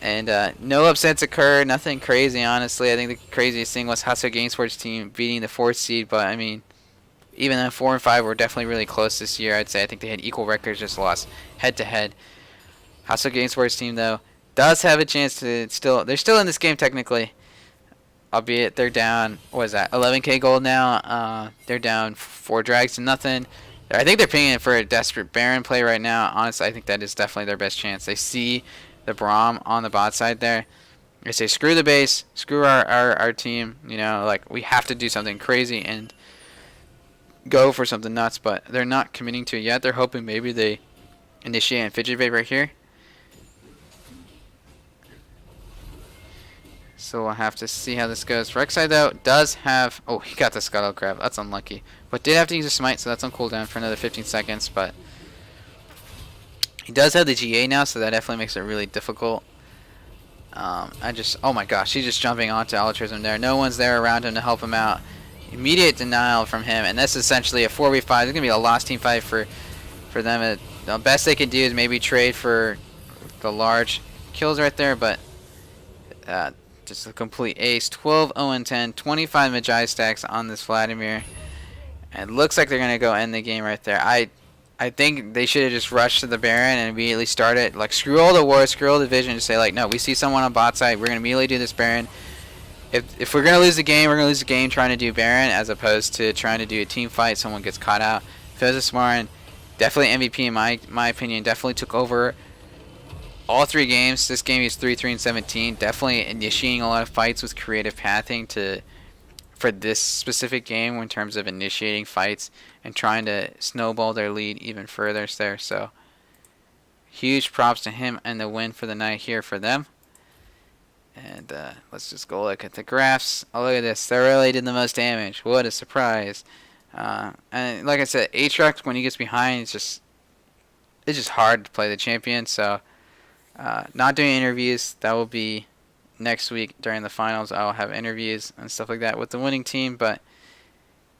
And no upsets occurred, nothing crazy, honestly. I think the craziest thing was Hostile GameSports team beating the 4th seed, but I mean, even though 4 and 5 were definitely really close this year, I'd say I think they had equal records, just lost head to head. Hostile GameSports team though does have a chance to they're still in this game technically. Albeit they're down, what is that, 11k gold now. They're down 4 drags to nothing. I think they're pinging for a desperate Baron play right now. Honestly, I think that is definitely their best chance. They see the Braum on the bot side there. They say, screw the base, screw our team. You know, like, we have to do something crazy and go for something nuts. But they're not committing to it yet. They're hoping maybe they initiate and fidget wave right here. So we'll have to see how this goes. Rek'Sai, though, does have... Oh, he got the Scuttle Crab. That's unlucky. But did have to use a Smite, so that's on cooldown for another 15 seconds. But he does have the GA now, so that definitely makes it really difficult. Oh my gosh, he's just jumping onto Altruism there. No one's there around him to help him out. Immediate denial from him, and that's essentially a 4v5. It's going to be a lost team fight for them. The best they can do is maybe trade for the large kills right there, but... just a complete ace. 12, 0, and 10. 25 Magi stacks on this Vladimir. And it looks like they're going to go end the game right there. I think they should have just rushed to the Baron and immediately started. Like, screw all the wars, screw all the vision. Just say, like, no, we see someone on bot side. We're going to immediately do this Baron. If we're going to lose the game, we're going to lose the game trying to do Baron as opposed to trying to do a team fight. Someone gets caught out. Pheasant definitely MVP in my opinion. Definitely took over all 3 games. This game is 3-3 and 17. Definitely initiating a lot of fights with creative pathing for this specific game in terms of initiating fights and trying to snowball their lead even further there. So huge props to him and the win for the night here for them. And let's just go look at the graphs. Oh, look at this. They really did the most damage. What a surprise. And like I said, Aatrox, when he gets behind, it's just hard to play the champion. So not doing interviews. That will be next week during the finals. I'll have interviews and stuff like that with the winning team. But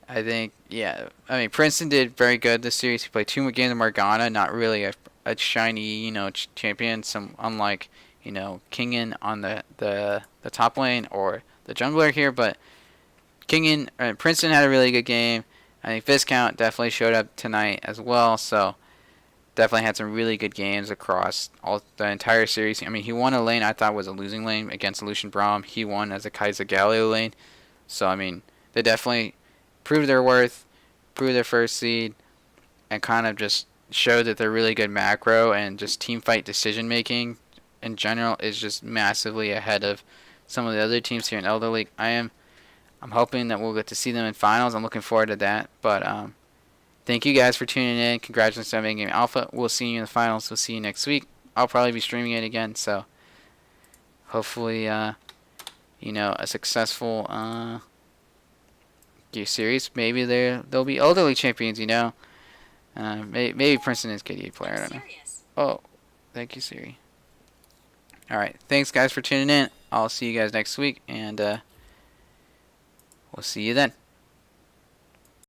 I think, yeah, I mean, Princeton did very good this series. He played 2 more games of Morgana, not really a shiny, champion. Unlike, Kingin on the top lane or the jungler here. But Princeton had a really good game. I think Viscount definitely showed up tonight as well. So definitely had some really good games across the entire series. I mean, he won a lane I thought was a losing lane against Lucian Braum. He won as a Kaiser Galio lane. So, I mean, they definitely proved their worth, proved their first seed, and kind of just showed that they're really good macro and just team fight decision making in general is just massively ahead of some of the other teams here in Elder League. I'm hoping that we'll get to see them in finals. I'm looking forward to that. But thank you guys for tuning in. Congratulations on Game Alpha. We'll see you in the finals. We'll see you next week. I'll probably be streaming it again. So hopefully, you know, a successful series. Maybe they'll be Elder League champions. You know, maybe Princeton is KDA player. I don't know. Oh, thank you, Siri. All right, thanks guys for tuning in. I'll see you guys next week, and we'll see you then.